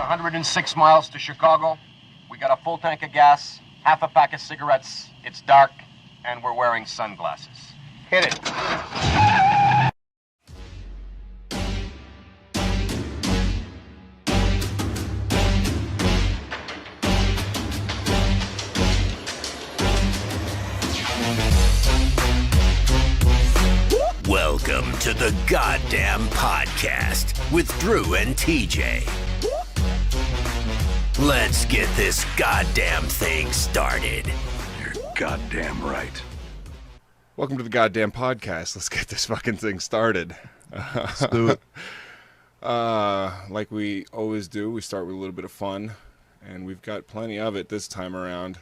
106 miles to Chicago. We got a full tank of gas, half a pack of cigarettes. It's dark, and we're wearing sunglasses. Hit it. Welcome to the Goddamn Podcast with Drew and TJ. Let's get this goddamn thing started. You're goddamn right. Welcome to the Goddamn Podcast. Let's get this fucking thing started. Let's do it. Like we always do, we start with a little bit of fun, and we've got plenty of it this time around.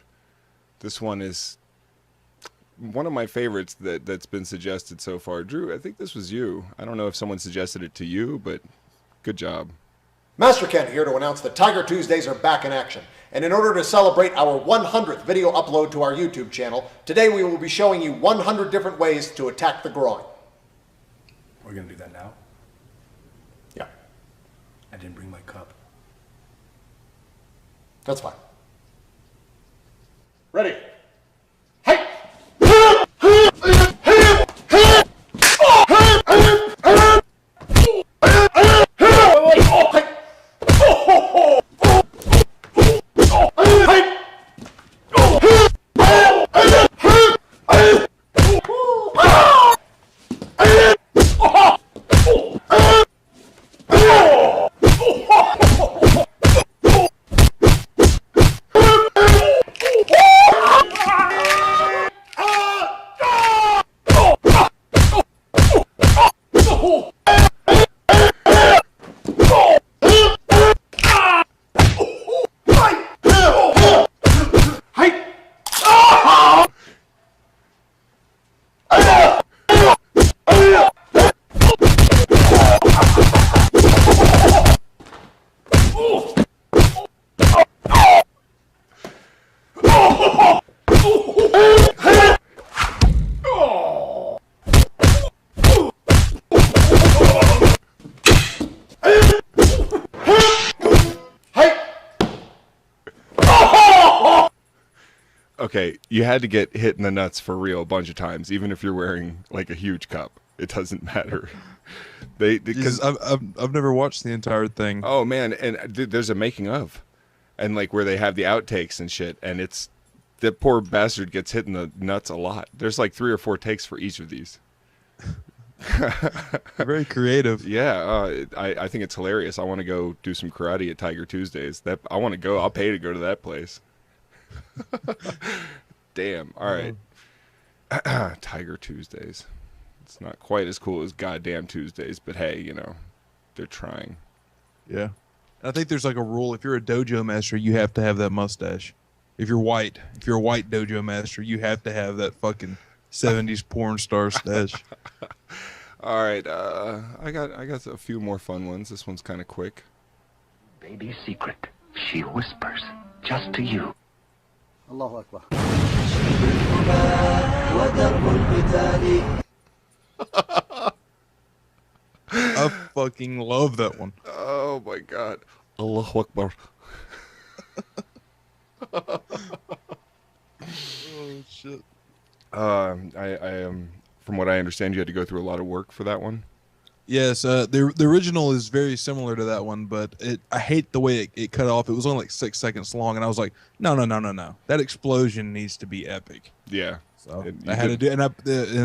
This one is one of my favorites that's been suggested so far. Drew, I think this was you. I don't know if someone suggested it to you, but good job. Master Ken here to announce that Tiger Tuesdays are back in action. And in order to celebrate our 100th video upload to our YouTube channel, today we will be showing you 100 different ways to attack the groin. We're gonna do that now? Yeah. I didn't bring my cup. That's fine. Ready? Hey! Okay, you had to get hit in the nuts for real a bunch of times, even if you're wearing like a huge cup. It doesn't matter. Because I've never watched the entire thing. Oh man, and there's a making of, and like where they have the outtakes and shit, and it's the poor bastard gets hit in the nuts a lot. There's like 3 or 4 takes for each of these. Very creative. Yeah, I think it's hilarious. I want to go do some karate at Tiger Tuesdays. I want to go. I'll pay to go to that place. Damn. All right. Tiger Tuesdays. It's not quite as cool as Goddamn Tuesdays, but hey, you know, they're trying. Yeah. I think there's like a rule. If you're a dojo master, you have to have that mustache. If you're a white dojo master, you have to have that fucking 70s porn star stash. All right. I got a few more fun ones. This one's kind of quick. Baby's secret. She whispers just to you. Allahu Akbar. I fucking love that one. Oh my god. Allahu Akbar. Oh shit. I from what I understand, you had to go through a lot of work for that one. Yes, the original is very similar to that one, but I hate the way it cut off. It was only like 6 seconds long, and I was like, no. That explosion needs to be epic. Yeah. So I had to do, and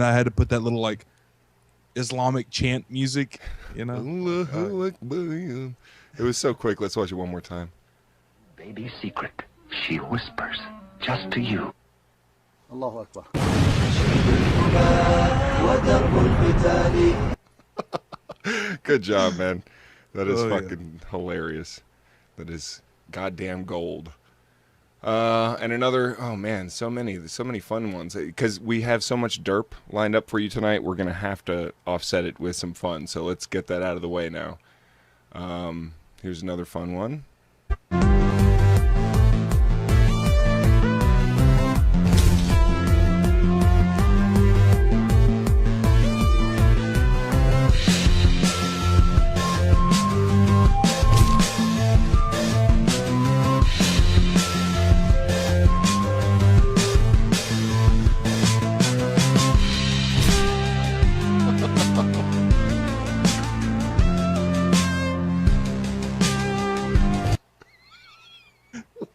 I had to put that little like Islamic chant music, you know. It was so quick. Let's watch it one more time. Baby's secret. She whispers just to you. Allahu Akbar. Good job, man. That is Oh, fucking hilarious. That is goddamn gold. And another, oh man, so many fun ones. Because we have so much derp lined up for you tonight, we're going to have to offset it with some fun. So let's get that out of the way now. Here's another fun one.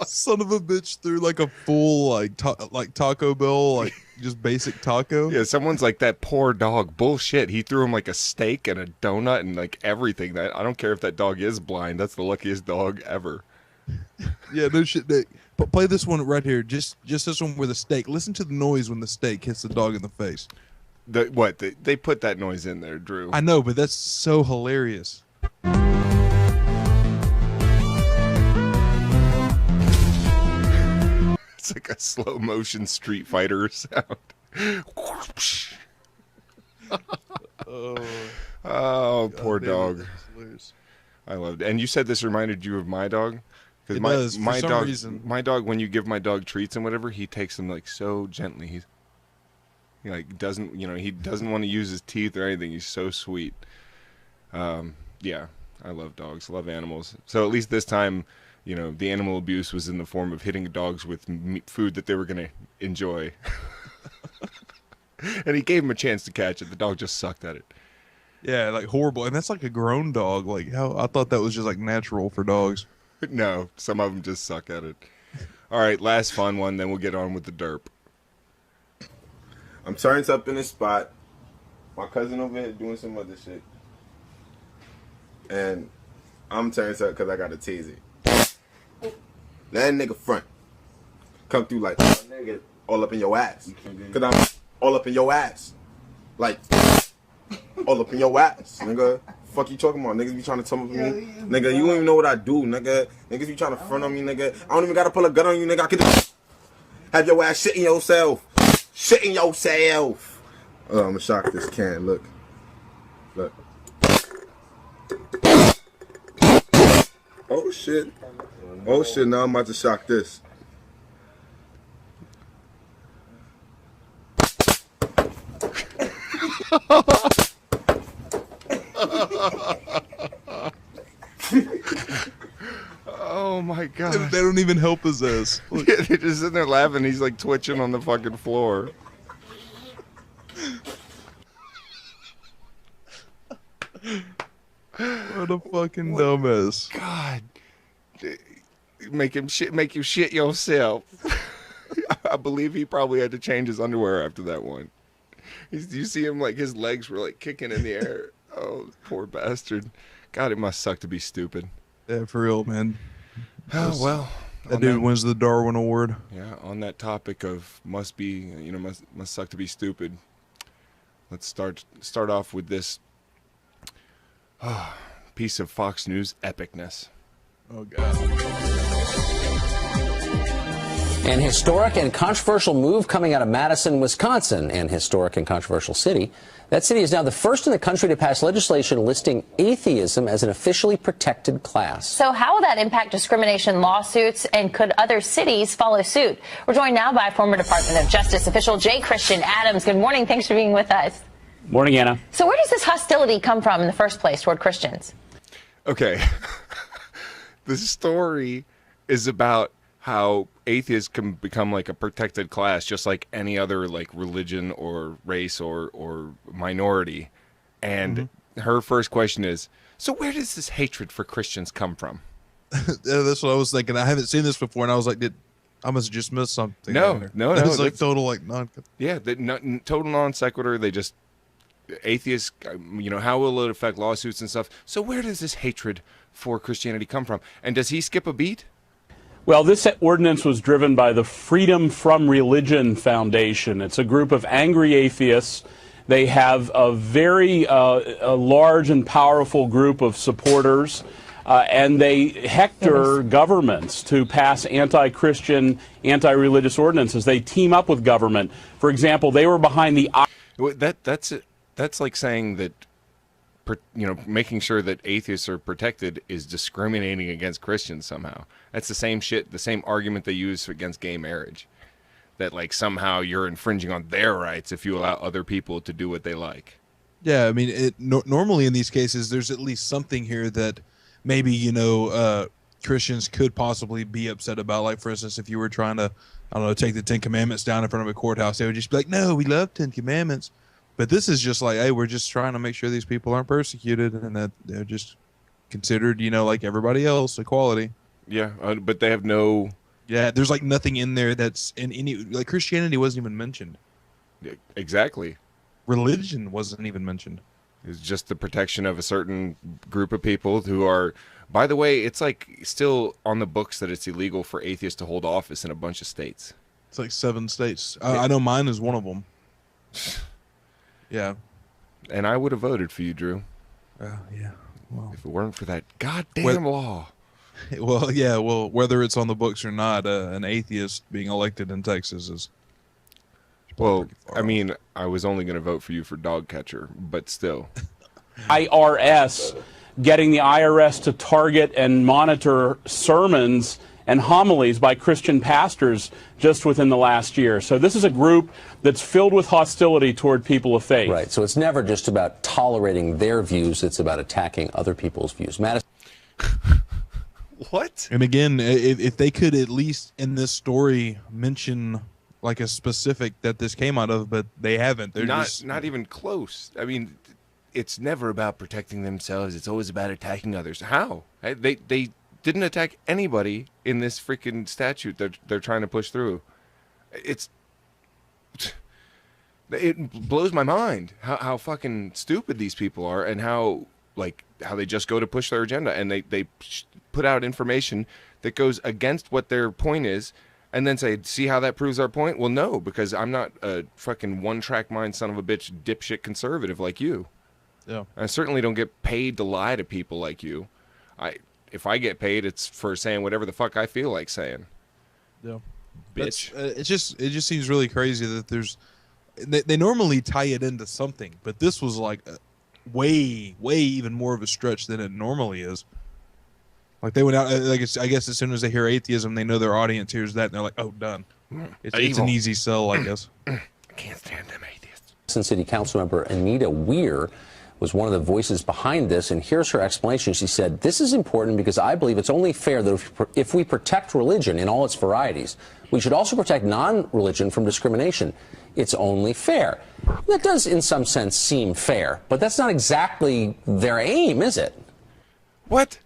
Son of a bitch threw like a full like Taco Bell, like just basic taco. Yeah, someone's like, that poor dog. Bullshit. He threw him like a steak and a donut and like everything. That I don't care if that dog is blind. That's the luckiest dog ever. Yeah, no shit. But play this one right here. Just this one with a steak. Listen to the noise when the steak hits the dog in the face. They put that noise in there, Drew. I know, but that's so hilarious. It's like a slow motion Street Fighter sound. Oh, poor dog. I loved it. And you said this reminded you of my dog? It does, for some dog, reason. My dog, when you give my dog treats and whatever, he takes them like so gently. He like doesn't, he doesn't want to use his teeth or anything. He's so sweet. Yeah, I love dogs. I love animals. So at least this time, the animal abuse was in the form of hitting dogs with food that they were going to enjoy. And he gave him a chance to catch it. The dog just sucked at it. Yeah, like horrible. And that's like a grown dog. Like how I thought that was just like natural for dogs. No, some of them just suck at it. All right, last fun one, then we'll get on with the derp. I'm turned up in this spot. My cousin over here doing some other shit. And I'm turned up because I got a teasy. That nigga front. Come through like, nigga, all up in your ass. Because I'm all up in your ass. Like, all up in your ass, nigga. Fuck you talking about? Niggas be trying to tell me, nigga, you don't even know what I do, nigga. Niggas be trying to front on me, nigga. I don't even gotta pull a gun on you, nigga. I could have your ass shitting yourself. Shitting yourself. Oh, I'm gonna shock this can. Look. Oh shit. Oh shit, now I'm about to shock this. Oh my god. They don't even help his ass. Yeah, they're just sitting there laughing. He's like twitching on the fucking floor. What a fucking dumbass. God. Make you shit yourself. I believe he probably had to change his underwear after that one. You see him, like, his legs were like kicking in the air. Oh, poor bastard. God, it must suck to be stupid. Yeah, for real, man. Oh, well. That dude wins the Darwin Award. Yeah, on that topic of must suck to be stupid. Let's start off with this piece of Fox News epicness. Oh, God. An historic and controversial move coming out of Madison, Wisconsin, an historic and controversial city. That city is now the first in the country to pass legislation listing atheism as an officially protected class. So how will that impact discrimination lawsuits, and could other cities follow suit? We're joined now by former Department of Justice official J. Christian Adams. Good morning. Thanks for being with us. Morning, Anna. So where does this hostility come from in the first place toward Christians? Okay. The story is about how atheists can become like a protected class, just like any other like religion or race or minority. And her first question is, so where does this hatred for Christians come from? Yeah, that's what I was thinking. I haven't seen this before, and I was like, I must have just missed something. No. It's like total like non. Yeah, total non sequitur. They just atheists. How will it affect lawsuits and stuff? So where does this hatred for Christianity come from? And does he skip a beat? Well, this ordinance was driven by the Freedom from Religion Foundation. It's a group of angry atheists. They have a very a large and powerful group of supporters, and they hector governments to pass anti-Christian, anti-religious ordinances. They team up with government. For example, they were behind the... That's like saying that, making sure that atheists are protected is discriminating against Christians somehow. That's the same shit, the same argument they use against gay marriage. That, like, somehow you're infringing on their rights if you allow other people to do what they like. Yeah, I mean, normally in these cases, there's at least something here that maybe, Christians could possibly be upset about. Like, for instance, if you were trying to, take the 10 Commandments down in front of a courthouse, they would just be like, no, we love 10 Commandments. But this is just like, hey, we're just trying to make sure these people aren't persecuted and that they're just considered, like everybody else, equality. Yeah, but they have no Yeah, there's like nothing in there that's in any, like Christianity wasn't even mentioned. Exactly. Religion wasn't even mentioned. It's just the protection of a certain group of people who are, by the way, it's like still on the books that it's illegal for atheists to hold office in a bunch of states. It's like 7 states. I know mine is one of them. Yeah. And I would have voted for you, Drew. Yeah. Well, if it weren't for that goddamn law. Well, yeah. Well, whether it's on the books or not, an atheist being elected in Texas is. Well, I mean, I was only going to vote for you for dog catcher, but still. IRS, getting the IRS to target and monitor sermons and homilies by Christian pastors just within the last year. So this is a group that's filled with hostility toward people of faith. Right. So it's never just about tolerating their views. It's about attacking other people's views. Madison. What? And again, if they could at least in this story mention like a specific that this came out of, but they haven't. They're not even close. I mean, it's never about protecting themselves. It's always about attacking others. How? They didn't attack anybody in this freaking statute that they're trying to push through. It blows my mind how fucking stupid these people are, and how they just go to push their agenda, and they put out information that goes against what their point is, and then say, see how that proves our point? Well, no, because I'm not a fucking one-track mind son of a bitch dipshit conservative like you. Yeah. I certainly don't get paid to lie to people like you. If I get paid, it's for saying whatever the fuck I feel like saying. Yeah. Bitch. It just seems really crazy that they normally tie it into something, but this was like way even more of a stretch than it normally is. Like they went out, I guess as soon as they hear atheism, they know their audience hears that, and they're like, oh, done. It's an easy sell, I guess. I can't stand them atheists. Madison City Council member Anita Weir was one of the voices behind this, and here's her explanation. She said, this is important because I believe it's only fair that if we protect religion in all its varieties, we should also protect non-religion from discrimination. It's only fair. That does, in some sense, seem fair, but that's not exactly their aim, is it? What?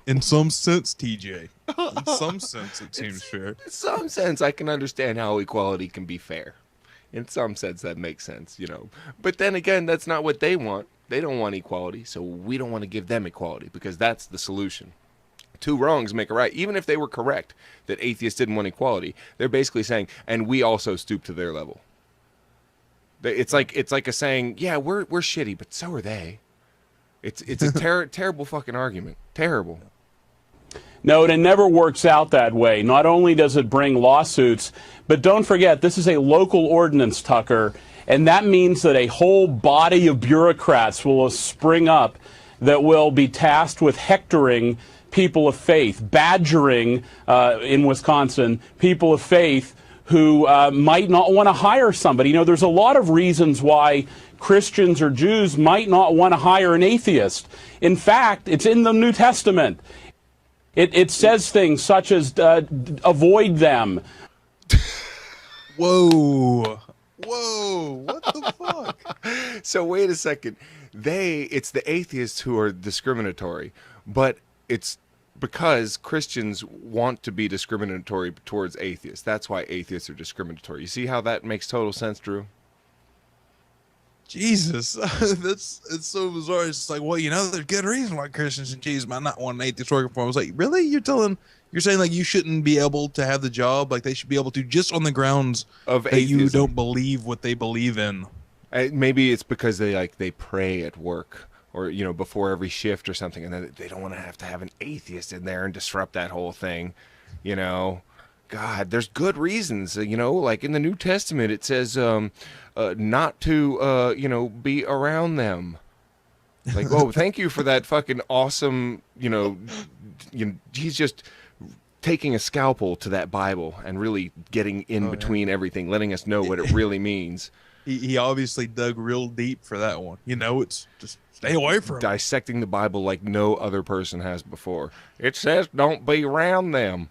In some sense, TJ. In some sense, it seems fair. In some sense, I can understand how equality can be fair. In some sense, that makes sense, you know. But then again, that's not what they want. They don't want equality, so we don't want to give them equality, because that's the solution. Two wrongs make a right. Even if they were correct that atheists didn't want equality, they're basically saying, and we also stoop to their level. It's like a saying, yeah, we're shitty, but so are they. It's a terrible fucking argument. Terrible. No, it never works out that way. Not only does it bring lawsuits, but don't forget, this is a local ordinance, Tucker, and that means that a whole body of bureaucrats will spring up that will be tasked with hectoring people of faith, badgering, in Wisconsin, people of faith who might not want to hire somebody. You know, there's a lot of reasons why Christians or Jews might not want to hire an atheist. In fact, it's in the New Testament. It says things such as avoid them. Whoa, what the fuck? So wait a second. It's the atheists who are discriminatory, but it's because Christians want to be discriminatory towards atheists. That's why atheists are discriminatory. You see how that makes total sense, Drew? Jesus, it's so bizarre. It's like, well, you know, there's good reason why Christians and Jews might not want an atheist working for them. I was like, really? You're saying like you shouldn't be able to have the job, like they should be able to, just on the grounds of that atheism. You don't believe what they believe in. Maybe it's because they pray at work, or you know, before every shift or something, and they don't want to have an atheist in there and disrupt that whole thing, you know. God, there's good reasons, you know, like in the New Testament, it says not to, you know, be around them. Like, oh, thank you for that fucking awesome, you know, he's just taking a scalpel to that Bible and really getting in between everything, letting us know what it really means. He obviously dug real deep for that one. You know, it's just stay away from dissecting the Bible like no other person has before. It says don't be around them.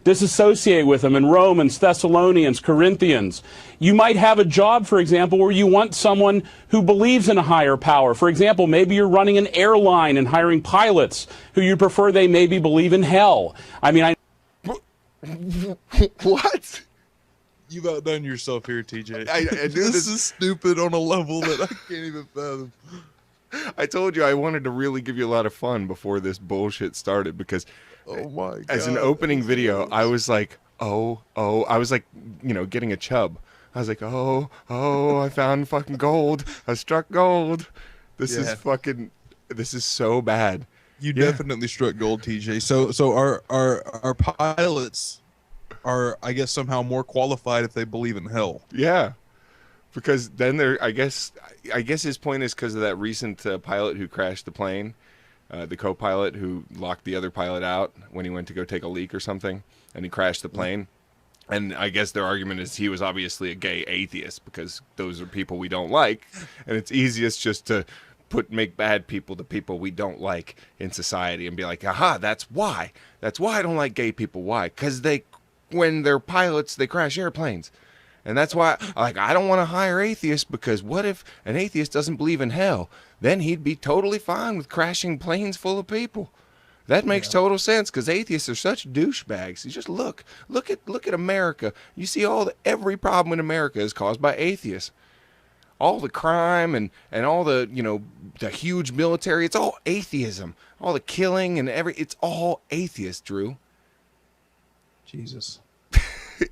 Disassociate with them in Romans, Thessalonians, Corinthians. You might have a job, for example, where you want someone who believes in a higher power. For example, maybe you're running an airline and hiring pilots who you prefer they maybe believe in hell. I mean, What? You've outdone yourself here, TJ. I knew this is stupid on a level that I can't even fathom. I told you I wanted to really give you a lot of fun before this bullshit started because oh my God. As an opening video, I was like, I was like, getting a chub. I was like, I found fucking gold. I struck gold. This is so bad. You definitely struck gold, TJ. So our pilots are, I guess, somehow more qualified if they believe in hell. Yeah. Because then I guess his point is because of that recent pilot who crashed the plane, the co-pilot who locked the other pilot out when he went to go take a leak or something, and he crashed the plane. And I guess their argument is he was obviously a gay atheist because those are people we don't like, and it's easiest just to make bad people the people we don't like in society and be like, aha, that's why I don't like gay people. Why? Because when they're pilots, they crash airplanes. And that's why, I don't want to hire atheists because what if an atheist doesn't believe in hell? Then he'd be totally fine with crashing planes full of people. That makes total sense because atheists are such douchebags. You just look at America. You see every problem in America is caused by atheists. All the crime and all the, the huge military, it's all atheism. All the killing and it's all atheist, Drew. Jesus.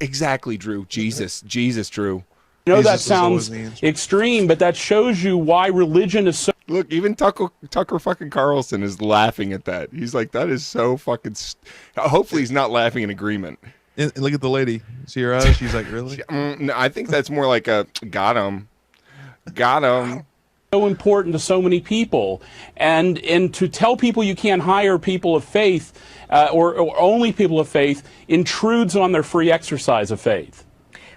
Exactly, Drew. Jesus, Drew. I know that sounds extreme, but that shows you why religion is so... Look, even Tucker fucking Carlson is laughing at that. He's like, that is so fucking... Hopefully he's not laughing in agreement. And look at the lady. See her eyes? She's like, really? No, I think that's more like a, got him. So important to so many people, and to tell people you can't hire people of faith or only people of faith intrudes on their free exercise of faith.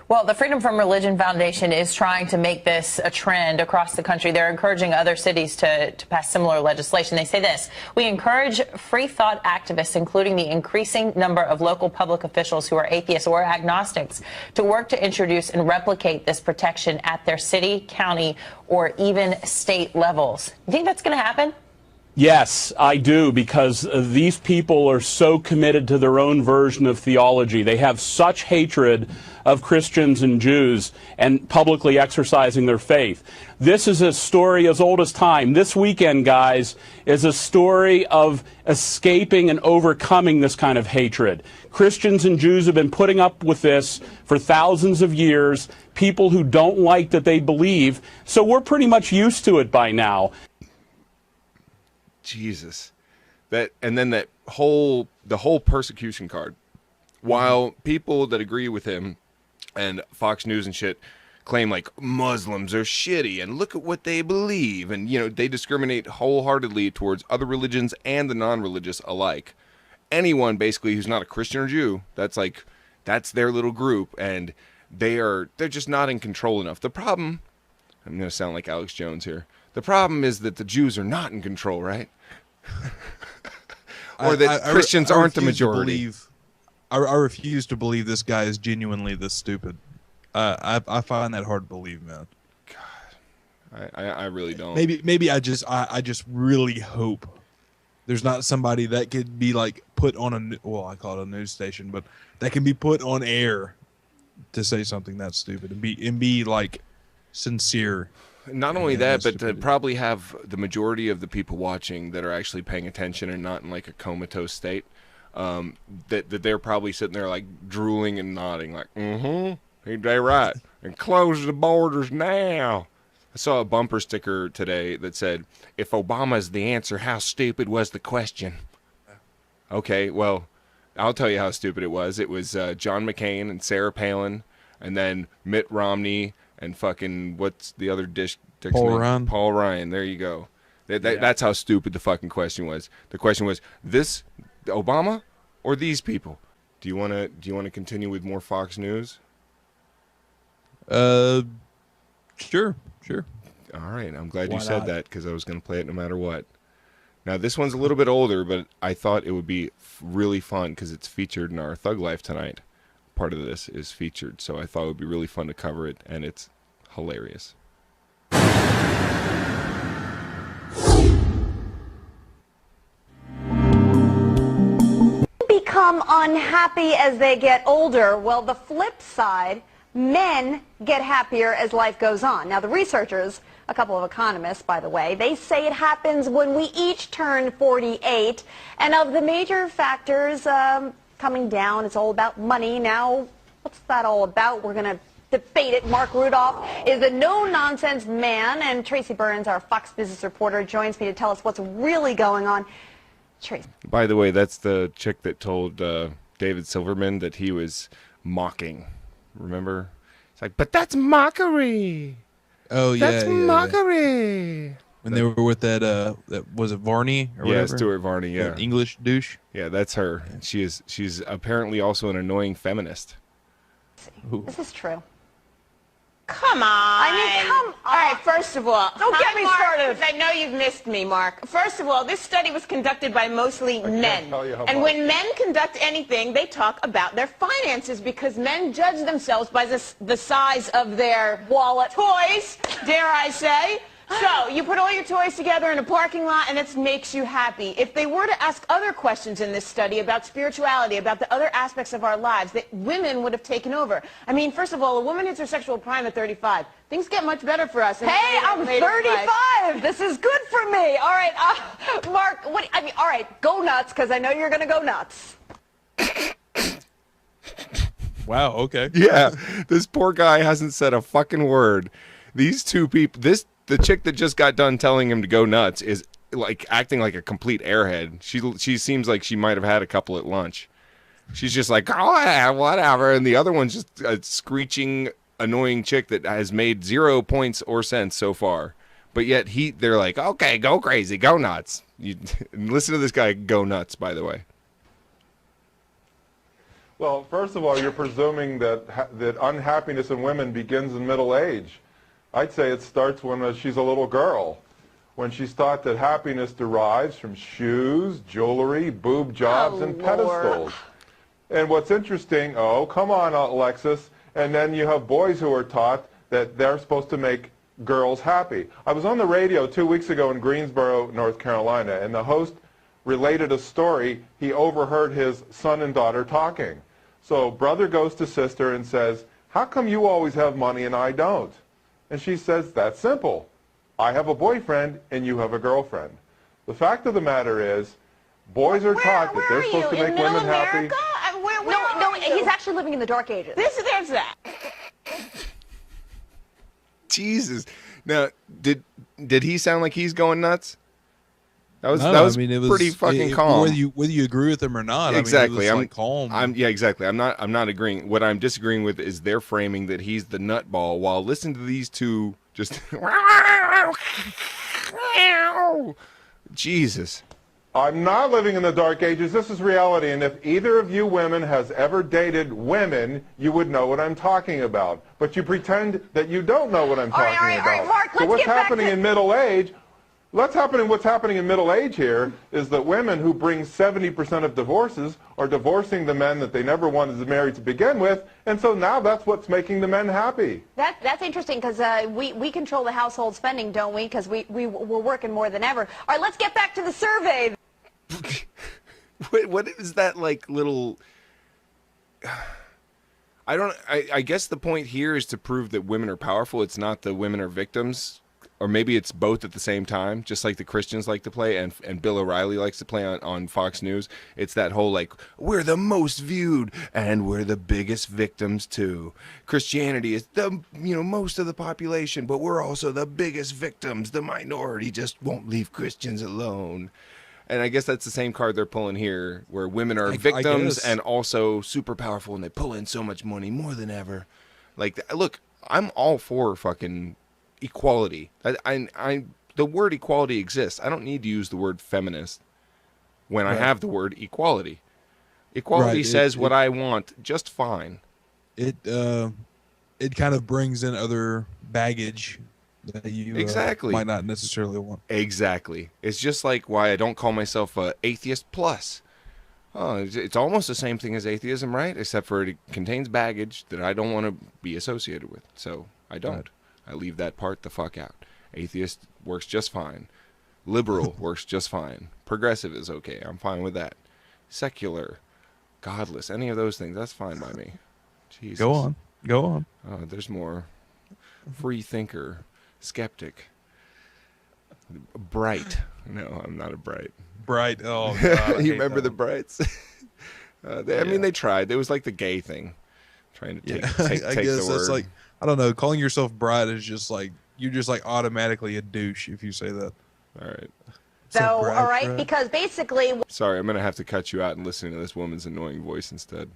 Well, the Freedom from Religion Foundation is trying to make this a trend across the country. They're encouraging other cities to pass similar legislation. They say this: we encourage free thought activists, including the increasing number of local public officials who are atheists or agnostics, to work to introduce and replicate this protection at their city, county, or even state levels. You think that's going to happen? Yes, I do, because these people are so committed to their own version of theology. They have such hatred of Christians and Jews and publicly exercising their faith. This is a story as old as time. This weekend, guys, is a story of escaping and overcoming this kind of hatred. Christians and Jews have been putting up with this for thousands of years, people who don't like that they believe, so we're pretty much used to it by now. Jesus. And then the whole persecution card. While people that agree with him and Fox News and shit claim like Muslims are shitty and look at what they believe, and they discriminate wholeheartedly towards other religions and the non-religious alike. Anyone basically who's not a Christian or Jew, that's their little group, and they're just not in control enough. The problem, I'm going to sound like Alex Jones here. The problem is that the Jews are not in control, right? Or that Christians aren't the majority. I refuse to believe this guy is genuinely this stupid. I find that hard to believe, man. God, I really don't. Maybe I just really hope there's not somebody that could be like put on I call it a news station, but that can be put on air to say something that stupid and be like sincere. Not only that, but to probably have the majority of the people watching that are actually paying attention and not in like a comatose state, that they're probably sitting there like drooling and nodding like, ain't they right? And close the borders now. I saw a bumper sticker today that said, if Obama's the answer, how stupid was the question? Okay, well, I'll tell you how stupid it was. It was John McCain and Sarah Palin, and then Mitt Romney, and fucking, what's the other dick's name? Paul Ryan. There you go. That's how stupid the fucking question was. The question was, this Obama or these people? Do you want to continue with more Fox News? Sure. All right. I'm glad you said that because I was going to play it no matter what. Now, this one's a little bit older, but I thought it would be really fun because it's featured in our Thug Life tonight. Part of this is featured, so I thought it would be really fun to cover it, and it's hilarious. Because become unhappy as they get older. Well, the flip side, men get happier as life goes on. Now, the researchers, a couple of economists, by the way, they say it happens when we each turn 48. And of the major factors coming down, it's all about money. Now, what's that all about? We're going to debate it. Mark Rudolph is a no-nonsense man, and Tracy Burns, our Fox Business reporter, joins me to tell us what's really going on. Tracy. By the way, that's the chick that told David Silverman that he was mocking. Remember? It's like, but that's mockery. Oh, yeah. That's mockery. When they were with that was it Varney or whatever? Yeah, Stuart Varney, yeah. That English douche. Yeah, that's her. She's apparently also an annoying feminist. Ooh. This is true. Come on. I mean, come on. All right, first of all, don't get me Mark, started. 'cause I know you've missed me, Mark. First of all, this study was conducted by mostly men. And when men conduct anything, they talk about their finances because men judge themselves by the size of their wallet, toys, dare I say. So you put all your toys together in a parking lot and it makes you happy. If they were to ask other questions in this study about spirituality, about the other aspects of our lives, that women would have taken over. I mean, first of all, a woman hits her sexual prime at 35. Things get much better for us. Hey, I'm 35. This is good for me. All right, Mark, all right, go nuts, because I know you're going to go nuts. Wow, okay. Yeah, this poor guy hasn't said a fucking word. These two people, the chick that just got done telling him to go nuts is like acting like a complete airhead. She seems like she might have had a couple at lunch. She's just like, oh, yeah, whatever. And the other one's just a screeching, annoying chick that has made 0 points or cents so far. But yet they're like, okay, go crazy, go nuts. Listen to this guy go nuts, by the way. Well, first of all, you're presuming that unhappiness in women begins in middle age. I'd say it starts when she's a little girl, when she's taught that happiness derives from shoes, jewelry, boob jobs, and pedestals. And what's interesting, oh, come on, Alexis, and then you have boys who are taught that they're supposed to make girls happy. I was on the radio 2 weeks ago in Greensboro, North Carolina, and the host related a story. He overheard his son and daughter talking. So brother goes to sister and says, how come you always have money and I don't? And she says, that's simple. I have a boyfriend and you have a girlfriend. The fact of the matter is, boys are taught that they're supposed to make women happy. No, he's actually living in the dark ages. There's that. Jesus. Now, did he sound like he's going nuts? That was it was pretty fucking calm. Whether you agree with him or not, exactly. I mean, it was calm. Yeah, exactly. I'm not agreeing. What I'm disagreeing with is their framing that he's the nutball, while listening to these two just Jesus. I'm not living in the dark ages. This is reality. And if either of you women has ever dated women, you would know what I'm talking about. But you pretend that you don't know what I'm talking about. All right, Mark, so what's happening in middle age? What's happening in middle age here is that women who bring 70% of divorces are divorcing the men that they never wanted to marry to begin with, and so now that's what's making the men happy. That's interesting because we control the household spending, don't we? Because we're working more than ever. All right, let's get back to the survey. What is that like little? I guess the point here is to prove that women are powerful. It's not that women are victims. Or maybe it's both at the same time, just like the Christians like to play and Bill O'Reilly likes to play on Fox News. It's that whole like, we're the most viewed and we're the biggest victims too. Christianity is the most of the population, but we're also the biggest victims. The minority just won't leave Christians alone. And I guess that's the same card they're pulling here, where women are victims and also super powerful and they pull in so much money more than ever. Like, look, I'm all for fucking equality. The word equality exists. I don't need to use the word feminist when I have the word equality. Equality says what I want just fine. It kind of brings in other baggage that you might not necessarily want. Exactly. It's just like why I don't call myself a atheist plus. Oh, it's almost the same thing as atheism, right? Except for it contains baggage that I don't want to be associated with. So I don't. Right. I leave that part the fuck out. Atheist works just fine. Liberal works just fine. Progressive is okay. I'm fine with that. Secular. godless, any of those things, that's fine by me. Jesus. Go on. Go on. There's more. Free thinker, skeptic, bright. No, I'm not a bright. Bright. Oh, God, you remember the Brights? I mean, they tried. It was like the gay thing, trying to take I take guess the that's word. like, I don't know. Calling yourself bright is just like, you're just like automatically a douche if you say that. All right. So, all right, because basically Sorry, I'm gonna have to cut you out and listen to this woman's annoying voice instead.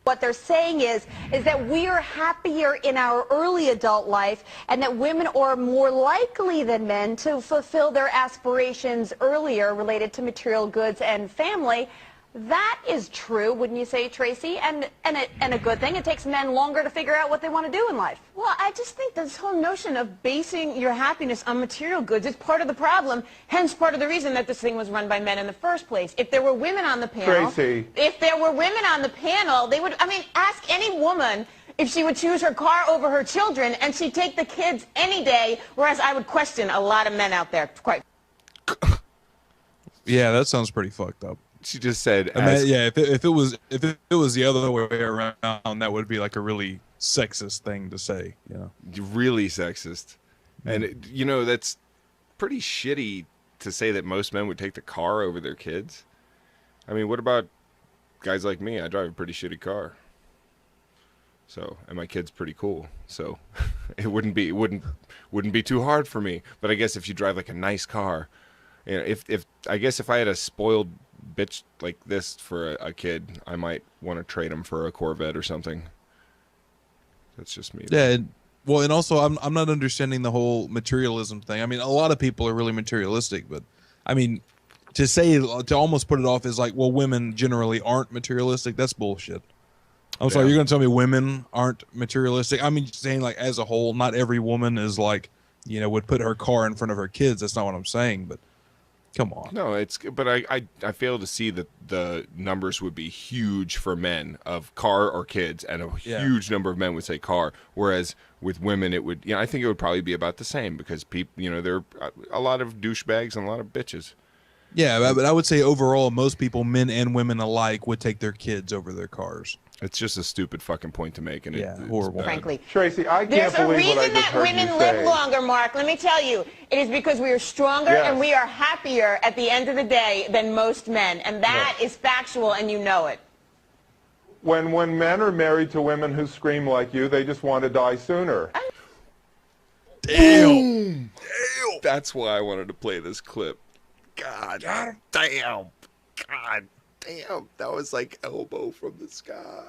what they're saying is that we are happier in our early adult life and that women are more likely than men to fulfill their aspirations earlier related to material goods and family. That is true, wouldn't you say, Tracy? And a good thing. It takes men longer to figure out what they want to do in life. Well, I just think this whole notion of basing your happiness on material goods is part of the problem, hence part of the reason that this thing was run by men in the first place. If there were women on the panel, Tracy. if there were women on the panel, they would, I mean, ask any woman if she would choose her car over her children, and she'd take the kids any day, whereas I would question a lot of men out there, quite. Yeah, that sounds pretty fucked up. She just said, yeah. If it was the other way around, that would be like a really sexist thing to say. You know, really sexist, and you know that's pretty shitty to say that most men would take the car over their kids. I mean, what about guys like me? I drive a pretty shitty car, so and my kid's pretty cool, so it wouldn't be too hard for me. But I guess if you drive like a nice car, you know, if I had a spoiled bitch like this for a kid, I might want to trade him for a Corvette or something. That's just me. Yeah. Well, and also I'm not understanding the whole materialism thing. I mean, a lot of people are really materialistic, but I mean, to almost put it off as like, well, women generally aren't materialistic. That's bullshit. I'm sorry, you're going to tell me women aren't materialistic? I mean, saying like as a whole, not every woman is like, you know, would put her car in front of her kids. That's not what I'm saying, but come on. No, but I fail to see that the numbers would be huge for men of car or kids, and a huge number of men would say car. Whereas with women, it would, I think it would probably be about the same because people, there are a lot of douchebags and a lot of bitches. Yeah, but I would say overall, most people, men and women alike, would take their kids over their cars. It's just a stupid fucking point to make, and it's horrible. Frankly, Tracy, I can't there's a believe what I reason just that heard women you live say. longer, Mark. Let me tell you, it is because we are stronger Yes. and we are happier at the end of the day than most men, and that is factual, and you know it. When men are married to women who scream like you, they just want to die sooner. Damn. That's why I wanted to play this clip. God damn. God damn. That was like elbow from the sky.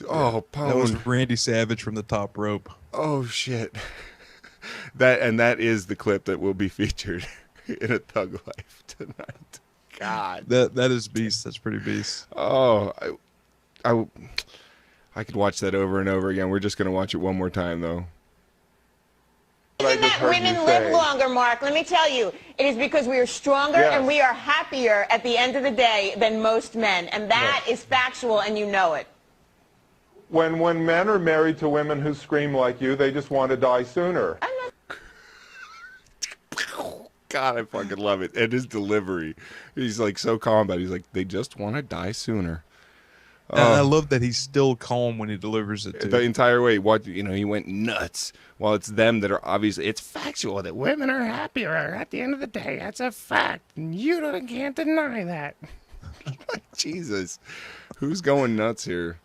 Oh, Pone. That was Randy Savage from the top rope. Oh, shit. That is the clip that will be featured in A Thug Life tonight. God. That is beast. That's pretty beast. Oh, I could watch that over and over again. We're just going to watch it one more time, though. Reason that women live longer, Mark, let me tell you, it is because we are stronger and we are happier at the end of the day than most men, and that is factual, and you know it. When men are married to women who scream like you, they just want to die sooner. God, I fucking love it. And his delivery. He's like so calm about it. He's like, they just want to die sooner. And I love that he's still calm when he delivers it, too. The entire way. He went nuts. While it's them that are obviously, it's factual that women are happier at the end of the day. That's a fact. And you can't deny that. Jesus. Who's going nuts here?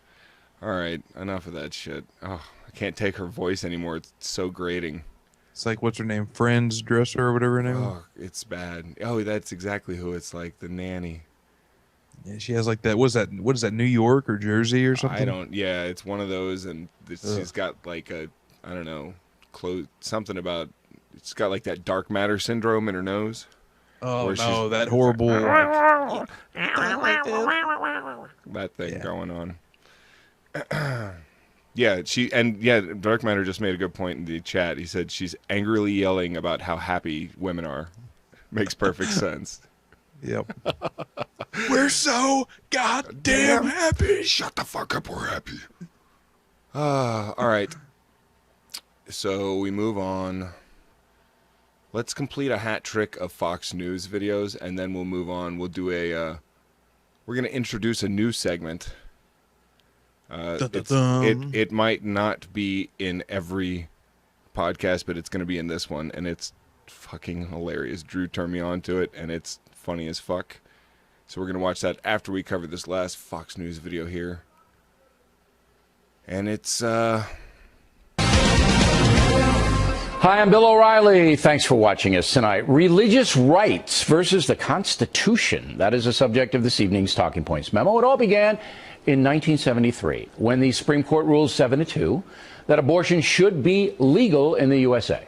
All right, enough of that shit. Oh, I can't take her voice anymore. It's so grating. It's like, what's her name? Friends Dresser or whatever her name is? Oh, it's bad. Oh, that's exactly who it's like, the nanny. Yeah, she has like that. What is that, New York or Jersey or something? Yeah, it's one of those, and she's got like a, I don't know, something about, it's got like that dark matter syndrome in her nose. Oh, no, that horrible. That thing going on. Dark Matter just made a good point in the chat. He said she's angrily yelling about how happy women are. Makes perfect sense. Yep. We're so goddamn happy. Shut the fuck up, we're happy. All right. So we move on. Let's complete a hat trick of Fox News videos, and then we'll move on. We'll do we're going to introduce a new segment. Dun-dun-dun. It might not be in every podcast, but it's going to be in this one, and it's fucking hilarious. Drew turned me on to it, and it's funny as fuck. So we're going to watch that after we cover this last Fox News video here. And it's, Hi, I'm Bill O'Reilly. Thanks for watching us tonight. Religious rights versus the Constitution. That is the subject of this evening's Talking Points memo. It all began in 1973 when the Supreme Court ruled 7-2 that abortion should be legal in the USA.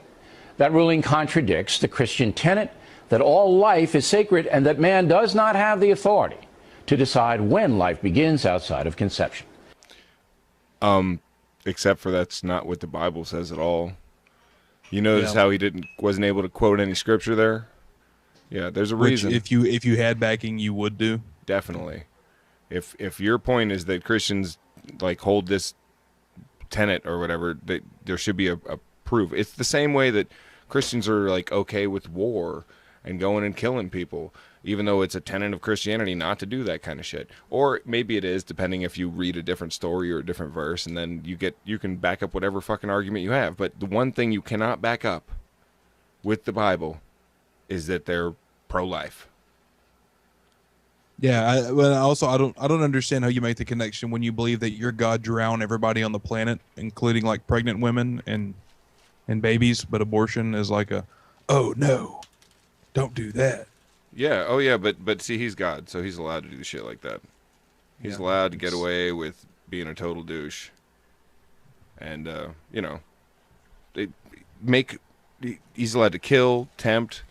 That ruling contradicts the Christian tenet that all life is sacred and that man does not have the authority to decide when life begins outside of conception. Except for that's not what the Bible says at all. You notice how he wasn't able to quote any scripture there? Yeah, there's a reason. Which if you had backing, you would do. Definitely. If your point is that Christians like hold this tenet or whatever, that there should be a proof. It's the same way that Christians are like okay with war and going and killing people, even though it's a tenet of Christianity not to do that kind of shit. Or maybe it is, depending if you read a different story or a different verse, and then you can back up whatever fucking argument you have. But the one thing you cannot back up with the Bible is that they're pro-life. Yeah, but also I don't understand how you make the connection when you believe that your God drowned everybody on the planet, including like pregnant women and babies, but abortion is like oh no, don't do that. Yeah, oh yeah, but see, he's God, so he's allowed to do shit like that. He's allowed to get away with being a total douche. And, he's allowed to kill, tempt,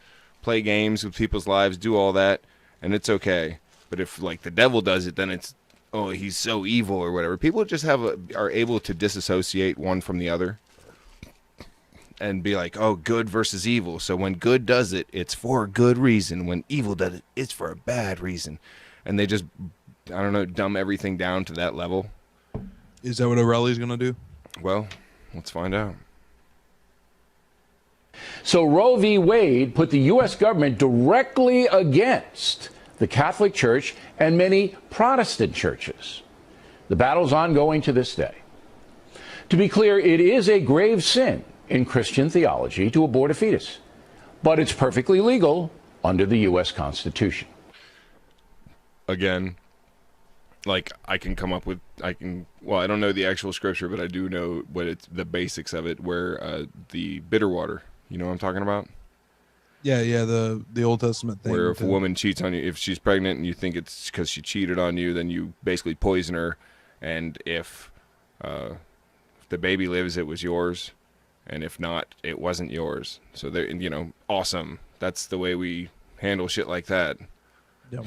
play games with people's lives, do all that, and it's okay. But if, like, the devil does it, then it's, oh, he's so evil or whatever. People just are able to disassociate one from the other. And be like, oh, good versus evil. So when good does it, it's for a good reason. When evil does it, it's for a bad reason. And they just, I don't know, dumb everything down to that level. Is that what O'Reilly's going to do? Well, let's find out. So Roe v. Wade put the U.S. government directly against the Catholic Church and many Protestant churches. The battle's ongoing to this day. To be clear, it is a grave sin in Christian theology to abort a fetus, but it's perfectly legal under the U.S. Constitution. Again, like I don't know the actual scripture, but I do know the basics of it, where the bitter water, you know what I'm talking about? Yeah, the Old Testament thing. Where if a woman cheats on you, if she's pregnant and you think it's because she cheated on you, then you basically poison her, and if the baby lives, it was yours. And if not, it wasn't yours. So they're, awesome. That's the way we handle shit like that. Yep.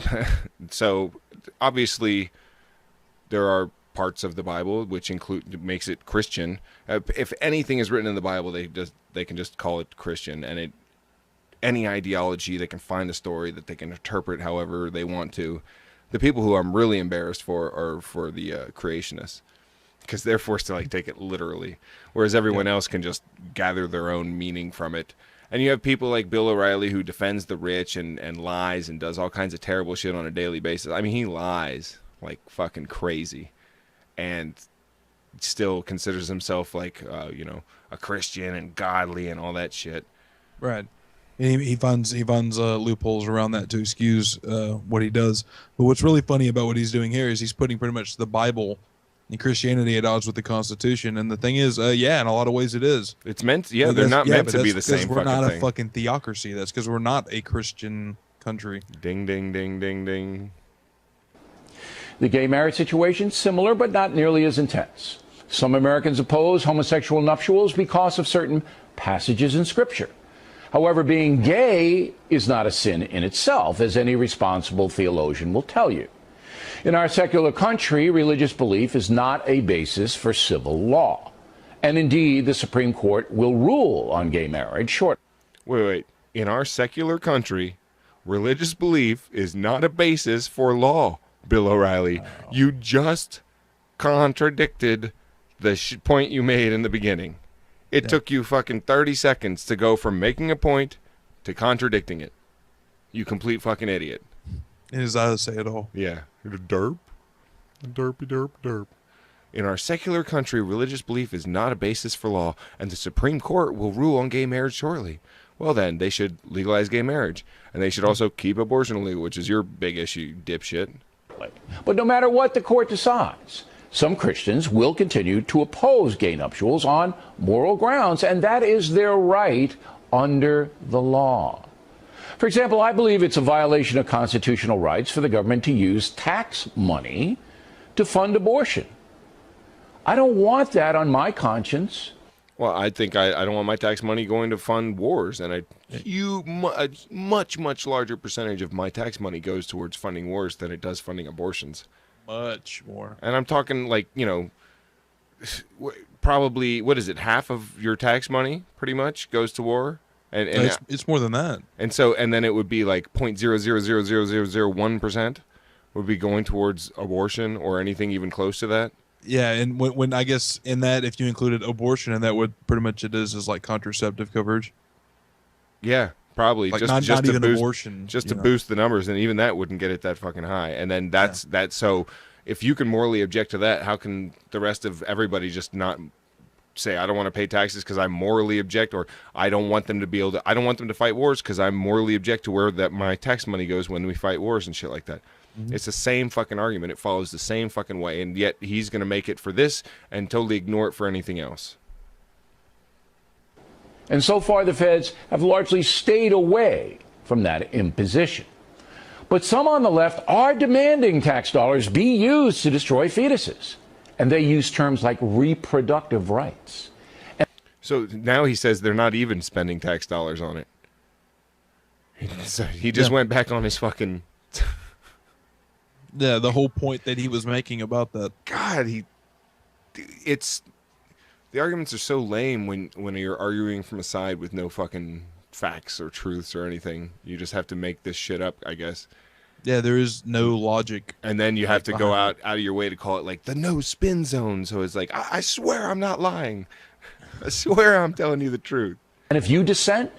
So obviously there are parts of the Bible which makes it Christian. If anything is written in the Bible, they can just call it Christian, and any ideology they can find a story that they can interpret however they want to. The people who I'm really embarrassed for are for the creationists. Because they're forced to like take it literally, whereas everyone else can just gather their own meaning from it. And you have people like Bill O'Reilly who defends the rich and lies and does all kinds of terrible shit on a daily basis. I mean, he lies like fucking crazy, and still considers himself like a Christian and godly and all that shit. Right. And he finds loopholes around that to excuse what he does. But what's really funny about what he's doing here is he's putting pretty much the Bible and Christianity at odds with the Constitution. And the thing is, in a lot of ways it is. It's meant, they're not meant to be the same fucking thing. We're not a fucking theocracy. That's because we're not a Christian country. Ding, ding, ding, ding, ding. The gay marriage situation, similar but not nearly as intense. Some Americans oppose homosexual nuptials because of certain passages in Scripture. However, being gay is not a sin in itself, as any responsible theologian will tell you. In our secular country, religious belief is not a basis for civil law. And indeed, the Supreme Court will rule on gay marriage shortly. Wait. In our secular country, religious belief is not a basis for law, Bill O'Reilly. You just contradicted the point you made in the beginning. It took you fucking 30 seconds to go from making a point to contradicting it. You complete fucking idiot. It is I to say it all. Yeah. Derp. Derpy derp derp. In our secular country, religious belief is not a basis for law, and the Supreme Court will rule on gay marriage shortly. Well then, they should legalize gay marriage. And they should also keep abortion illegal, which is your big issue, dipshit. But no matter what the court decides, some Christians will continue to oppose gay nuptials on moral grounds, and that is their right under the law. For example, I believe it's a violation of constitutional rights for the government to use tax money to fund abortion. I don't want that on my conscience. Well, I think I don't want my tax money going to fund wars, and a much larger percentage of my tax money goes towards funding wars than it does funding abortions. Much more. And I'm talking like, probably, what is it, half of your tax money pretty much goes to war? And it's more than that. And then it would be like 0.0000001% would be going towards abortion or anything even close to that. Yeah, and when I guess in that, if you included abortion, and that would pretty much it is like contraceptive coverage. Yeah, probably like just not to even boost, abortion, just to boost the numbers, and even that wouldn't get it that fucking high. And then that's. So if you can morally object to that, how can the rest of everybody just not say I don't want to pay taxes because I morally object, or I don't want them to be able to. I don't want them to fight wars because I morally object to where that my tax money goes when we fight wars and shit like that. It's the same fucking argument. It follows the same fucking way, and yet he's going to make it for this and totally ignore it for anything else. And so far, the feds have largely stayed away from that imposition. But some on the left are demanding tax dollars be used to destroy fetuses, and they use terms like reproductive rights. So now he says they're not even spending tax dollars on it. So he just went back on his fucking... Yeah, the whole point that he was making about that. God, it's the arguments are so lame when you're arguing from a side with no fucking facts or truths or anything. You just have to make this shit up, I guess. Yeah, there is no logic. And then you have to go out of your way to call it like the no spin zone. So it's like, I swear I'm not lying. I swear I'm telling you the truth. And if you dissent,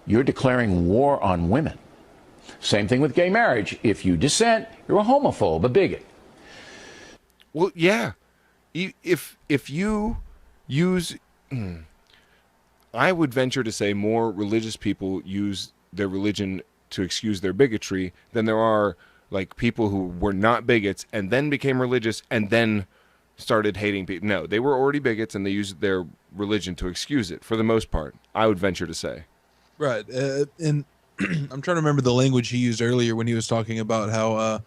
you're declaring war on women. Same thing with gay marriage. If you dissent, you're a homophobe, a bigot. Well, yeah. If you use... I would venture to say more religious people use their religion to excuse their bigotry than there are like people who were not bigots and then became religious and then started hating people. No, they were already bigots and they used their religion to excuse it for the most part, I would venture to say. Right. And I'm trying to remember the language he used earlier when he was talking about how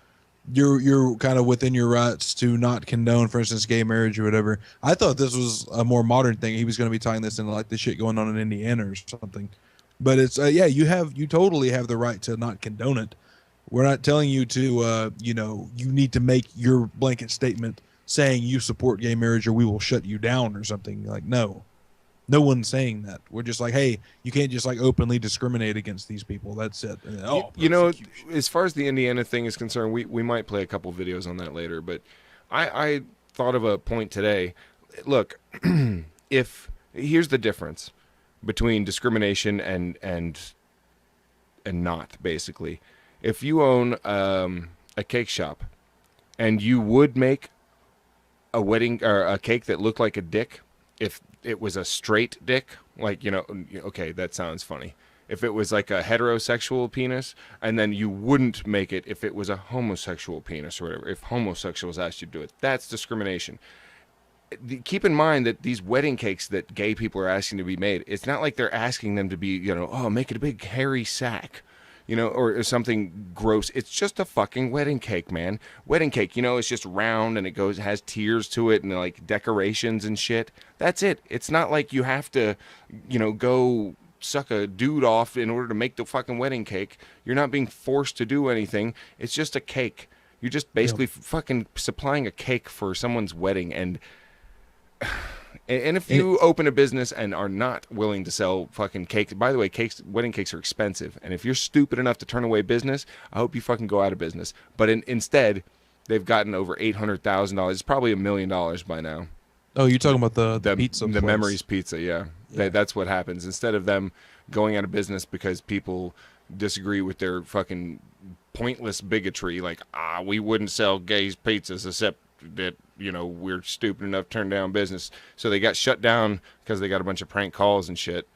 you're kind of within your rights to not condone, for instance, gay marriage or whatever. I thought this was a more modern thing. He was going to be tying this into like the shit going on in Indiana or something. But it's you totally have the right to not condone it. We're not telling you to you need to make your blanket statement saying you support gay marriage or we will shut you down or something. Like no one's saying that. We're just like, hey, you can't just like openly discriminate against these people. That's it. And then, as far as the Indiana thing is concerned, we might play a couple videos on that later. But I thought of a point today. Look, here's the difference between discrimination and not, basically. If you own a cake shop and you would make a wedding or a cake that looked like a dick, if it was a straight dick, like, okay, that sounds funny. If it was like a heterosexual penis, and then you wouldn't make it if it was a homosexual penis or whatever, if homosexuals asked you to do it, that's discrimination. Keep in mind that these wedding cakes that gay people are asking to be made, it's not like they're asking them to be, make it a big hairy sack, or something gross. It's just a fucking wedding cake, man. Wedding cake, it's just round and it has tiers to it and like decorations and shit. That's it. It's not like you have to, go suck a dude off in order to make the fucking wedding cake. You're not being forced to do anything. It's just a cake. You're just basically fucking supplying a cake for someone's wedding. And if you open a business and are not willing to sell fucking cakes, by the way, wedding cakes are expensive. And if you're stupid enough to turn away business, I hope you fucking go out of business. But instead, they've gotten over $800,000. It's probably $1 million by now. Oh, you're talking about the pizza the place. Memories Pizza, yeah. That's what happens. Instead of them going out of business because people disagree with their fucking pointless bigotry, like we wouldn't sell gays pizzas except that we're stupid enough to turn down business. So they got shut down because they got a bunch of prank calls and shit,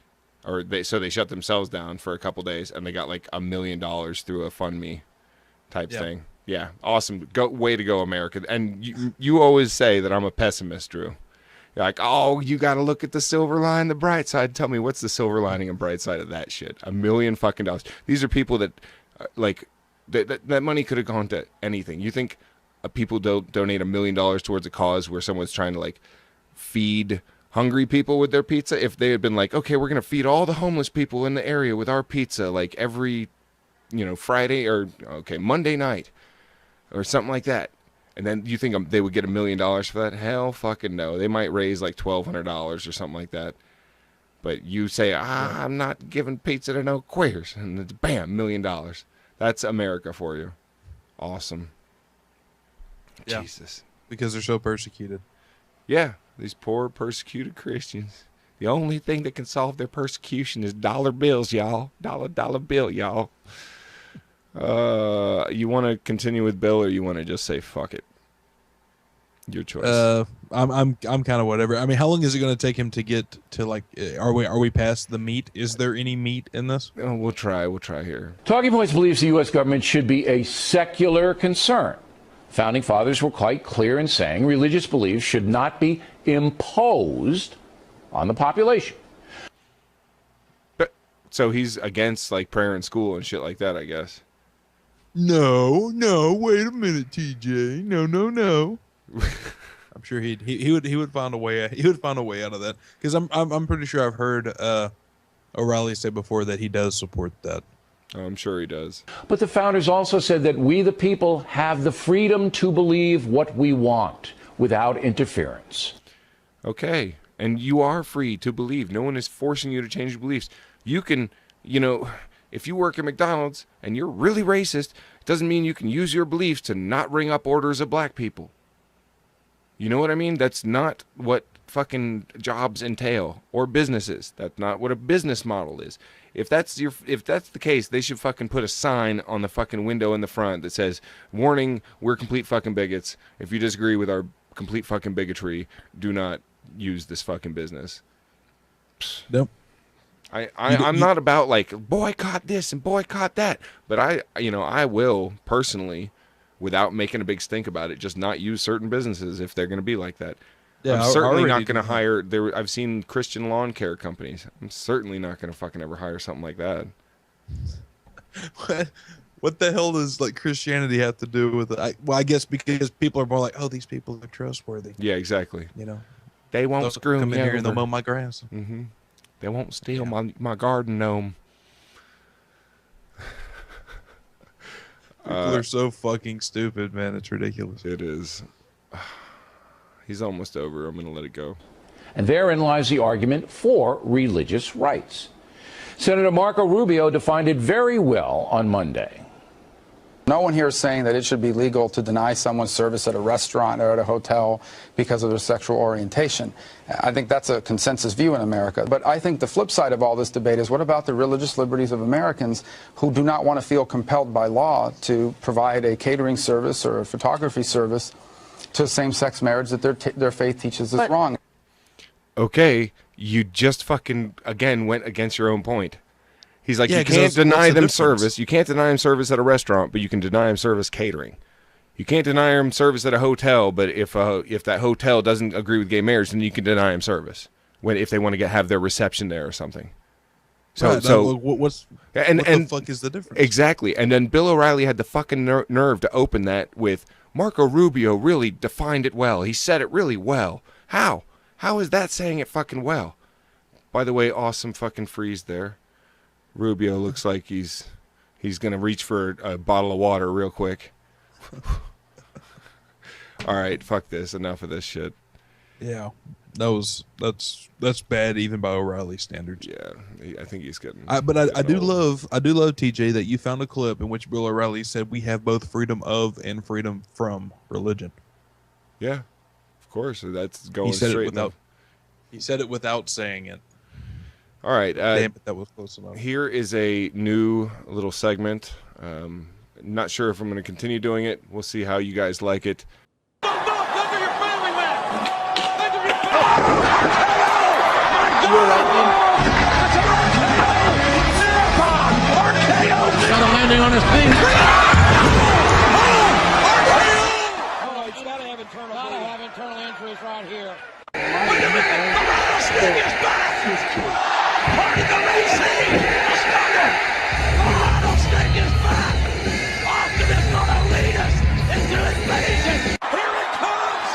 so they shut themselves down for a couple days, and they got like $1 million through a fund me type thing. Yeah, awesome. Way to go, America. And you always say that I'm a pessimist, Drew. You're like, oh, you got to look at the silver line, the bright side. Tell me, what's the silver lining and bright side of that shit? $1 million fucking dollars. These are people that, that money could have gone to anything. You think people donate $1 million towards a cause where someone's trying to like feed hungry people with their pizza? If they had been like, okay, we're gonna feed all the homeless people in the area with our pizza, like every, Friday or Monday night, or something like that. And then you think they would get $1 million for that? Hell fucking no. They might raise like $1,200 or something like that. But you say, I'm not giving pizza to no queers. And it's bam, $1 million. That's America for you. Awesome. Yeah. Jesus. Because they're so persecuted. Yeah. These poor persecuted Christians. The only thing that can solve their persecution is dollar bills, y'all. Dollar bill, y'all. You want to continue with Bill, or you want to just say fuck it? Your choice. I'm kind of whatever. I mean, how long is it going to take him to get to like? Are we past the meat? Is there any meat in this? Oh, we'll try here. Talking Points believes the U.S. government should be a secular concern. Founding fathers were quite clear in saying religious beliefs should not be imposed on the population. So he's against like prayer in school and shit like that, I guess. No, wait a minute, TJ. No. I'm sure he would find a way. He would find a way out of that, because I'm pretty sure I've heard O'Reilly say before that he does support that. I'm sure he does. But the founders also said that we, the people, have the freedom to believe what we want without interference. Okay, and you are free to believe. No one is forcing you to change your beliefs. You can, if you work at McDonald's and you're really racist, it doesn't mean you can use your beliefs to not ring up orders of black people. You know what I mean? That's not what fucking jobs entail, or businesses. That's not what a business model is. If that's the case, they should fucking put a sign on the fucking window in the front that says, "Warning, we're complete fucking bigots. If you disagree with our complete fucking bigotry, do not use this fucking business." Nope. I'm not about like boycott this and boycott that, but I will personally, without making a big stink about it, just not use certain businesses if they're going to be like that. Yeah, I'm certainly not going to hire. I've seen Christian lawn care companies. I'm certainly not going to fucking ever hire something like that. What the hell does like Christianity have to do with it? I guess because people are more like, oh, these people are trustworthy. Yeah, exactly. They won't they'll screw come me in here over. and they'll mow my grass. Mm-hmm. They won't steal my garden gnome. People are so fucking stupid, man. It's ridiculous. It is. He's almost over. I'm going to let it go. And therein lies the argument for religious rights. Senator Marco Rubio defined it very well on Monday. No one here is saying that it should be legal to deny someone service at a restaurant or at a hotel because of their sexual orientation. I think that's a consensus view in America. But I think the flip side of all this debate is, what about the religious liberties of Americans who do not want to feel compelled by law to provide a catering service or a photography service to same-sex marriage that their faith teaches is wrong? Okay, you just fucking, again, went against your own point. He's like, Yeah, you 'cause can't that's the deny them difference. service. You can't deny them service at a restaurant, but you can deny them service catering. You can't deny them service at a hotel, but if that hotel doesn't agree with gay marriage, then you can deny them service if they want to have their reception there or something. Right, what the fuck is the difference? Exactly. And then Bill O'Reilly had the fucking nerve to open that with, Marco Rubio really defined it well. He said it really well. How? How is that saying it fucking well? By the way, awesome fucking freeze there. Rubio looks like he's going to reach for a bottle of water real quick. All right, fuck this. Enough of this shit. Yeah, that's bad even by O'Reilly standards. Yeah, I think he's getting. But I do love TJ that you found a clip in which Bill O'Reilly said we have both freedom of and freedom from religion. Yeah, of course. That's going He said straight it without. enough. He said it without saying it. All right. Damn it, that was close enough. Here is a new little segment. Not sure if I'm going to continue doing it. We'll see how you guys like it. Got a landing on his feet. He's got to have internal injuries right here. Part of the racing! Ronald Sting is back! Austin is going to lead us into invasion! Here it comes!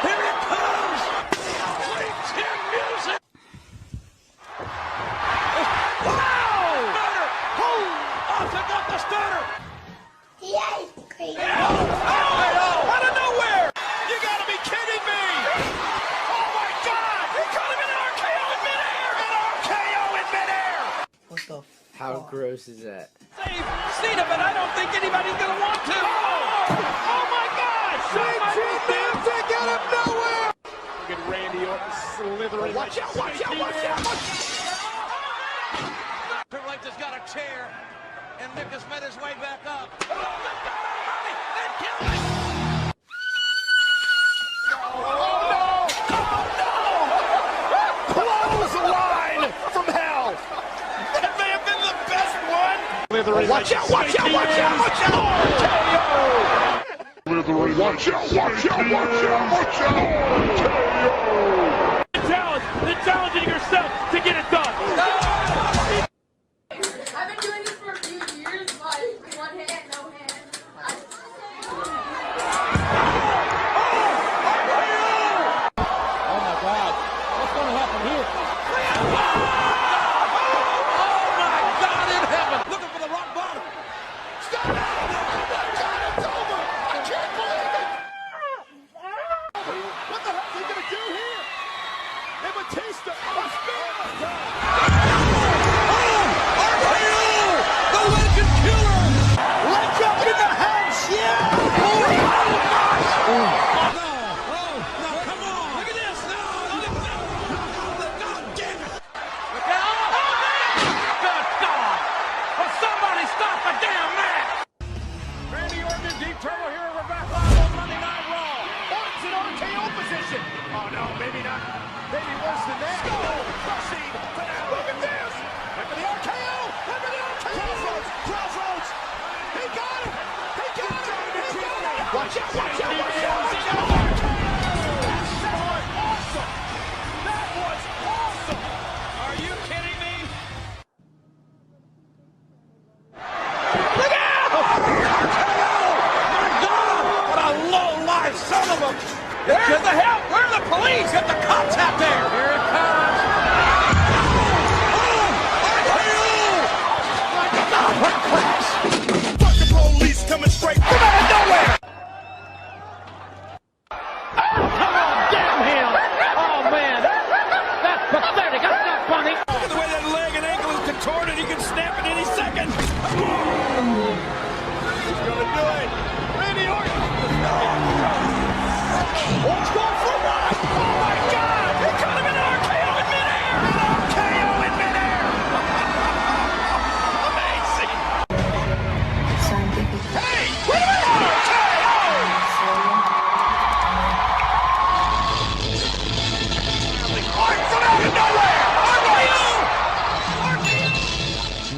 Here it comes! Sweet chin music! Wow! Stunner! Austin got the stunner! Yay! Great! Out of nowhere! You gotta be kidding me! Oh my God! He caught him in an RKO in midair! An RKO in midair! What the? How gross is that? Save Cena, but I don't think anybody's gonna want to. Oh my God! Sweet music out of nowhere! Look at Randy Orton slithering. Watch out! Watch out! Watch out! Triple H has got a chair, and Nick has made his way back up. Oh, the money! Then kill him! Clothesline from hell! That may have been the best one! Watch out, watch out, watch out, watch out! Watch out, watch out, watch out, watch out! They're challenging yourself to get it done! I've been doing this for a few years, like one hand, no hand. Oh my God! What's going to happen here? Oh my God in heaven! Looking for the rock bottom! Stop it! Oh my God, it's over! I can't believe it! What the hell is he going to do here? And Batista, a spear! The legend killer! Leg up in the house! Yeah! Oh my gosh! No! No, come on! Look at this! No! God damn it! Look out! Oh, man! Good God! Will somebody stop the damn match? Randy Orton in deep trouble here. We're back live on Monday Night Raw. Orton's in RKO position. Oh no, maybe not. Maybe worse than that. Proceed. Look at this! Look at the RKO! Look at the RKO! Crossroads! He got it! He got it! He got it! Watch out! Watch out! Watch out! Watch out! That was awesome! That was awesome! Are you kidding me? Look out! My God! What a low-life son of a... Get the help! Where are the police? Get the cops out there! Here it comes! Fuck the police coming straight from out of nowhere! Oh, come on, damn him! Oh, man! That's pathetic! That's not funny! Look at the way that leg and ankle is contorted. He can snap at any second! He's gonna do it! Randy Orton! Orton's going for a run! Oh, my God! He caught him in an RKO in midair! An RKO in midair! Amazing! Hey! Wait a minute!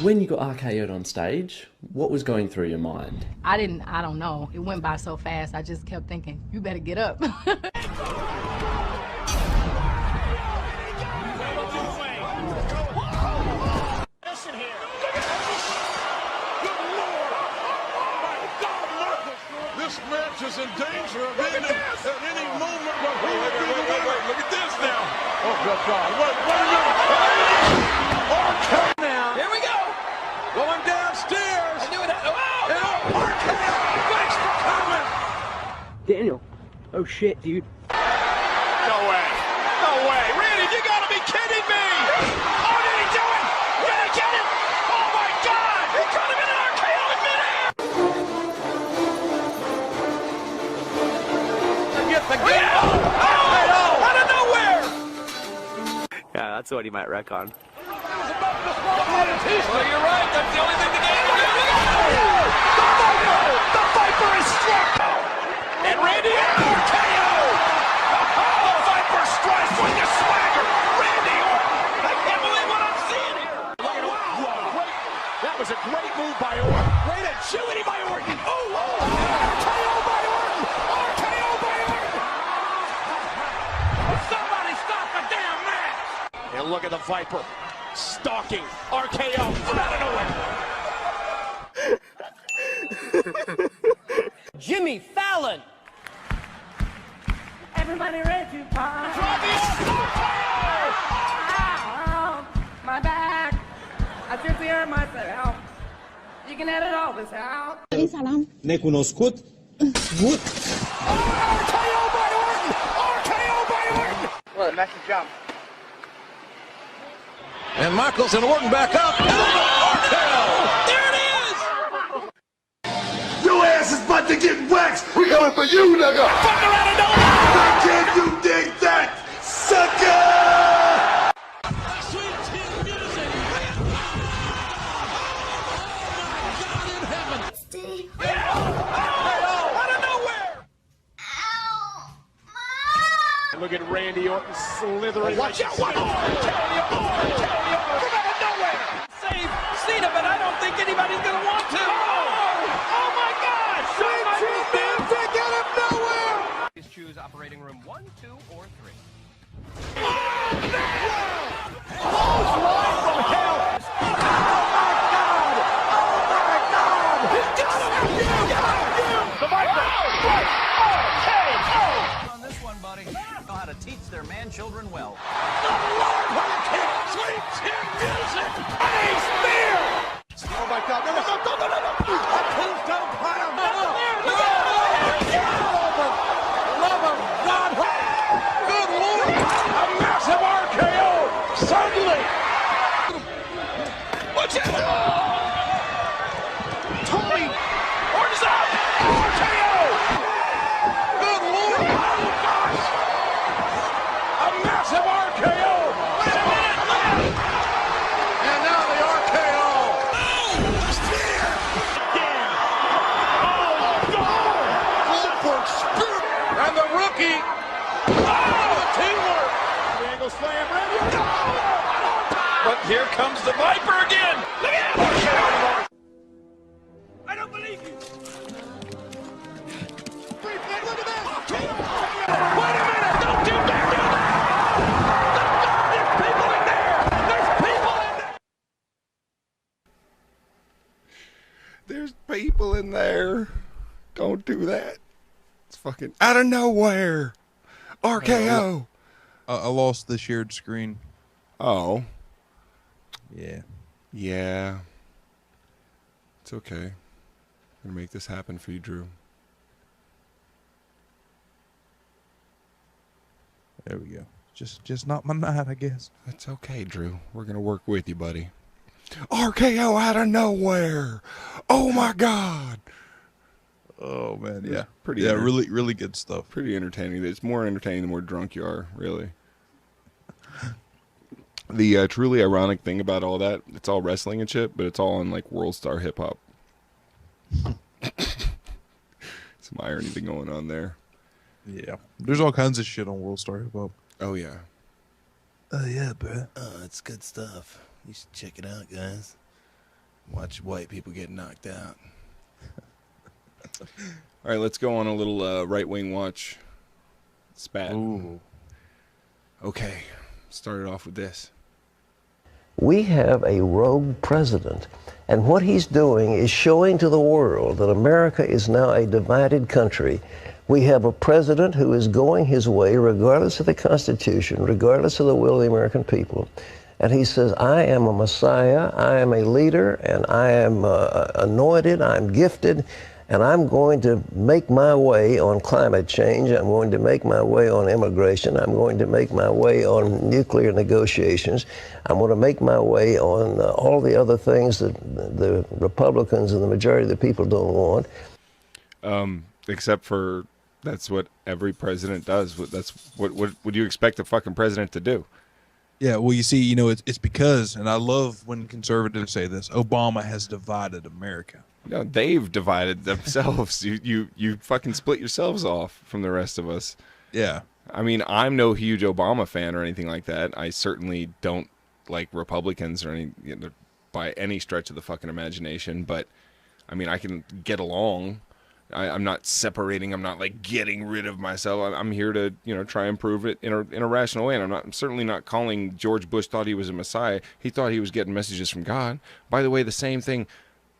When you got RKO'd on stage, what was going through your mind? I don't know. It went by so fast. I just kept thinking, you better get up. Listen here. Good Lord. My God, Marcus. This match is in danger of ending at any moment, but who will be the winner? Look at this now. Oh, good God. Wait a minute. RKO now. Here we go. Going downstairs. I knew it. Oh, RKO. Thanks for coming. Daniel. Oh shit, dude. No way. No way. Randy, you gotta be kidding me. Oh, did he do it? Did he get it? Oh, my God. He caught him in an RKO in midair. Get the game. Oh, out of nowhere. Yeah, that's what he might wreck on. Well, you're right. That's the only thing the game can do. The Viper is struck! And Randy Orton KO! The Viper strikes with the swagger! Randy Orton! I can't believe what I'm seeing here! Wow! That was a great move by Orton. Great agility by Orton. Oh! RKO by Orton! RKO by Orton! Somebody stop the damn match! And look at the Viper stalking RKO from out of nowhere. Jimmy Fallon. Everybody ready to party. My back. I took care of myself. You can edit all this out. Necunoscut. What? RKO by Orton! RKO by Orton! Well, nice jump. And Michaels and Orton back up. RKO! There it is! Your ass is about to get waxed. We coming for you, nigga. Fucker out of nowhere! Can you dig that, sucker? Sweet chin music. Out of nowhere! Look at Randy Orton slithering. Watch out! From out of nowhere! Save Cena, but I don't think anybody's gonna want to. Oh my God! Sweet chin music out of nowhere! Please choose operating room 1, 2, or 3. On this one, buddy. Know how to teach their man-children well. Sweet chin music! Hey, spear! Oh my God! No! Please don't pile him! Love of God! Good Lord! A massive RKO! Suddenly! Watch out! Tony! Orton's up! RKO! Good Lord! Oh gosh! A massive RKO! Wait a minute! And now the RKO! Oh! The spear! Again! Oh, God! Goldberg spear! And the rookie! Oh, the teamwork! The angle slam, ready? No! But here comes the Viper again! Look at that! I don't believe you! Replay, look at this! Wait a minute! Don't do that! There's people in there. Don't do that. It's fucking out of nowhere. RKO. I lost the shared screen. Oh. Yeah. Yeah. It's okay. I'm gonna make this happen for you, Drew. There we go. Just not my night, I guess. That's okay, Drew. We're gonna work with you, buddy. RKO out of nowhere. Oh my God. Oh man, yeah. Pretty really good stuff. Pretty entertaining. It's more entertaining the more drunk you are, really. The truly ironic thing about all that, it's all wrestling and shit, but it's all on like World Star Hip Hop. Some irony thing going on there. Yeah. There's all kinds of shit on World Star Hip Hop. Oh yeah. Oh yeah, bro. It's good stuff. You should check it out, guys. Watch white people get knocked out. All right, let's go on a little right-wing watch spat. Ooh. Okay, start it off with this. We have a rogue president, and what he's doing is showing to the world that America is now a divided country. We have a president who is going his way regardless of the Constitution, regardless of the will of the American people. And he says, I am a Messiah, I am a leader, and I am anointed, I'm gifted, and I'm going to make my way on climate change, I'm going to make my way on immigration, I'm going to make my way on nuclear negotiations, I'm going to make my way on all the other things that the Republicans and the majority of the people don't want. Except for that's what every president does. That's what would you expect a fucking president to do? Yeah, well, you see, it's because, and I love when conservatives say this, Obama has divided America. No, they've divided themselves. You fucking split yourselves off from the rest of us. Yeah. I mean, I'm no huge Obama fan or anything like that. I certainly don't like Republicans or any by any stretch of the fucking imagination. But I mean, I can get along. I'm not separating. I'm not like getting rid of myself. I'm here to try and improve it in a rational way. And I'm certainly not calling George Bush thought he was a messiah. He thought he was getting messages from God. By the way, the same thing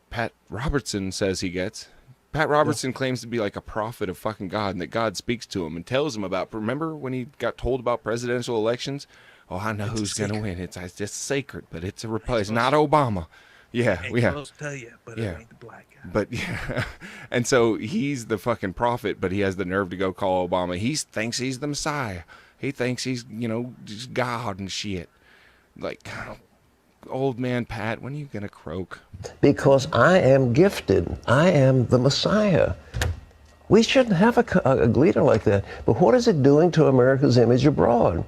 Pat Robertson says he gets. Pat Robertson claims to be like a prophet of fucking God, and that God speaks to him and tells him about. Remember when he got told about presidential elections? Oh, I know who's going to win. It's just sacred, but it's not Obama. Yeah, Ain't supposed to tell you, but it ain't the black guy. But yeah, and so he's the fucking prophet, but he has the nerve to go call Obama. He thinks he's the Messiah. He thinks he's just God and shit. Like, old man Pat, when are you gonna croak? Because I am gifted. I am the Messiah. We shouldn't have a leader like that. But what is it doing to America's image abroad?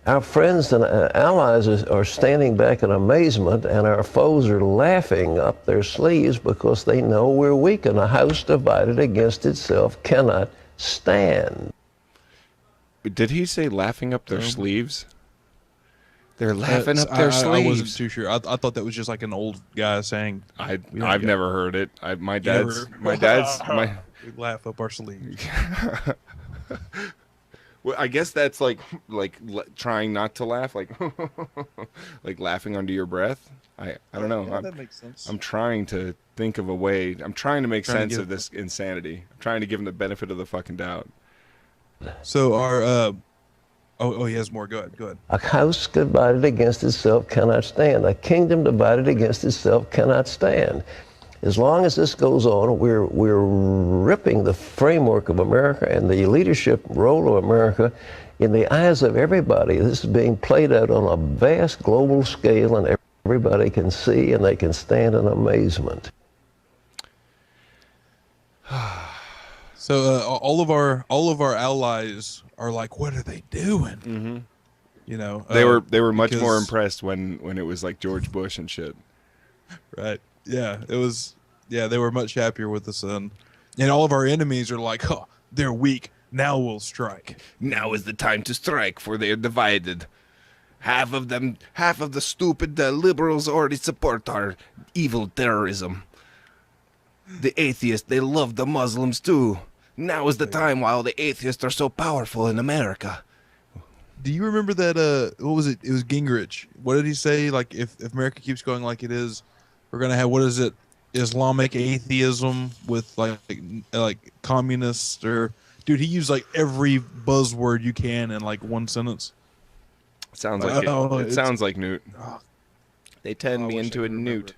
Our friends and allies are standing back in amazement, and our foes are laughing up their sleeves because they know we're weak, and a house divided against itself cannot stand. Did he say laughing up their sleeves? They're laughing up their sleeves. I wasn't too sure. I thought that was just like an old guy saying. I've never heard it. My dad's. We laugh up our sleeves. Well, I guess that's like trying not to laugh, like like laughing under your breath. I don't know. Yeah, that makes sense. I'm trying to think of a way. I'm trying to make sense of this insanity. I'm trying to give him the benefit of the fucking doubt. So our he has more. Go ahead. A house divided against itself cannot stand. A kingdom divided against itself cannot stand. As long as this goes on, we're ripping the framework of America and the leadership role of America in the eyes of everybody. This is being played out on a vast global scale, and everybody can see and they can stand in amazement. So all of our allies are like, what are they doing? Mm-hmm. They were much more impressed when it was like George Bush and shit. Right. Yeah, it was. Yeah, they were much happier with the sun, and all of our enemies are like, "Oh, they're weak. Now we'll strike. Now is the time to strike, for they are divided. Half of the stupid liberals already support our evil terrorism. The atheists, they love the Muslims too. Now is the time while the atheists are so powerful in America." Do you remember that? What was it? It was Gingrich. What did he say? Like, if America keeps going like it is, we're gonna have, what is it, Islamic atheism with like communists, or dude, he used like every buzzword you can in like one sentence. Sounds like it sounds like Newt. They turned me into a Newt.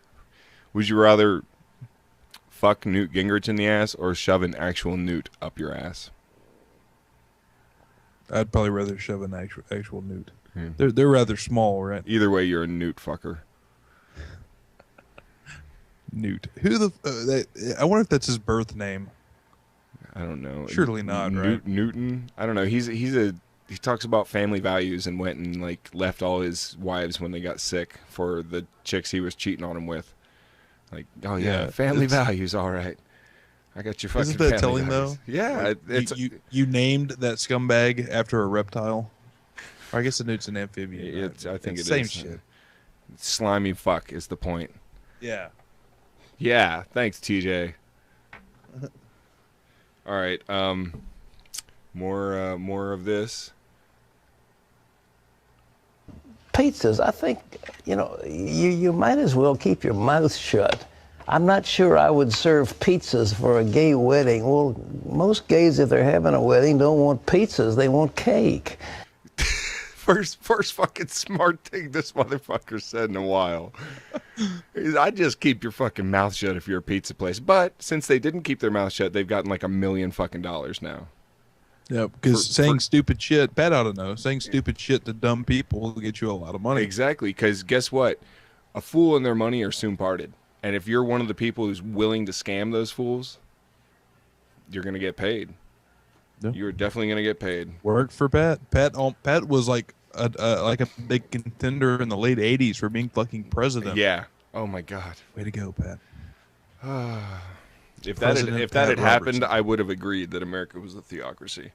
Would you rather fuck Newt Gingrich in the ass or shove an actual Newt up your ass? I'd probably rather shove an actual Newt. They're rather small, right? Either way, you're a Newt fucker. Newt. Who I wonder if that's his birth name. I don't know. Surely not, right? Newton. I don't know. He talks about family values and went and like left all his wives when they got sick for the chicks he was cheating on them with. Like, oh yeah, family values. All right, I got your fucking. Isn't that family telling values. though? Yeah, like, you named that scumbag after a reptile. Or I guess a Newt's an amphibian. I think it's same is. shit. Slimy fuck is the point. Yeah. Yeah, thanks, TJ. All right, more of this. Pizzas, I think, you might as well keep your mouth shut. I'm not sure I would serve pizzas for a gay wedding. Well, most gays, if they're having a wedding, don't want pizzas, they want cake. First fucking smart thing this motherfucker said in a while. I'd just keep your fucking mouth shut if you're a pizza place. But since they didn't keep their mouth shut, they've gotten like $1 million fucking now. Yeah, because saying stupid shit, Pat ought to know, saying stupid shit to dumb people will get you a lot of money. Exactly, because guess what? A fool and their money are soon parted. And if you're one of the people who's willing to scam those fools, you're going to get paid. Yeah. You're definitely going to get paid. Worked for Pat. Pat was like like a big contender in the late '80s for being fucking president. Yeah. Oh my God. Way to go, Pat. If that had happened, I would have agreed that America was a theocracy.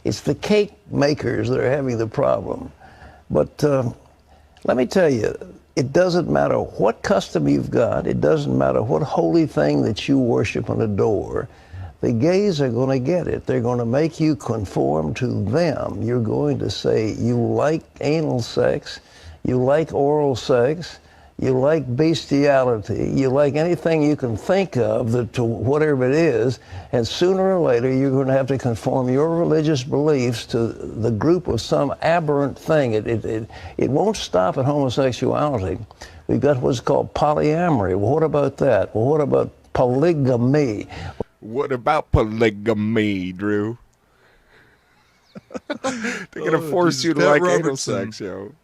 It's the cake makers that are having the problem. But let me tell you, it doesn't matter what custom you've got. It doesn't matter what holy thing that you worship and adore. The gays are going to get it. They're going to make you conform to them. You're going to say you like anal sex, you like oral sex, you like bestiality, you like anything you can think of that to whatever it is, and sooner or later you're going to have to conform your religious beliefs to the group of some aberrant thing. It won't stop at homosexuality. We've got what's called polyamory. Well, what about that? Well, what about polygamy? What about polygamy, Drew? They're going to force you to like anal sex, yo.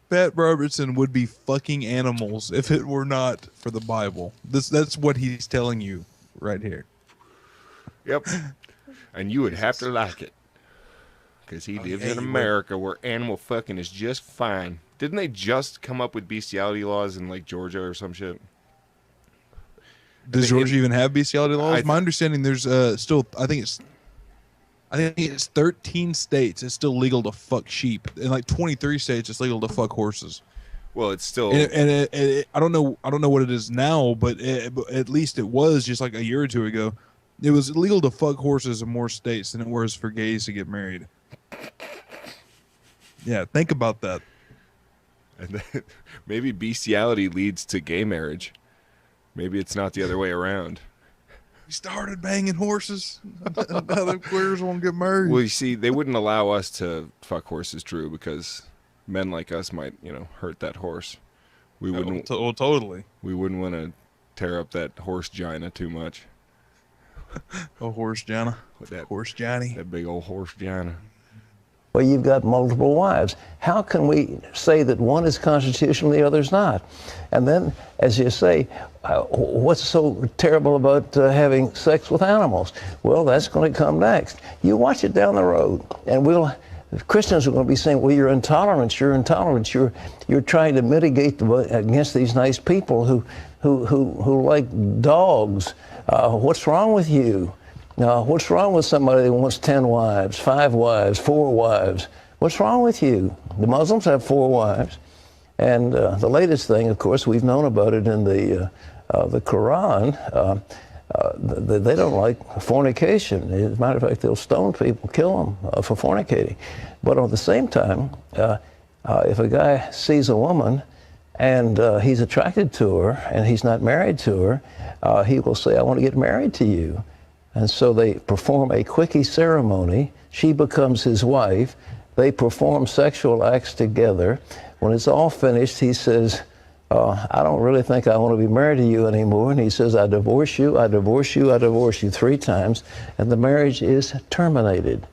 Pat Robertson would be fucking animals if it were not for the Bible. That's what he's telling you right here. Yep. And you would have to like it. Because he lives in America where animal fucking is just fine. Didn't they just come up with bestiality laws in like Georgia or some shit? Does Georgia even have bestiality laws? My understanding, there's still, I think it's 13 states. It's still legal to fuck sheep. In like 23 states, it's legal to fuck horses. Well, it's still. I don't know what it is now, but at least it was just like a year or two ago. It was illegal to fuck horses in more states than it was for gays to get married. Yeah, think about that. And then, maybe bestiality leads to gay marriage. Maybe it's not the other way around. We started banging horses. Now the queers won't get married. Well, you see, they wouldn't allow us to fuck horses, Drew, because men like us might, hurt that horse. We wouldn't. Oh, totally. We wouldn't want to tear up that horse gina too much. Oh, horse gina. Horse Johnny. That big old horse gina. Well, you've got multiple wives. How can we say that one is constitutional, the other's not? And then, as you say, what's so terrible about having sex with animals? Well, that's going to come next. You watch it down the road, and Christians are going to be saying, well, you're intolerant, you're intolerant, you're trying to mitigate against these nice people who like dogs. What's wrong with you? What's wrong with somebody that wants 10 wives, 5 wives, 4 wives? What's wrong with you? The Muslims have 4 wives. And the latest thing, of course, we've known about it in the Quran. They don't like fornication. As a matter of fact, they'll stone people, kill them for fornicating. But at the same time, if a guy sees a woman and he's attracted to her and he's not married to her, he will say, I want to get married to you. And so they perform a quickie ceremony. She becomes his wife. They perform sexual acts together. When it's all finished, he says, I don't really think I want to be married to you anymore. And he says, I divorce you, I divorce you, I divorce you 3 times. And the marriage is terminated.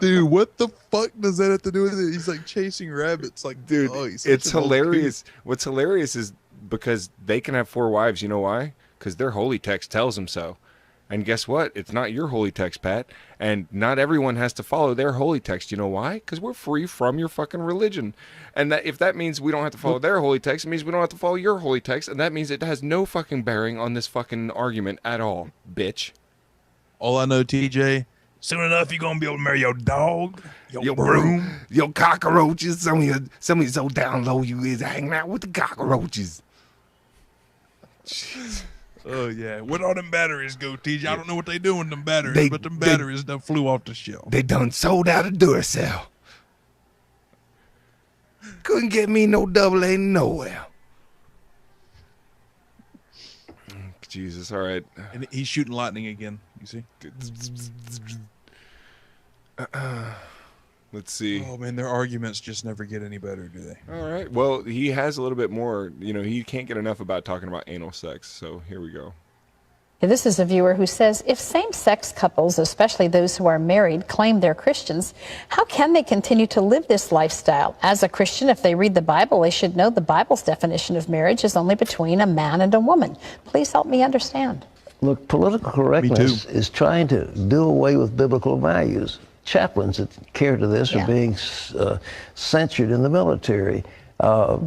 Dude, what the fuck does that have to do with it? He's like chasing rabbits. Like, dude, it's hilarious. What's hilarious is because they can have 4 wives. You know why? Because their holy text tells them so. And guess what? It's not your holy text, Pat. And not everyone has to follow their holy text. You know why? Because we're free from your fucking religion. And if that means we don't have to follow their holy text, it means we don't have to follow your holy text. And that means it has no fucking bearing on this fucking argument at all, bitch. All I know, TJ, soon enough you're going to be able to marry your dog, your broom, your cockroaches. Some of you so down low you is hanging out with the cockroaches. Jeez. Oh, yeah. Where'd all them batteries go, TJ? I don't know what they do with them batteries, but them batteries done flew off the shelf. They done sold out of Duracell. Couldn't get me no AA nowhere. Jesus, all right. And he's shooting lightning again, you see? Let's see. Oh, man, their arguments just never get any better, do they? All right. Well, he has a little bit more. He can't get enough about talking about anal sex. So here we go. This is a viewer who says, if same-sex couples, especially those who are married, claim they're Christians, how can they continue to live this lifestyle? As a Christian, if they read the Bible, they should know the Bible's definition of marriage is only between a man and a woman. Please help me understand. Look, political correctness is trying to do away with biblical values. chaplains that care to this are being censured in the military.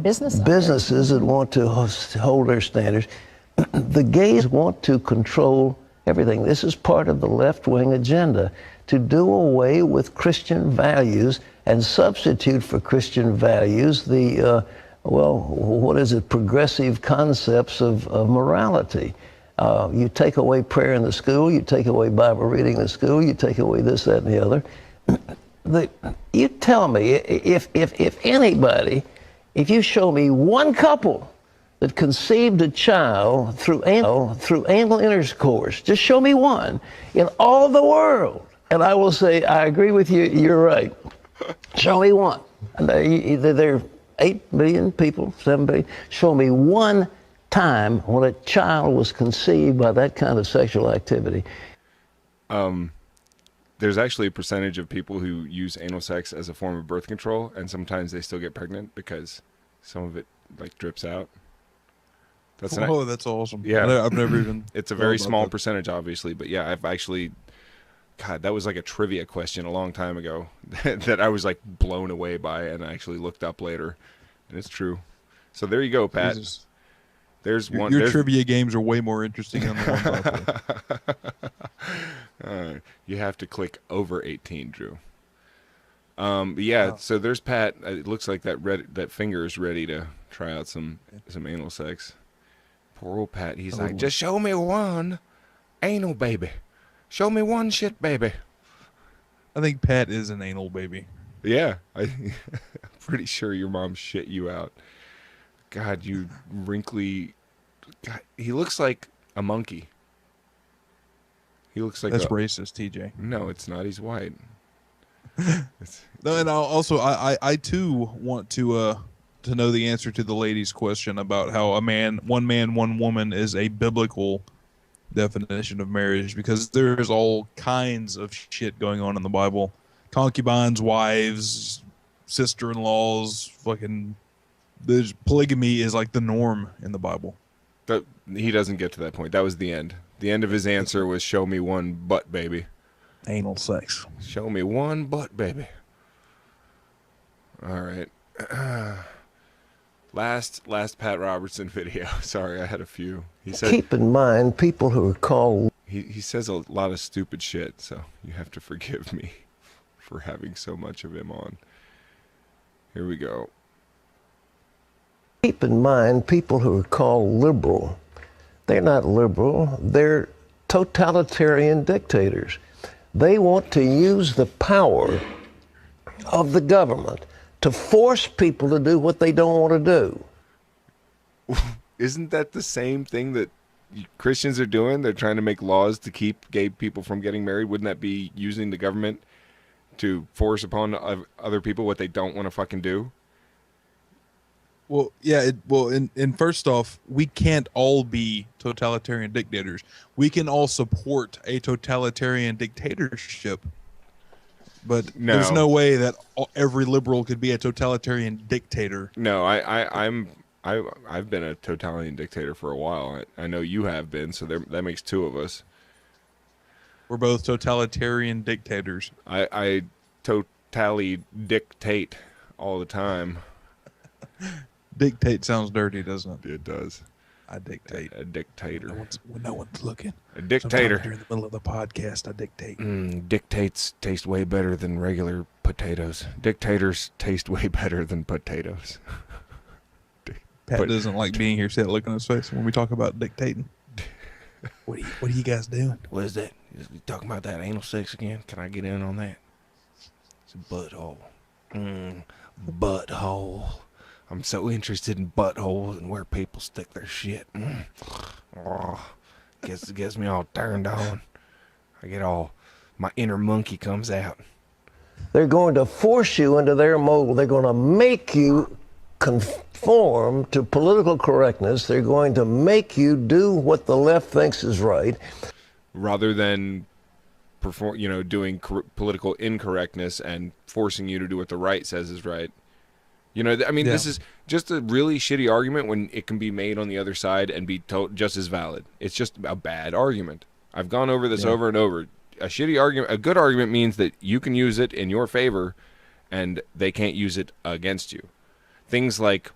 Businesses that want to hold their standards. The gays want to control everything. This is part of the left-wing agenda, to do away with Christian values and substitute for Christian values the, progressive concepts of morality. You take away prayer in the school, you take away Bible reading in the school, you take away this, that, and the other. You tell me, if anybody, if you show me one couple that conceived a child through anal intercourse, just show me one in all the world, and I will say, I agree with you, you're right. Show me one. There are 8 billion people, 7 billion. Show me one time when a child was conceived by that kind of sexual activity. There's actually a percentage of people who use anal sex as a form of birth control, and sometimes they still get pregnant because some of it like drips out. That's awesome. Yeah, I've never even. It's a very small percentage, obviously, but yeah, I've actually. God, that was like a trivia question a long time ago that I was like blown away by, and I actually looked up later, and it's true. So there you go, Pat. Jesus. There's one. Your trivia games are way more interesting than the one. You have to click over 18, Drew. Yeah. So there's Pat. It looks like that finger is ready to try out some anal sex. Poor old Pat. He's like, just show me one anal baby. Show me one shit baby. I think Pat is an anal baby. Yeah, I'm pretty sure your mom shit you out. God, you wrinkly. God, he looks like a monkey. He looks like that's racist, TJ. No, it's not. He's white. No, and I too want to know the answer to the lady's question about how one man, one woman is a biblical definition of marriage, because there's all kinds of shit going on in the Bible. Concubines, wives, sister-in-laws, fucking. There's polygamy is like the norm in the Bible. But he doesn't get to that point. That was the end. The end of his answer was show me one butt baby. Anal sex. Show me one butt baby. All right. Last Pat Robertson video. Sorry, I had a few. He said, keep in mind people who are called. He says a lot of stupid shit, so you have to forgive me for having so much of him on. Here we go. Keep in mind people who are called liberal. They're not liberal. They're totalitarian dictators. They want to use the power of the government to force people to do what they don't want to do. Isn't that the same thing that Christians are doing? They're trying to make laws to keep gay people from getting married. Wouldn't that be using the government to force upon other people what they don't want to fucking do? Well, yeah. And first off, we can't all be totalitarian dictators. We can all support a totalitarian dictatorship, but there's no way that every liberal could be a totalitarian dictator. No, I've been a totalitarian dictator for a while. I know you have been, so that makes two of us. We're both totalitarian dictators. I totally dictate all the time. Dictate sounds dirty, doesn't it? It does. I dictate. A dictator. When no one's looking. A dictator. Sometimes during the middle of the podcast, I dictate. Dictates taste way better than regular potatoes. Dictators taste way better than potatoes. Pat doesn't like being here. See that look on his face when we talk about dictating. What are you guys doing? What is that? You talking about that anal sex again? Can I get in on that? It's a butthole. Butthole. I'm so interested in buttholes and where people stick their shit. Oh, gets me all turned on. I get all, my inner monkey comes out. They're going to force you into their mold. They're going to make you conform to political correctness. They're going to make you do what the left thinks is right, rather than doing political incorrectness and forcing you to do what the right says is right. This is just a really shitty argument when it can be made on the other side and be just as valid. It's just a bad argument. I've gone over this over and over. a shitty argument. A good argument means that you can use it in your favor, and they can't use it against you. Things like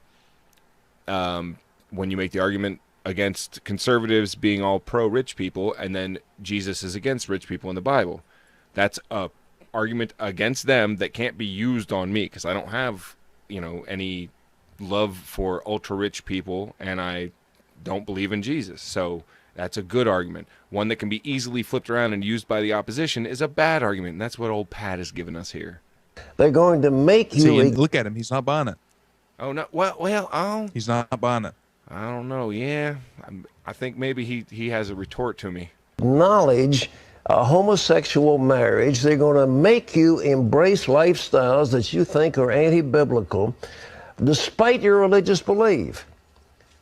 when you make the argument against conservatives being all pro-rich people, and then Jesus is against rich people in the Bible. That's a argument against them that can't be used on me, because I don't have, any love for ultra-rich people, and I don't believe in Jesus. So that's a good argument. One that can be easily flipped around and used by the opposition is a bad argument, and that's what old Pat has given us here. They're going to make you... See, look at him. He's not buying it. Oh, no. Well, he's not buying it. I don't know. Yeah. I think maybe he has a retort to me. Acknowledge a homosexual marriage. They're going to make you embrace lifestyles that you think are anti-biblical, despite your religious belief.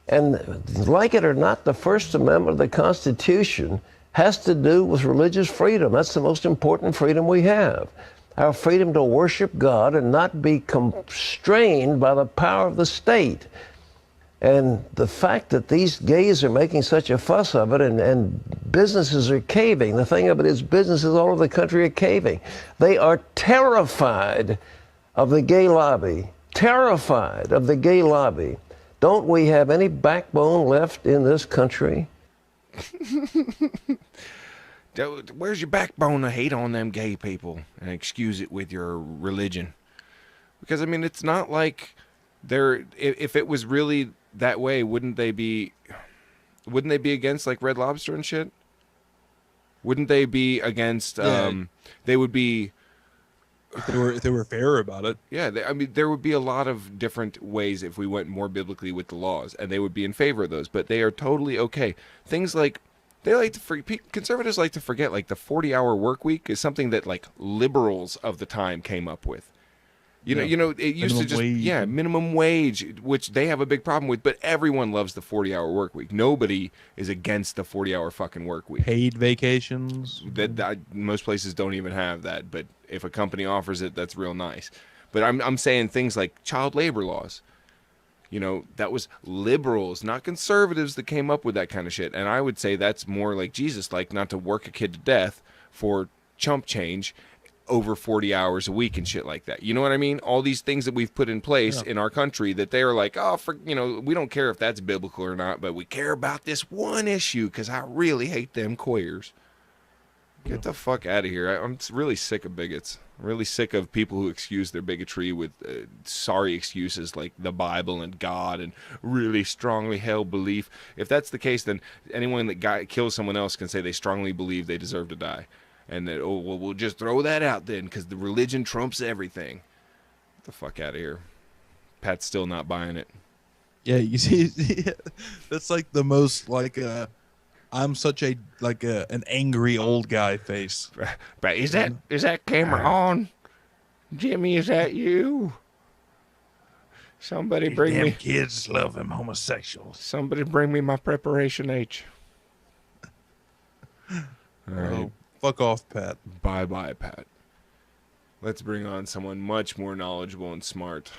And like it or not, the First Amendment of the Constitution has to do with religious freedom. That's the most important freedom we have. Our freedom to worship God and not be constrained by the power of the state. And the fact that these gays are making such a fuss of it, and businesses are caving. The thing of it is, businesses all over the country are caving. They are terrified of the gay lobby. Terrified of the gay lobby. Don't we have any backbone left in this country? Where's your backbone to hate on them gay people and excuse it with your religion? Because, it's not like if it was really that way, wouldn't they be against, like, Red Lobster and shit? Wouldn't they be against, they would be... If they were fair about it. Yeah, there would be a lot of different ways if we went more biblically with the laws, and they would be in favor of those, but they are totally okay. Things like, conservatives like to forget, like, the 40-hour work week is something that, like, liberals of the time came up with. It used to just, minimum wage, which they have a big problem with, but everyone loves the 40-hour work week. Nobody is against the 40-hour fucking work week. Paid vacations. Most places don't even have that, but if a company offers it, that's real nice. But I'm saying things like child labor laws. That was liberals, not conservatives, that came up with that kind of shit. And I would say that's more like Jesus, like not to work a kid to death for chump change over 40 hours a week and shit like that. You know what I mean? All these things that we've put in place in our country that they are like, we don't care if that's biblical or not, but we care about this one issue because I really hate them queers. Get the fuck out of here. I'm really sick of bigots. I'm really sick of people who excuse their bigotry with sorry excuses like the Bible and God and really strongly held belief. If that's the case, then anyone that kills someone else can say they strongly believe they deserve to die. And that, we'll just throw that out then because the religion trumps everything. Get the fuck out of here. Pat's still not buying it. Yeah, you see, that's like the most, like, I'm such an angry old guy face. But is that camera on? Jimmy, is that you? Somebody bring me... kids love them homosexuals. Somebody bring me my preparation H. All right. Fuck off, Pat. Bye-bye, Pat. Let's bring on someone much more knowledgeable and smart.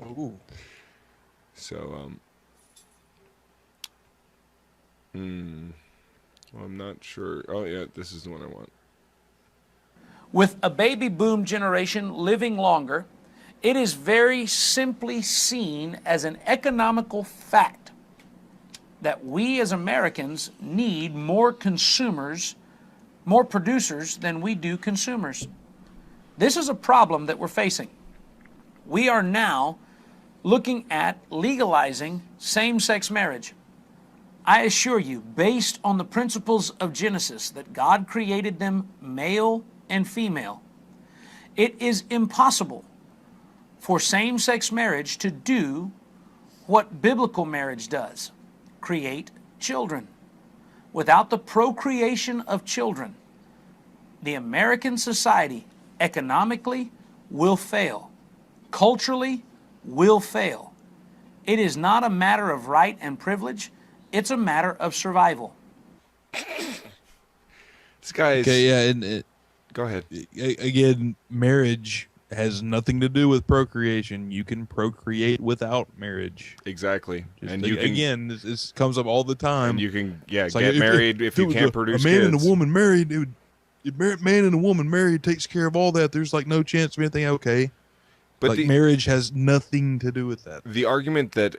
Ooh. So, I'm not sure. Oh, yeah, this is the one I want. With a baby boom generation living longer, it is very simply seen as an economical fact that we as Americans need more consumers, more producers than we do consumers. This is a problem that we're facing. We are now looking at legalizing same-sex marriage. I assure you, based on the principles of Genesis, that God created them male and female, it is impossible for same-sex marriage to do what biblical marriage does: create children. Without the procreation of children, the American society economically will fail, culturally will fail. It is not a matter of right and privilege, it's a matter of survival. This guy is... Okay, yeah, Go ahead. Again, marriage has nothing to do with procreation. You can procreate without marriage. Exactly. Just And like, you can, again, this comes up all the time. and you can, yeah, It's get like married if you it was can't produce a man kids. and a woman married. Man and a woman married takes care of all that. There's like no chance of anything. Okay, But like the marriage has nothing to do with that. the argument that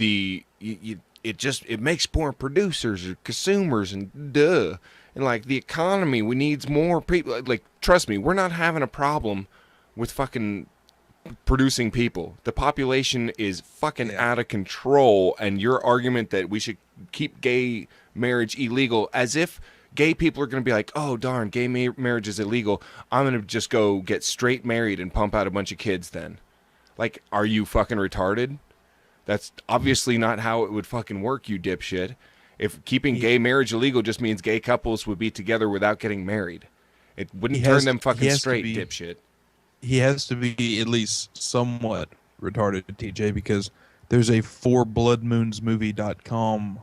it makes more producers or consumers and like the economy, we needs more people. Like, trust me, we're not having a problem with fucking producing people. The population is fucking out of control, and your argument that we should keep gay marriage illegal, as if gay people are going to be like, oh darn, gay marriage is illegal, I'm going to just go get straight married and pump out a bunch of kids then. Like, are you fucking retarded? That's obviously not how it would fucking work, you dipshit. If keeping gay marriage illegal just means gay couples would be together without getting married, it wouldn't turn them fucking straight, dipshit. He has to be at least somewhat retarded, TJ, because there's a forbloodmoonsmovie.com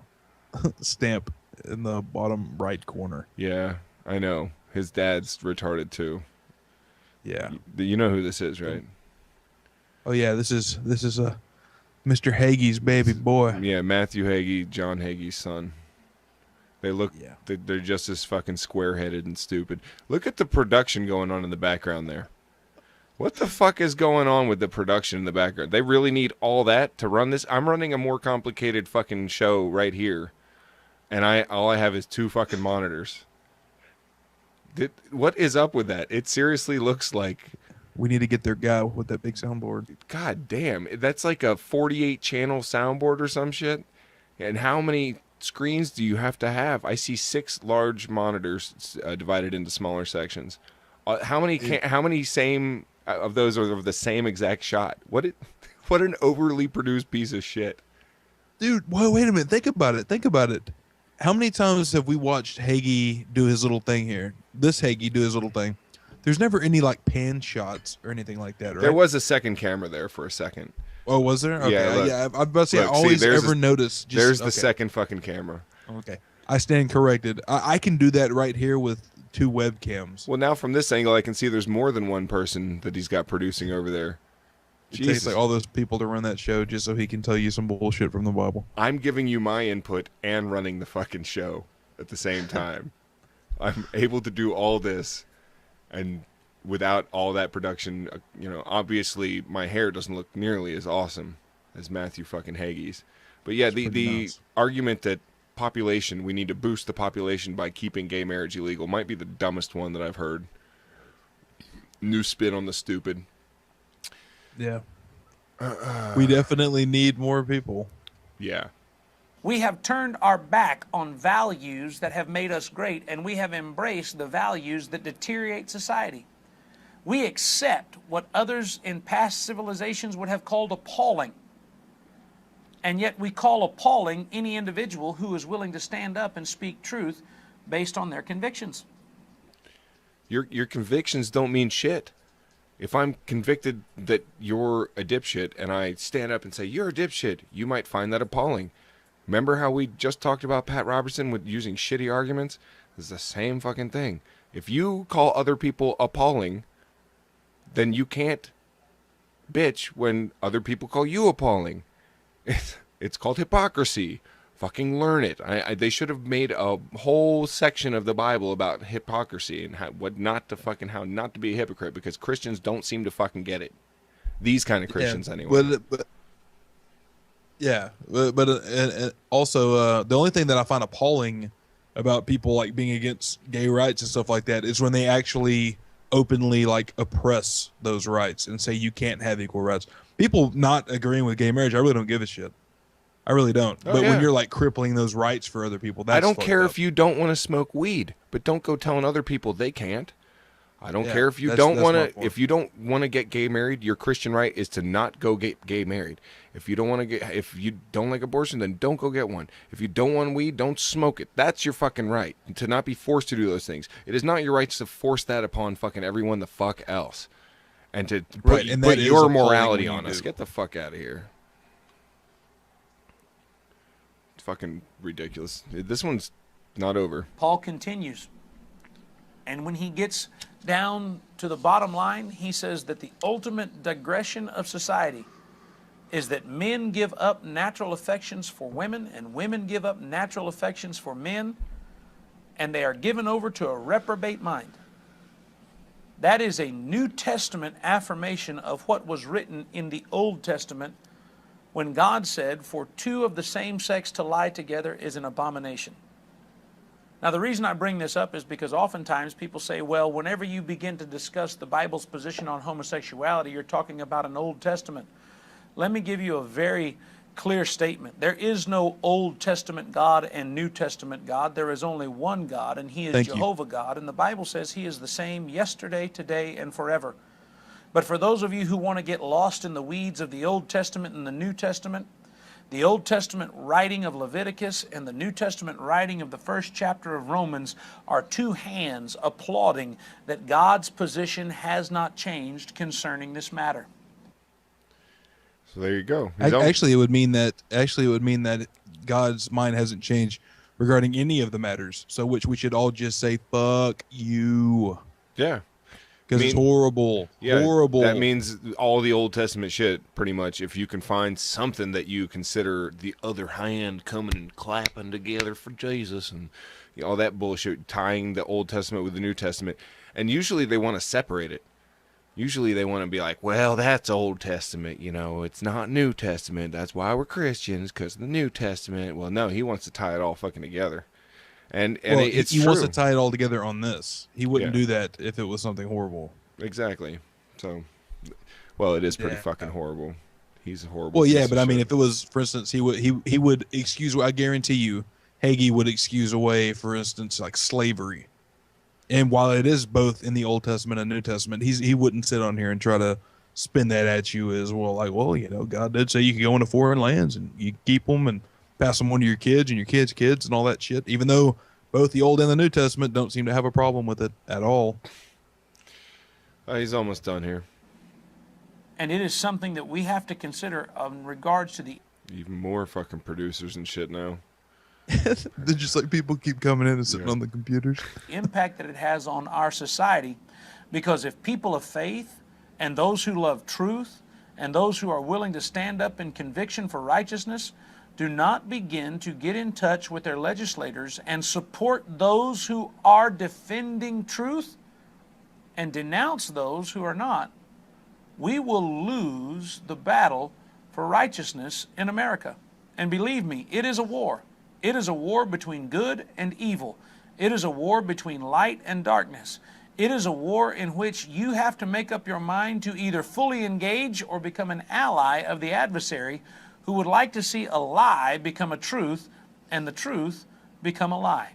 stamp in the bottom right corner. Yeah, I know. His dad's retarded too. Yeah. You know who this is, right? Oh yeah, this is Mr. Hagee's baby boy. Yeah, Matthew Hagee, John Hagee's son. They look, they're just as fucking square-headed and stupid. Look at the production going on in the background there. What the fuck is going on with the production in the background? They really need all that to run this? I'm running a more complicated fucking show right here, and all I have is 2 fucking monitors. What is up with that? It seriously looks like... We need to get their guy with that big soundboard. God damn, that's like a 48-channel soundboard or some shit. And how many screens do you have to have? I see 6 large monitors divided into smaller sections. How many same of those are of the same exact shot? What an overly produced piece of shit. Dude, well, wait a minute. Think about it. How many times have we watched Hagee do his little thing here? This Hagee do his little thing. There's never any like pan shots or anything like that, right? There was a second camera there for a second. Oh, was there? Okay. Yeah, I'm about to say, I always notice. There's the second fucking camera. Okay. I stand corrected. I can do that right here with 2 webcams. Well, now from this angle, I can see there's more than one person that he's got producing over there. It takes like all those people to run that show just so he can tell you some bullshit from the Bible. I'm giving you my input and running the fucking show at the same time. I'm able to do all this, and without all that production, obviously my hair doesn't look nearly as awesome as Matthew fucking Hagee's. But yeah, the argument that we need to boost the population by keeping gay marriage illegal might be the dumbest one that I've heard. New spin on the stupid. Yeah. We definitely need more people. Yeah. We have turned our back on values that have made us great, and we have embraced the values that deteriorate society. We accept what others in past civilizations would have called appalling. And yet we call appalling any individual who is willing to stand up and speak truth based on their convictions. Your convictions don't mean shit. If I'm convicted that you're a dipshit and I stand up and say, you're a dipshit, you might find that appalling. Remember how we just talked about Pat Robertson with using shitty arguments? It's the same fucking thing. If you call other people appalling, then you can't bitch when other people call you appalling. It's called hypocrisy. Fucking learn it. They should have made a whole section of the Bible about hypocrisy and how not to be a hypocrite, because Christians don't seem to fucking get it. These kind of Christians, anyway. But also the only thing that I find appalling about people like being against gay rights and stuff like that is when they actually openly like oppress those rights and say you can't have equal rights. People not agreeing with gay marriage, I really don't give a shit. I really don't. But when you're like crippling those rights for other people, that's I don't care up. if you don't want to smoke weed, but don't go telling other people they can't. I don't care if you don't want to. If you don't want to get gay married, your Christian right is to not go get gay married. If you don't want to get, if you don't like abortion, then don't go get one. If you don't want weed, don't smoke it. That's your fucking right to not be forced to do those things. It is not your right to force that upon fucking everyone the fuck else, and to put your morality on us. Get the fuck out of here. It's fucking ridiculous. This one's not over. Paul continues. And when he gets down to the bottom line, he says that the ultimate digression of society is that men give up natural affections for women and women give up natural affections for men, and they are given over to a reprobate mind. That is a New Testament affirmation of what was written in the Old Testament when God said, for two of the same sex to lie together is an abomination. Now, the reason I bring this up is because oftentimes people say, well, whenever you begin to discuss the Bible's position on homosexuality, you're talking about an Old Testament. Let me give you a very clear statement. There is no Old Testament God and New Testament God. There is only one God, and He is Jehovah God. And the Bible says He is the same yesterday, today, and forever. But for those of you who want to get lost in the weeds of the Old Testament and the New Testament, the Old Testament writing of Leviticus and the New Testament writing of the first chapter of Romans are two hands applauding that God's position has not changed concerning this matter. So there you go. Actually, it would mean that God's mind hasn't changed regarding any of the matters. So which we should all just say, fuck you. Yeah. Because it's horrible. Yeah, horrible. That means all the Old Testament shit, pretty much. If you can find something that you consider the other hand coming and clapping together for Jesus and all that bullshit, tying the Old Testament with the New Testament. And usually they want to separate it. Usually they want to be like, well, that's Old Testament, it's not New Testament. That's why we're Christians, because of the New Testament. Well, no, he wants to tie it all fucking together. And it's he true. wants to tie it all together on this. He wouldn't do that if it was something horrible. Exactly. So, well, it is pretty fucking horrible. He's a horrible. Well, yeah, but I mean, if it was, for instance, he would excuse. I guarantee you, Hagee would excuse away, for instance, like slavery. And while it is both in the Old Testament and New Testament, he wouldn't sit on here and try to spin that at you as well. Like, well, God did say you could go into foreign lands and you keep them and pass them on to your kids and your kids' kids and all that shit, even though both the Old and the New Testament don't seem to have a problem with it at all. He's almost done here. And it is something that we have to consider in regards to the... Even more fucking producers and shit now. They're just like people keep coming in and sitting on the computers. impact that it has on our society, because if people of faith and those who love truth and those who are willing to stand up in conviction for righteousness do not begin to get in touch with their legislators and support those who are defending truth and denounce those who are not, we will lose the battle for righteousness in America. And believe me, it is a war. It is a war between good and evil. It is a war between light and darkness. It is a war in which you have to make up your mind to either fully engage or become an ally of the adversary who would like to see a lie become a truth and the truth become a lie.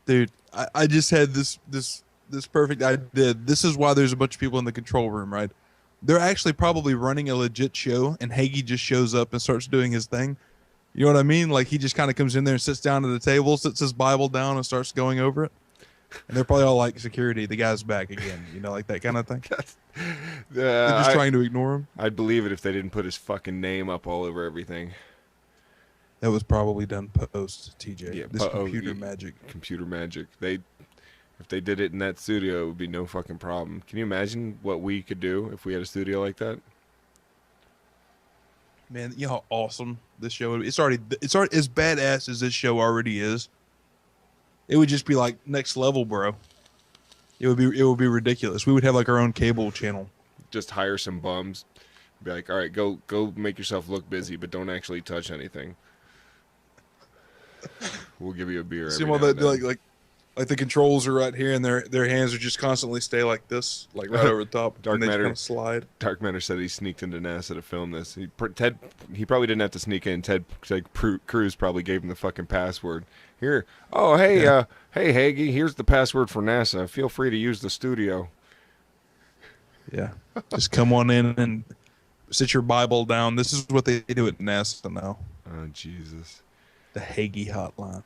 Dude, I just had this perfect idea. This is why there's a bunch of people in the control room, right? They're actually probably running a legit show, and Hagee just shows up and starts doing his thing. You know what I mean? Like, he just kind of comes in there and sits down at the table, sits his Bible down, and starts going over it. And they're probably all like, security, the guy's back again. Like that kind of thing. They're just trying to ignore him. I'd believe it if they didn't put his fucking name up all over everything. That was probably done post, TJ. Yeah, this computer magic. Computer magic. If they did it in that studio, it would be no fucking problem. Can you imagine what we could do if we had a studio like that? Man, you know how awesome this show would be. It's already as badass as this show already is. It would just be like next level, bro. It would be ridiculous. We would have like our own cable channel. Just hire some bums. Be like, all right, go make yourself look busy, but don't actually touch anything. We'll give you a beer. See all that like the controls are right here, and their hands are just constantly stay like this, like right over the top. Dark Matter Matter slide. Dark Matter said he sneaked into NASA to film this. He probably didn't have to sneak in. Ted Cruz probably gave him the fucking password. Here, hey Hagee, here's the password for NASA. Feel free to use the studio. Yeah, just come on in and sit your Bible down. This is what they do at NASA now. Oh Jesus, the Hagee hotline.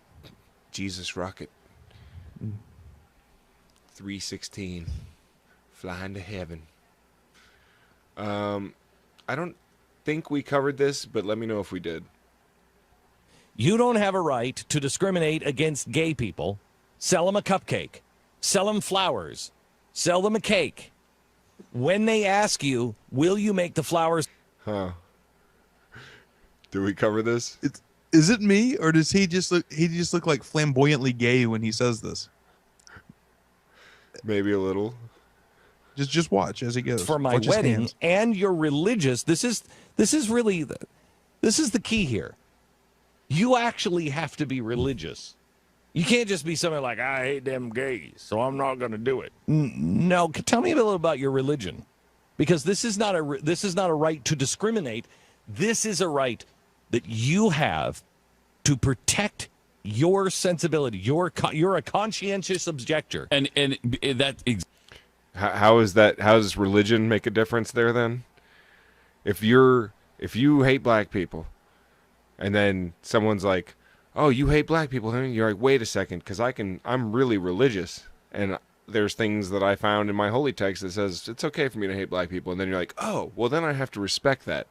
Jesus rocket. 316 flying to heaven. I don't think we covered this, but let me know if we did. You don't have a right to discriminate against gay people. Sell them a cupcake. Sell them flowers. Sell them a cake. When they ask you, will you make the flowers? Huh. Do we cover this? Is it me, or does he just look like flamboyantly gay when he says this? Maybe a little. Just watch as he goes. For my Watch his wedding, hands. and you're religious. This is the key here. You actually have to be religious. You can't just be somebody like, I hate them gays, so I'm not going to do it. No, tell me a little about your religion, because this is not a right to discriminate. This is a right that you have to protect your sensibility. You're a conscientious objector, And that How is that? How does religion make a difference there then? If you hate black people, and then someone's like, "Oh, you hate black people," then you're like, "Wait a second, because I'm really religious, and there's things that I found in my holy text that says it's okay for me to hate black people," and then you're like, "Oh, well then I have to respect that.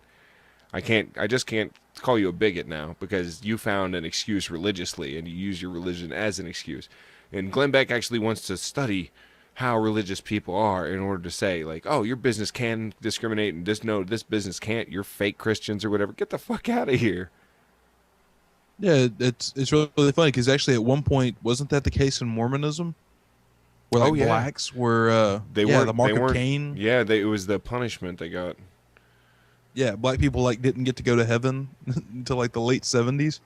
I just can't call you a bigot now because you found an excuse religiously and you use your religion as an excuse." And Glenn Beck actually wants to study how religious people are in order to say, like, "Oh, your business can discriminate and this business can't. You're fake Christians or whatever. Get the fuck out of here." Yeah, it's really funny because actually at one point wasn't that the case in Mormonism, where like blacks were the mark of Cain. Yeah, it was the punishment they got. Yeah, black people like didn't get to go to heaven until like the late 70s.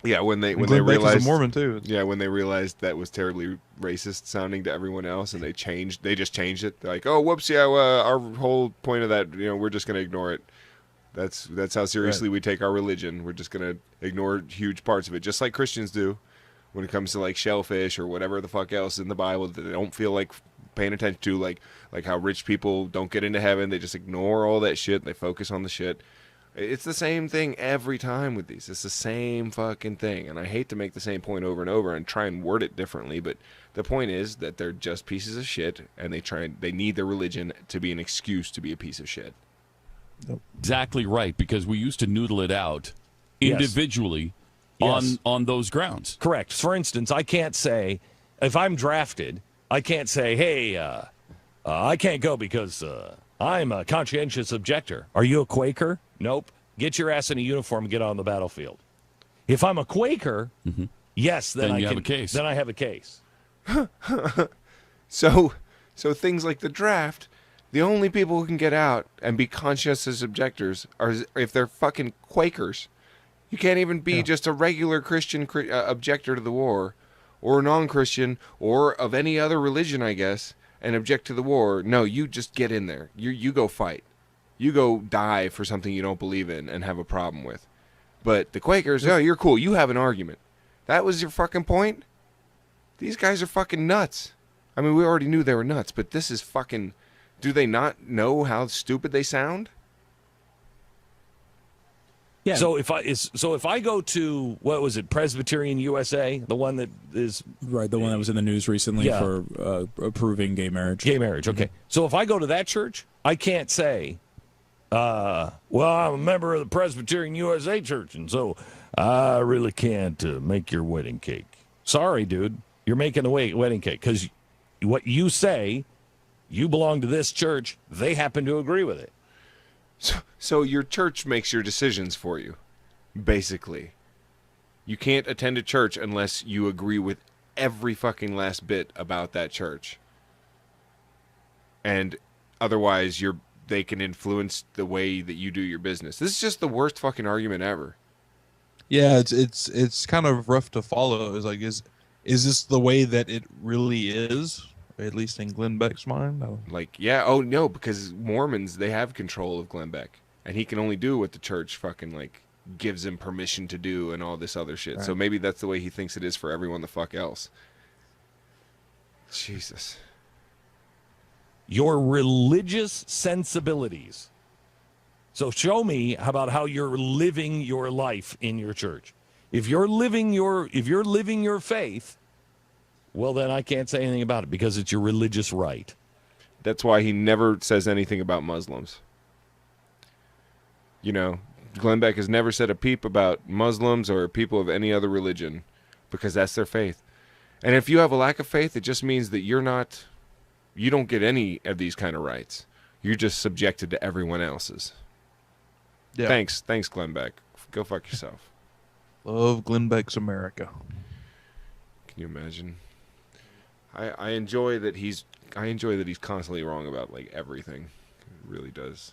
Yeah, when they Beck realized was a Mormon too. Yeah, when they realized that was terribly racist sounding to everyone else, and they just changed it. They're like, "Oh, whoops, yeah, our whole point of that, we're just gonna ignore it. That's how seriously we take our religion. We're just gonna ignore huge parts of it, just like Christians do when it comes to like shellfish or whatever the fuck else in the Bible that they don't feel like paying attention to, like how rich people don't get into heaven. They just ignore all that shit. They focus on the shit. It's the same thing every time with these. It's the same fucking thing. And I hate to make the same point over and over and try and word it differently, but the point is that they're just pieces of shit, and they need their religion to be an excuse to be a piece of shit. exactly right, because we used to noodle it out Yes. individually Yes. on those grounds. Correct. For instance, I can't say, if I'm drafted, I can't say, "Hey, I can't go because I'm a conscientious objector." Are you a Quaker? Nope. Get your ass in a uniform and get on the battlefield. If I'm a Quaker, yes, then you have a case. Then I have a case. So things like the draft, the only people who can get out and be conscientious objectors are if they're fucking Quakers. You can't even be just a regular Christian objector to the war, or a non-Christian, or of any other religion, I guess, and object to the war. No, you just get in there. You go fight. You go die for something you don't believe in and have a problem with. But the Quakers, oh, you're cool. You have an argument. That was your fucking point? These guys are fucking nuts. I mean, we already knew they were nuts, but this is fucking... Do they not know how stupid they sound? Yeah. So if I go to, what was it, Presbyterian USA, the one that is right, the one that was in the news recently for approving gay marriage. Gay marriage, okay. So if I go to that church, I can't say, well, I'm a member of the Presbyterian USA church, and so I really can't make your wedding cake. Sorry, dude, you're making the wedding cake because what you say, you belong to this church. They happen to agree with it. So your church makes your decisions for you, basically. You can't attend a church unless you agree with every fucking last bit about that church. And otherwise, they can influence the way that you do your business. This is just the worst fucking argument ever. Yeah, it's kind of rough to follow. It's like, is this the way that it really is? At least in Glenn Beck's mind? No. Like, yeah, oh no, because Mormons, they have control of Glenn Beck. And he can only do what the church fucking, like, gives him permission to do and all this other shit. Right. So maybe that's the way he thinks it is for everyone the fuck else. Jesus. Your religious sensibilities. So show me about how you're living your life in your church. If you're living your faith, well, then I can't say anything about it because it's your religious right. That's why he never says anything about Muslims. You know, Glenn Beck has never said a peep about Muslims or people of any other religion because that's their faith. And if you have a lack of faith, it just means that you don't get any of these kind of rights. You're just subjected to everyone else's. Yeah. Thanks, Glenn Beck. Go fuck yourself. Love Glenn Beck's America. Can you imagine? I enjoy that he's constantly wrong about like everything. It really does.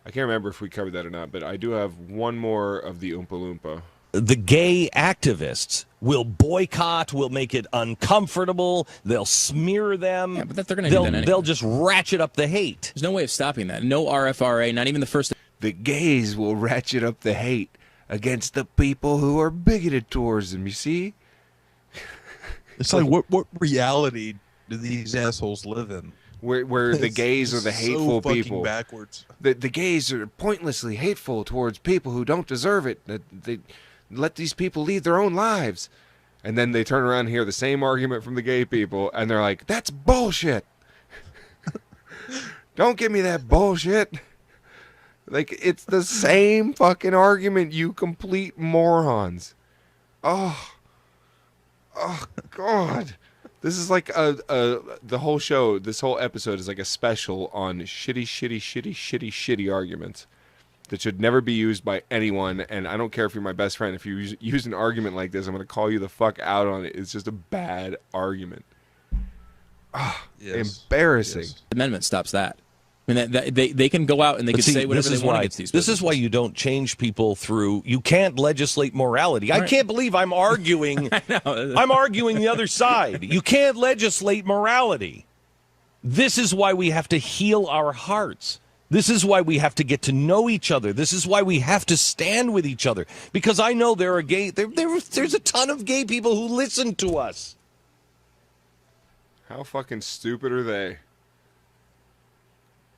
I can't remember if we covered that or not, but I do have one more of the Oompa Loompa. The gay activists will boycott, will make it uncomfortable, they'll smear them. Yeah, but they're going to do that anyway. They'll just ratchet up the hate. There's no way of stopping that. No RFRA, not even the first. The gays will ratchet up the hate against the people who are bigoted towards them, you see? It's like, what reality do these assholes live in? Where the gays are the hateful so people. Backwards. The gays are pointlessly hateful towards people who don't deserve it. They let these people lead their own lives. And then they turn around and hear the same argument from the gay people, and they're like, that's bullshit. Don't give me that bullshit. Like, it's the same fucking argument, you complete morons. Oh, God. This is like the whole show, this whole episode is like a special on shitty arguments that should never be used by anyone. And I don't care if you're my best friend. If you use an argument like this, I'm going to call you the fuck out on it. It's just a bad argument. Yes. Embarrassing. Yes. The amendment stops that. I mean, they can go out and they can say whatever they want against these. This is why you don't change people through. You can't legislate morality. Right. I can't believe I'm arguing. I'm arguing the other side. You can't legislate morality. This is why we have to heal our hearts. This is why we have to get to know each other. This is why we have to stand with each other. Because I know there are gay. There's a ton of gay people who listen to us. How fucking stupid are they?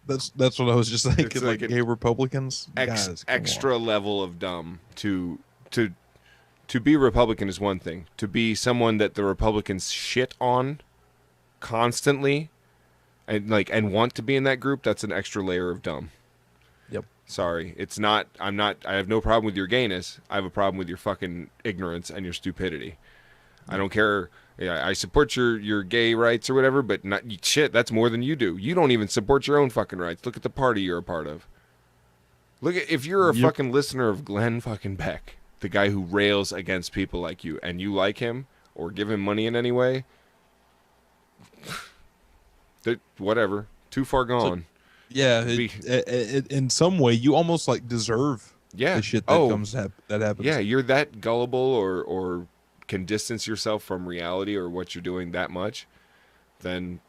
That's what I was just thinking. It's like like gay Republicans, Guys, come extra level of dumb. To be Republican is one thing. To be someone that the Republicans shit on constantly, and want to be in that group, that's an extra layer of dumb. Yep. Sorry, it's not. I have no problem with your gayness. I have a problem with your fucking ignorance and your stupidity. I don't care. Yeah, I support your gay rights or whatever, but not shit. That's more than you do. You don't even support your own fucking rights. Look at the party you're a part of. Look at if you're a fucking listener of Glenn fucking Beck, the guy who rails against people like you, and you like him or give him money in any way. Whatever. Too far gone. So, yeah, in some way, you almost like deserve the shit that that happens. Yeah, you're that gullible or can distance yourself from reality or what you're doing that much, then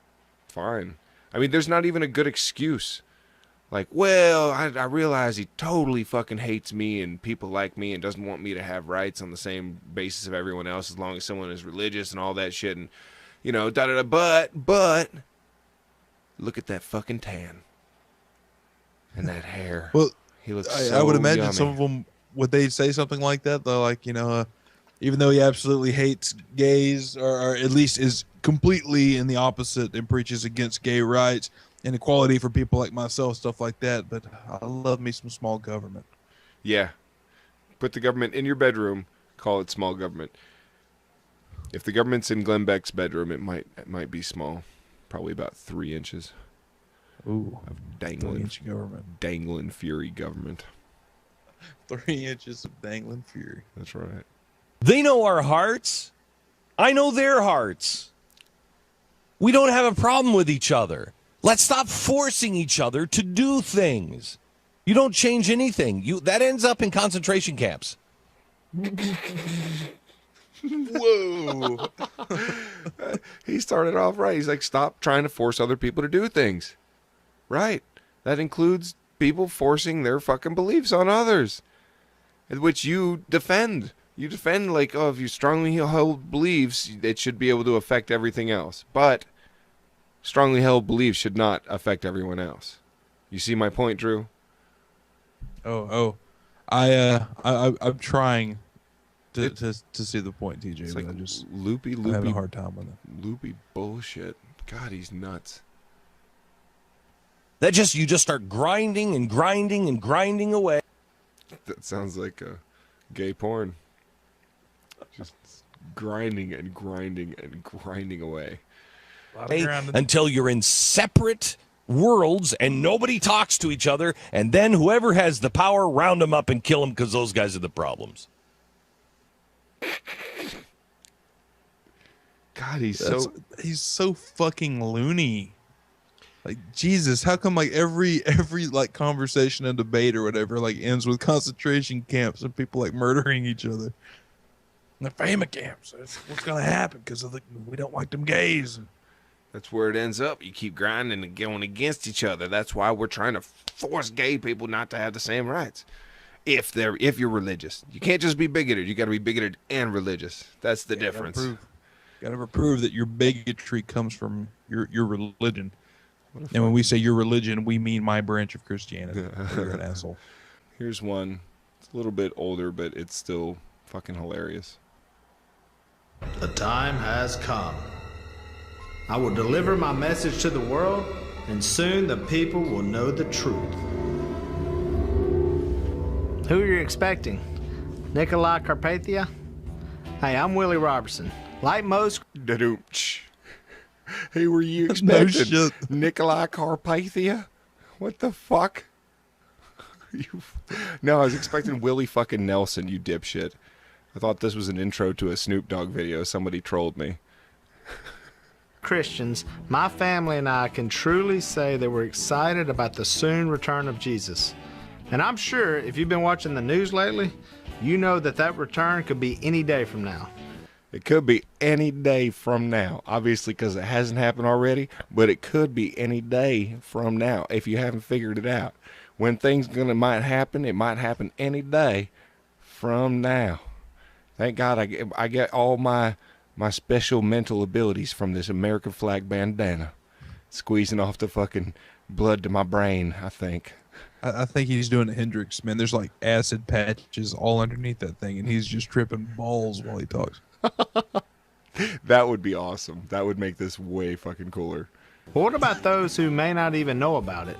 fine. I mean, there's not even a good excuse. Like, well, I realize he totally fucking hates me and people like me and doesn't want me to have rights on the same basis of everyone else as long as someone is religious and all that shit and, da-da-da, but, look at that fucking tan. And that hair. Well, he looks so I would imagine yummy. some of them, would they say something like that? They're like, even though he absolutely hates gays, or at least is completely in the opposite and preaches against gay rights and equality for people like myself, stuff like that. But I love me some small government. Yeah. Put the government in your bedroom, call it small government. If the government's in Glenn Beck's bedroom, it might be small. Probably about 3 inches. Ooh. Of dangling government. Dangling fury government. 3 inches of dangling fury. That's right. They know our hearts. I know their hearts. We don't have a problem with each other. Let's stop forcing each other to do things. You don't change anything. That ends up in concentration camps. Whoa. He started off right. He's like, stop trying to force other people to do things. Right. That includes people forcing their fucking beliefs on others, which you defend. You defend like, if you strongly held beliefs, it should be able to affect everything else. But strongly held beliefs should not affect everyone else. You see my point, Drew? I'm trying to see the point, TJ. It's but like I just loopy, I'm having a hard time with it. Loopy bullshit. God, he's nuts. You just start grinding and grinding and grinding away. That sounds like gay porn. Just grinding and grinding and grinding away. Until you're in separate worlds and nobody talks to each other, and then whoever has the power, round them up and kill them because those guys are the problems. God, he's so fucking loony. Like, Jesus, how come like every like conversation and debate or whatever like ends with concentration camps and people like murdering each other? The FEMA camps. That's what's gonna happen because we don't like them gays. That's where it ends up. You keep grinding and going against each other. That's why we're trying to force gay people not to have the same rights. If you're religious, you can't just be bigoted. You got to be bigoted and religious. That's the difference. Got to prove that your bigotry comes from your religion. And when we say your religion, we mean my branch of Christianity. You're an asshole. Here's one. It's a little bit older, but it's still fucking hilarious. The time has come. I will deliver my message to the world, and soon the people will know the truth. Who are you expecting? Nikolai Carpathia? Hey, I'm Willie Robertson. Like most... Hey, were you expecting Nikolai Carpathia? What the fuck? No, I was expecting Willie fucking Nelson, you dipshit. I thought this was an intro to a Snoop Dogg video. Somebody trolled me. Christians, my family and I can truly say that we're excited about the soon return of Jesus. And I'm sure if you've been watching the news lately, you know that return could be any day from now. It could be any day from now, obviously, because it hasn't happened already, but it could be any day from now if you haven't figured it out. When things might happen, it might happen any day from now. Thank God I get all my special mental abilities from this American flag bandana, squeezing off the fucking blood to my brain, I think. I think he's doing a Hendrix, man. There's like acid patches all underneath that thing, and he's just tripping balls while he talks. That would be awesome. That would make this way fucking cooler. Well, what about those who may not even know about it?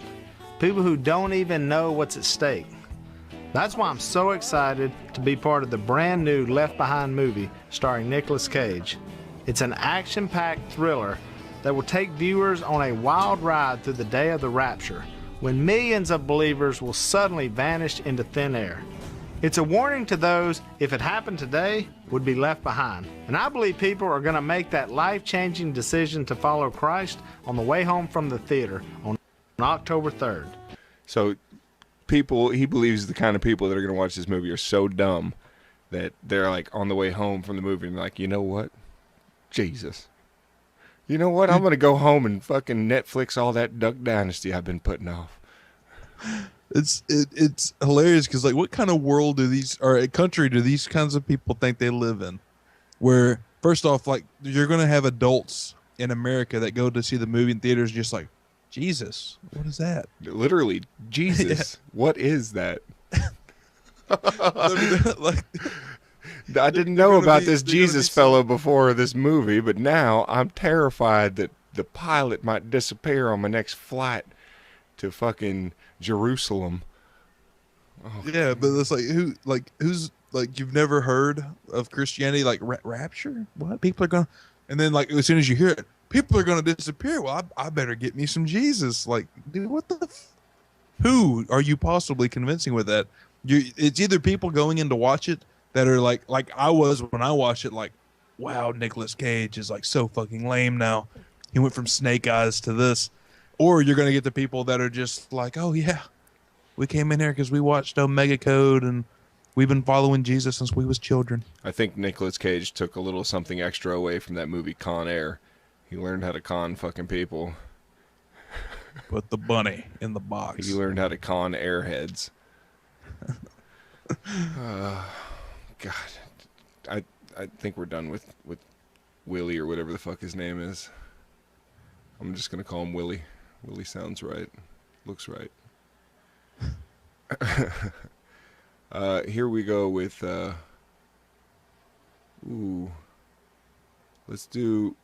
People who don't even know what's at stake. That's why I'm so excited to be part of the brand new Left Behind movie starring Nicolas Cage. It's an action-packed thriller that will take viewers on a wild ride through the day of the rapture, when millions of believers will suddenly vanish into thin air. It's a warning to those, if it happened today, would be left behind. And I believe people are going to make that life-changing decision to follow Christ on the way home from the theater on October 3rd. So he believes the kind of people that are going to watch this movie are so dumb that they're like on the way home from the movie and they're like, you know what? Jesus. You know what? I'm going to go home and fucking Netflix all that Duck Dynasty I've been putting off. It's hilarious because like, what kind of world a country do these kinds of people think they live in? Where first off, like, you're going to have adults in America that go to see the movie in theaters just like, Jesus, what is that? Literally, Jesus. Yeah. What is that? I didn't know about this Jesus fellow before this movie, but now I'm terrified that the pilot might disappear on my next flight to fucking Jerusalem. Oh, yeah, but it's like who's you've never heard of Christianity, like rapture? What? People are gonna, and then like as soon as you hear it, people are gonna disappear. Well, I better get me some Jesus. Like, dude, what the? Who are you possibly convincing with that? It's either people going in to watch it that are like I was when I watched it, like, wow, Nicolas Cage is like so fucking lame now. He went from Snake Eyes to this. Or you're going to get the people that are just like, oh, yeah, we came in here because we watched Omega Code and we've been following Jesus since we was children. I think Nicolas Cage took a little something extra away from that movie Con Air. He learned how to con fucking people. Put the bunny in the box. He learned how to con airheads. God, I think we're done with Willie or whatever the fuck his name is. I'm just going to call him Willie. Willie sounds right. Looks right. Here we go with, let's do,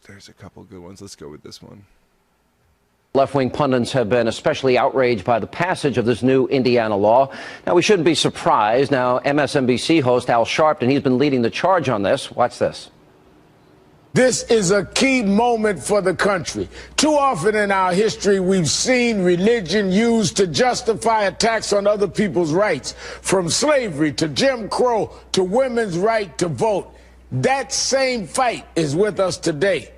there's a couple good ones. Let's go with this one. Left-wing pundits have been especially outraged by the passage of this new Indiana law. Now, we shouldn't be surprised. Now, MSNBC host Al Sharpton, he's been leading the charge on this. Watch this. This is a key moment for the country. Too often in our history, we've seen religion used to justify attacks on other people's rights, from slavery to Jim Crow to women's right to vote. That same fight is with us today,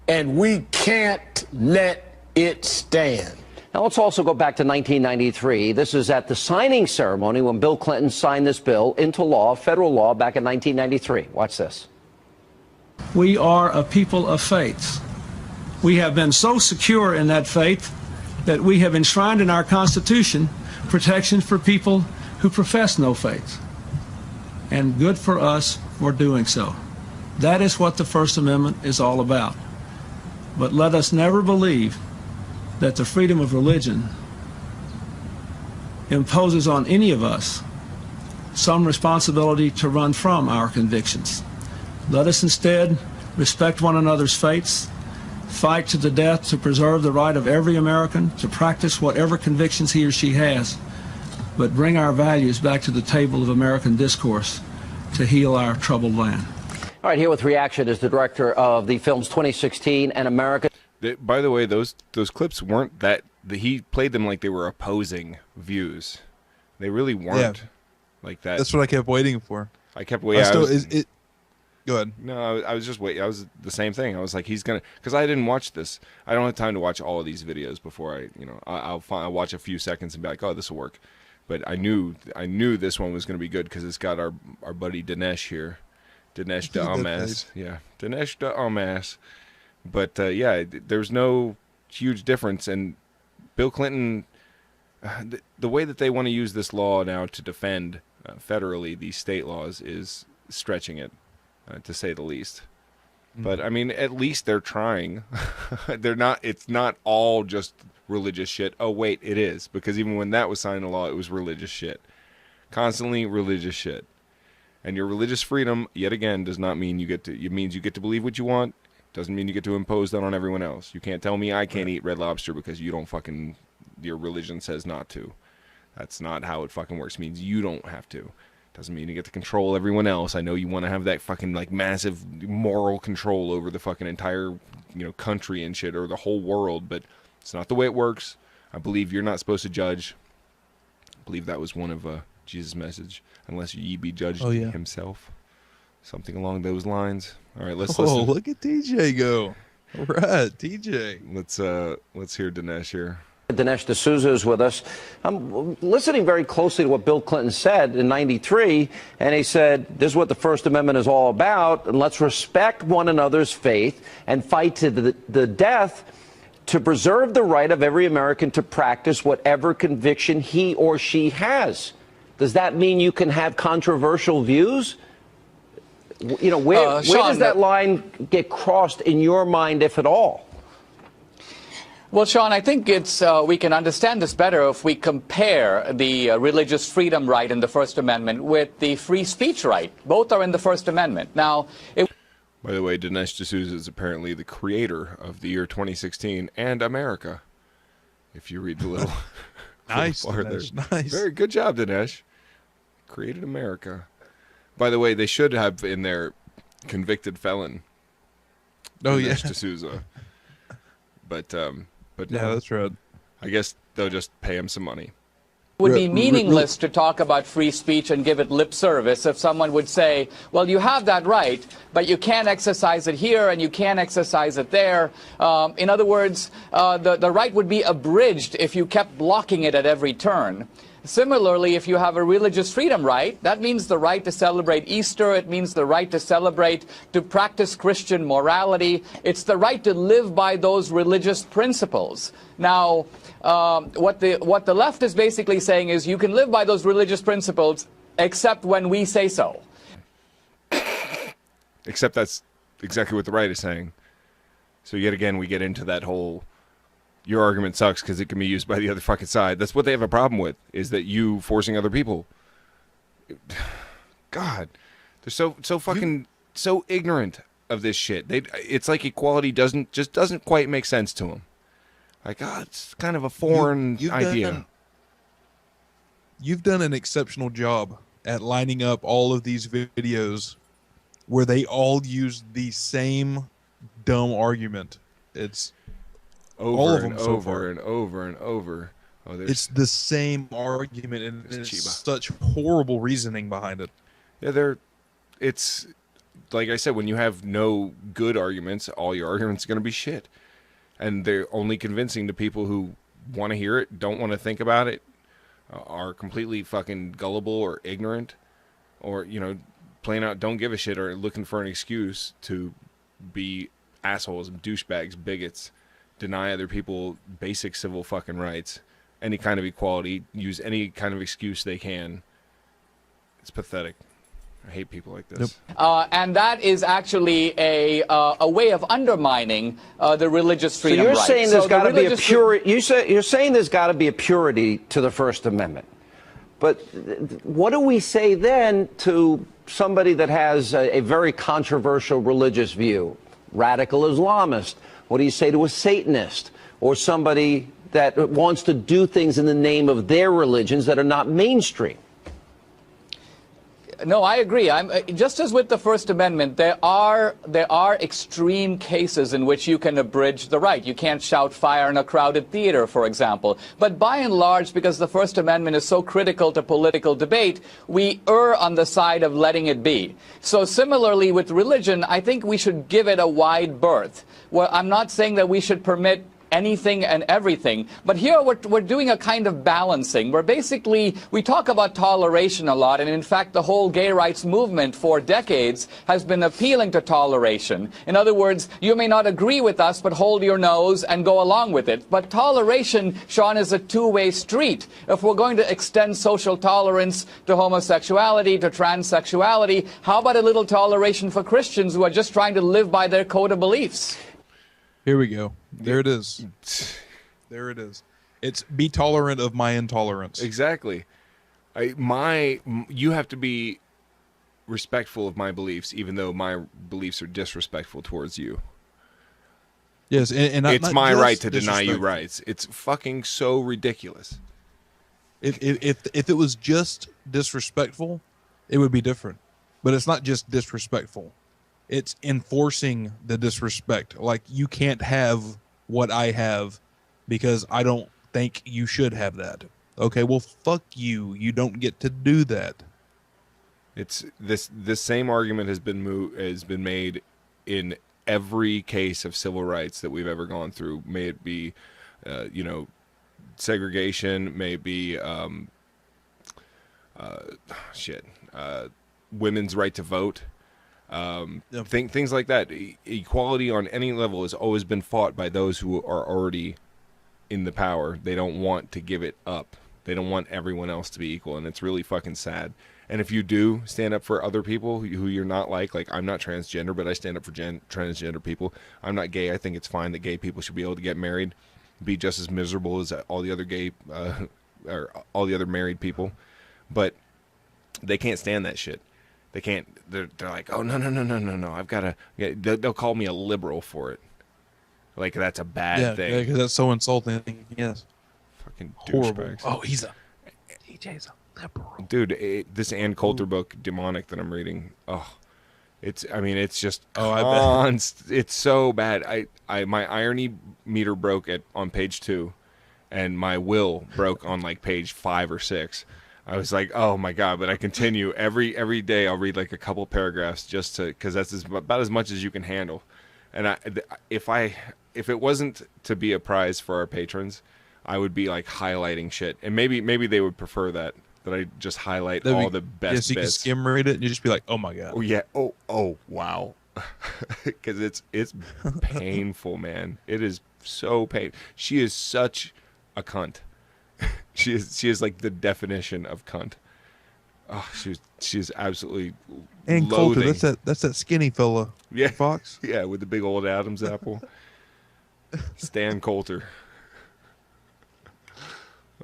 and we can't let it stand. Now, let's also go back to 1993. This is at the signing ceremony when Bill Clinton signed this bill into law, federal law, back in 1993. Watch this. We are a people of faith. We have been so secure in that faith that we have enshrined in our Constitution protection for people who profess no faith. And good for us for doing so. That is what the First Amendment is all about. But let us never believe that the freedom of religion imposes on any of us some responsibility to run from our convictions. Let us instead respect one another's faiths, fight to the death to preserve the right of every American to practice whatever convictions he or she has, but bring our values back to the table of American discourse to heal our troubled land. All right, here with reaction is the director of the films 2016 and America. By the way, those clips weren't that. He played them like they were opposing views. They really weren't like that. That's what I kept waiting for. I kept waiting. Go ahead. No, I was just waiting. I was the same thing. I was like, he's gonna, because I didn't watch this. I don't have time to watch all of these videos before I'll watch a few seconds and be like, oh, this will work. But I knew this one was gonna be good because it's got our buddy Dinesh here, Dinesh the Amas. Yeah, Dinesh the Amas. But there's no huge difference. And Bill Clinton, the way that they want to use this law now to defend federally these state laws is stretching it. To say the least. But I mean, at least they're trying. It's not all just religious shit. Oh wait, it is, because even when that was signed into law, it was religious shit. Constantly religious shit. And your religious freedom, yet again, does not mean it means you get to believe what you want. Doesn't mean you get to impose that on everyone else. You can't tell me I can't eat Red Lobster because your religion says not to. That's not how it fucking works. It means you don't have to. Doesn't mean you get to control everyone else. I know you want to have that fucking like massive moral control over the fucking entire country and shit, or the whole world, but it's not the way it works. I believe you're not supposed to judge. I believe that was one of Jesus' message, unless ye be judged himself. Something along those lines. All right, let's listen. Oh, look at TJ go. All right, TJ. Let's hear Dinesh here. Dinesh D'Souza is with us. I'm listening very closely to what Bill Clinton said in '93, and he said, this is what the First Amendment is all about, and let's respect one another's faith and fight to the death to preserve the right of every American to practice whatever conviction he or she has. Does that mean you can have controversial views? Where does that line get crossed in your mind, if at all? Well, Sean, I think we can understand this better if we compare the religious freedom right in the First Amendment with the free speech right. Both are in the First Amendment. Now, by the way, Dinesh D'Souza is apparently the creator of the year 2016 and America. If you read the little nice, little Dinesh, there. nice. Very good job, Dinesh. Created America. By the way, they should have in their convicted felon. Oh Dinesh yeah, D'Souza. But yeah, no, that's right. I guess they'll just pay him some money. It would be meaningless to talk about free speech and give it lip service if someone would say, well, you have that right, but you can't exercise it here and you can't exercise it there. In other words, the right would be abridged if you kept blocking it at every turn. Similarly, if you have a religious freedom right, that means the right to celebrate Easter. It means the right to practice Christian morality. It's the right to live by those religious principles. Now, what the left is basically saying is you can live by those religious principles except when we say so. Except that's exactly what the right is saying. So yet again, we get into that whole, your argument sucks because it can be used by the other fucking side. That's what they have a problem with, is that you forcing other people. God, they're so fucking so ignorant of this shit. It's like equality doesn't quite make sense to them. Like, it's kind of a foreign idea. You've done an exceptional job at lining up all of these videos where they all use the same dumb argument. It's over all of and them so over far. and over and over. Oh, It's the same argument, and it's such horrible reasoning behind it. Yeah, it's like I said, when you have no good arguments, all your arguments are going to be shit. And they're only convincing to people who want to hear it, don't want to think about it, are completely fucking gullible or ignorant, or, plain out don't give a shit or looking for an excuse to be assholes, douchebags, bigots, deny other people basic civil fucking rights, any kind of equality, use any kind of excuse they can. It's pathetic. I hate people like this. And that is actually a way of undermining the religious freedom rights. So you're saying there's got to be a purity. You're saying there's got to be a purity to the First Amendment. But what do we say then to somebody that has a very controversial religious view, radical Islamist? What do you say to a Satanist or somebody that wants to do things in the name of their religions that are not mainstream? No, I agree. Just as with the First Amendment, there are extreme cases in which you can abridge the right. You can't shout fire in a crowded theater, for example. But by and large, because the First Amendment is so critical to political debate, we err on the side of letting it be. So similarly with religion, I think we should give it a wide berth. Well, I'm not saying that we should permit anything and everything. But here we're doing a kind of balancing where basically we talk about toleration a lot, and in fact the whole gay rights movement for decades has been appealing to toleration. In other words, you may not agree with us, but hold your nose and go along with it. But toleration, Sean, is a two-way street. If we're going to extend social tolerance to homosexuality, to transsexuality, how about a little toleration for Christians who are just trying to live by their code of beliefs? Here we go. There it is. There it is. It's be tolerant of my intolerance. Exactly. You have to be respectful of my beliefs, even though my beliefs are disrespectful towards you. Yes, and it's my right to deny you rights. It's fucking so ridiculous. If it was just disrespectful, it would be different. But it's not just disrespectful. It's enforcing the disrespect. Like, you can't have what I have because I don't think you should have that. Okay, well, fuck you. You don't get to do that. It's this same argument has been made in every case of civil rights that we've ever gone through. May it be, segregation, may it be, women's right to vote. Things like that. Equality on any level has always been fought by those who are already in the power. They don't want to give it up. They don't want everyone else to be equal, and it's really fucking sad. And if you do stand up for other people who you're not like I'm not transgender, but I stand up for transgender people. I'm not gay. I think it's fine that gay people should be able to get married, be just as miserable as all the other gay or all the other married people. But they can't stand that shit. They can't. They're like, oh no. I've got to. They'll call me a liberal for it. Like that's a bad thing. Yeah, because that's so insulting. Yes. Fucking horrible. douchebags. Oh, DJ's a liberal. Dude, this Ann Coulter book, Demonic, that I'm reading. Oh, it's just. I bet. It's so bad. My irony meter broke on page 2, and my will broke on like page 5 or 6. I was like, oh my God, but I continue every day. I'll read like a couple paragraphs just because that's about as much as you can handle. And if it wasn't to be a prize for our patrons, I would be like highlighting shit. And maybe they would prefer that I just highlight all the best bits. You can skim read it and you just be like, oh my God. Oh yeah. Oh wow. Because it's painful, man. It is so painful. She is such a cunt. She is like the definition of cunt. Oh, she is absolutely And loathing. Coulter, that's that skinny fella. Yeah, Fox. Yeah, with the big old Adam's apple. Stan Coulter.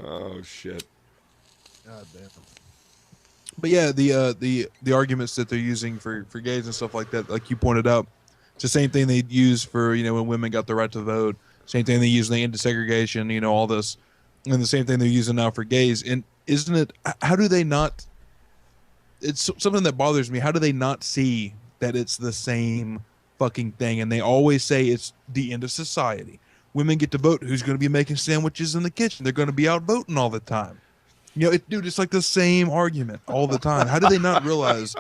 Oh shit. God damn. But yeah, the arguments that they're using for gays and stuff like that, like you pointed out, it's the same thing they'd use for when women got the right to vote. Same thing they use in the anti-segregation, you know, all this. And the same thing they're using now for gays. And isn't it, how do they not, it's something that bothers me. How do they not see that it's the same fucking thing? And they always say it's the end of society. Women get to vote. Who's going to be making sandwiches in the kitchen? They're going to be out voting all the time. You know, dude, it's like the same argument all the time. How do they not realize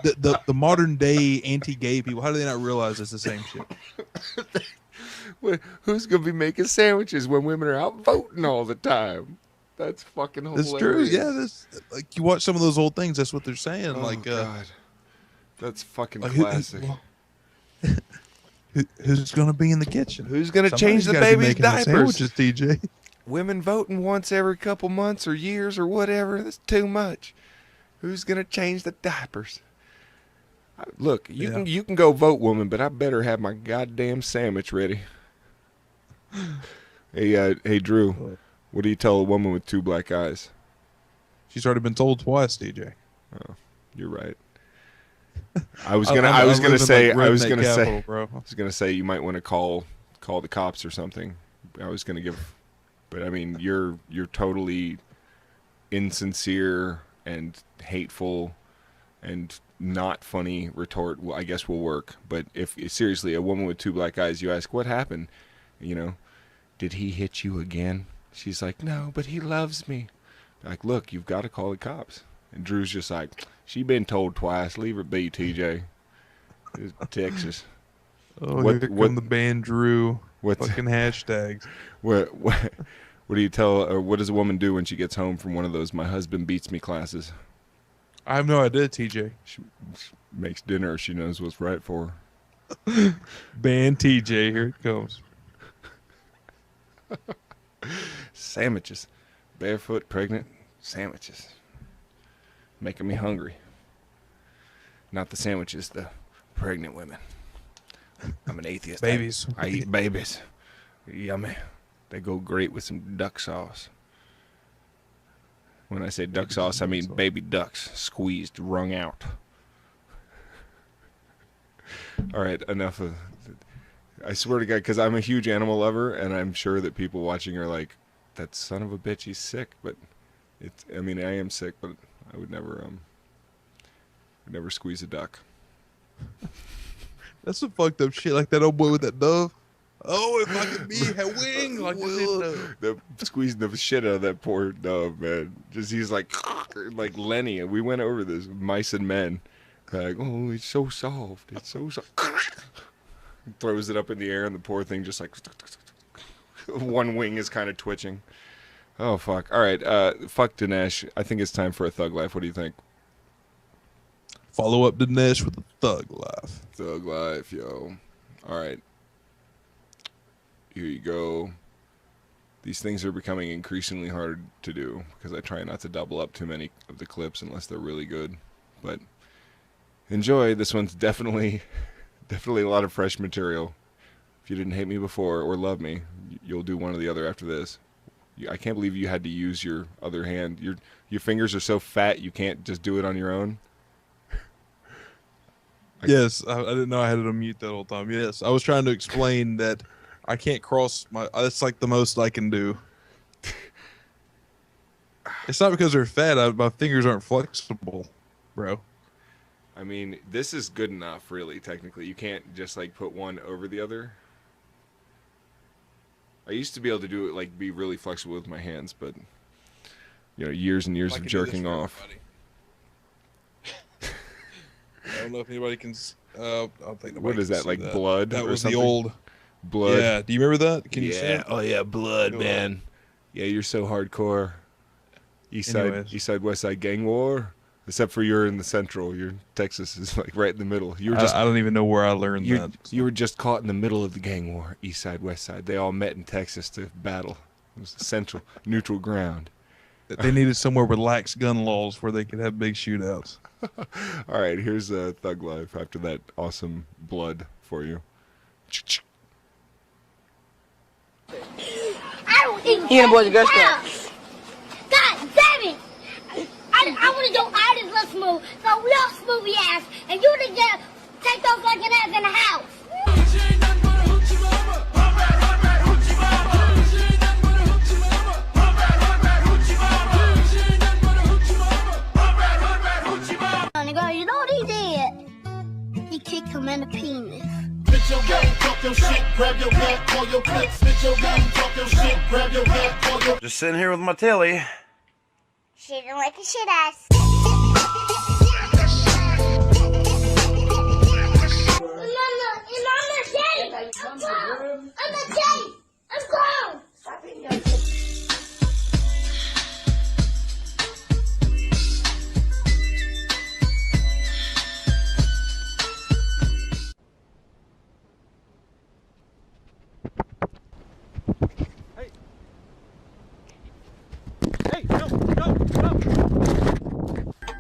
that the modern day anti-gay people, how do they not realize it's the same shit? Who's going to be making sandwiches when women are out voting all the time? That's fucking hilarious. That's true. Yeah, that's like you watch some of those old things. That's what they're saying. Oh, like, God. That's fucking like classic. Who's going to be in the kitchen? Who's going to change the baby's diapers? Sandwiches, TJ. Women voting once every couple months or years or whatever. That's too much. Who's going to change the diapers? Look, you can go vote, woman, but I better have my goddamn sandwich ready. Hey, Drew, what do you tell a woman with 2 black eyes? She's already been told twice, DJ. Oh, you're right. I was gonna say you might want to call the cops or something. I was gonna give, but I mean you're totally insincere and hateful and not funny retort. Well, I guess will work. But if seriously a woman with 2 black eyes, you ask what happened, you know, did he hit you again? She's like, no, but he loves me. Like, look, you've got to call the cops. And Drew's just like, she been told twice. Leave her be, TJ. It's Texas. Oh, here come the band Drew. Fucking hashtags. What do you tell, or what does a woman do when she gets home from one of those "my husband beats me" classes? I have no idea, TJ. She makes dinner. She knows what's right for her. Band TJ, here it comes. Sandwiches. Barefoot, pregnant, sandwiches. Making me hungry. Not the sandwiches, the pregnant women. I'm an atheist. Babies. I eat babies. Yummy. They go great with some duck sauce. When I say duck sauce, I mean baby ducks, squeezed, wrung out. All right, enough of... I swear to God, because I'm a huge animal lover, and I'm sure that people watching are like, that son of a bitch, he's sick. But it's, I mean, I am sick, but I would never squeeze a duck. That's some fucked up shit, like that old boy with that dove. Oh, if I could be a wing like this. Squeezing the shit out of that poor dove, man. Just he's like Lenny, and we went over this, Mice and Men. Like, oh, it's so soft. It's so soft. Throws it up in the air, and the poor thing just like one wing is kind of twitching. Oh fuck! All right, fuck Dinesh. I think it's time for a thug life. What do you think? Follow up Dinesh with a thug life. Thug life, yo. All right. Here you go. These things are becoming increasingly hard to do because I try not to double up too many of the clips unless they're really good. But enjoy. This one's definitely a lot of fresh material. If you didn't hate me before or love me, you'll do one or the other after this. I can't believe you had to use your other hand. Your fingers are so fat you can't just do it on your own. Yes, I didn't know I had it on mute that whole time. Yes, I was trying to explain that I can't cross my... That's like the most I can do. It's not because they're fat. My fingers aren't flexible, bro. I mean, this is good enough, really, technically. You can't just, like, put one over the other. I used to be able to do it, like, be really flexible with my hands, but, you know, years and years of jerking off. I don't know if anybody can... I don't think what is that, like that. Blood? That was something? the old... Blood. Yeah, do you remember that? Can you see it? Oh yeah, Blood, man. Yeah, you're so hardcore. East side, West Side gang war. Except for you're in the central. Your Texas is like right in the middle. You were just, I don't even know where I learned that. You were just caught in the middle of the gang war. East side, West side. They all met in Texas to battle. It was the central, neutral ground. They needed somewhere with lax gun laws where they could have big shootouts. All right, here's Thug Life after that awesome Blood for you. I don't even he and the boys and girls club. God damn it! I want to go out and let's move. So we all smoothie ass, and you to get take off like an ass in the house. spit your game, talk your shit, grab your gat, call your clip, spit your game, talk your shit, grab your gat, call your. Just sitting here with my tilly. Shitting like a shit ass. I'm grown. I'm a daddy. I'm grown. Stop being young. Hey, no.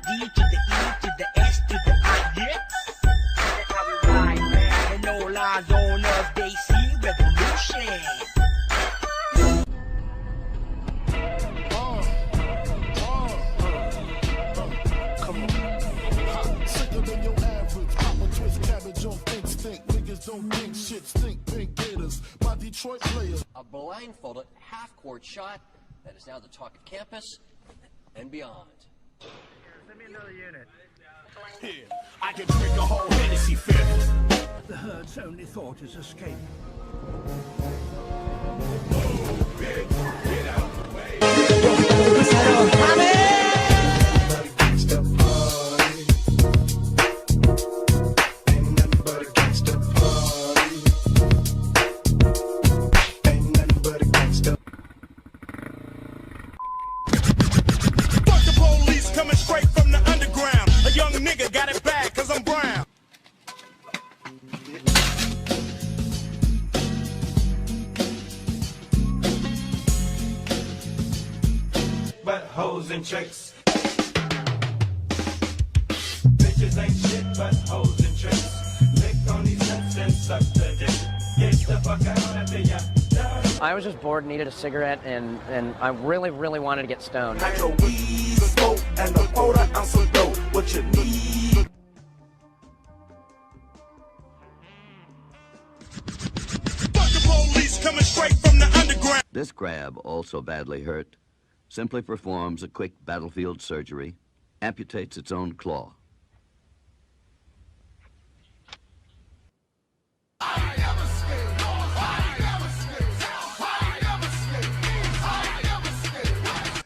D to the E to the S to the I, yeah. That's how we ride, man. And no lies on us, they see revolution. Come on. Sicker than your average. Pop a twist cabbage off instinct. Niggas don't think shit, stink pink gators. My Detroit players. A blindfolded half-court shot that is now the talk of campus and beyond. Send me another unit. Here, I can drink a whole Hennessy fifth. The herd's only thought is escape. Coming straight from the underground. A young nigga got it bad cause I'm brown. But hoes and tricks. Bitches ain't shit but hoes and tricks. Lick on these nuts and suck the dick. Get the fuck out of the I was just bored, needed a cigarette, and I really wanted to get stoned. And the quarter ounce of dough, what you need. Fuck the police coming straight from the underground. This crab, also badly hurt, simply performs a quick battlefield surgery, amputates its own claw.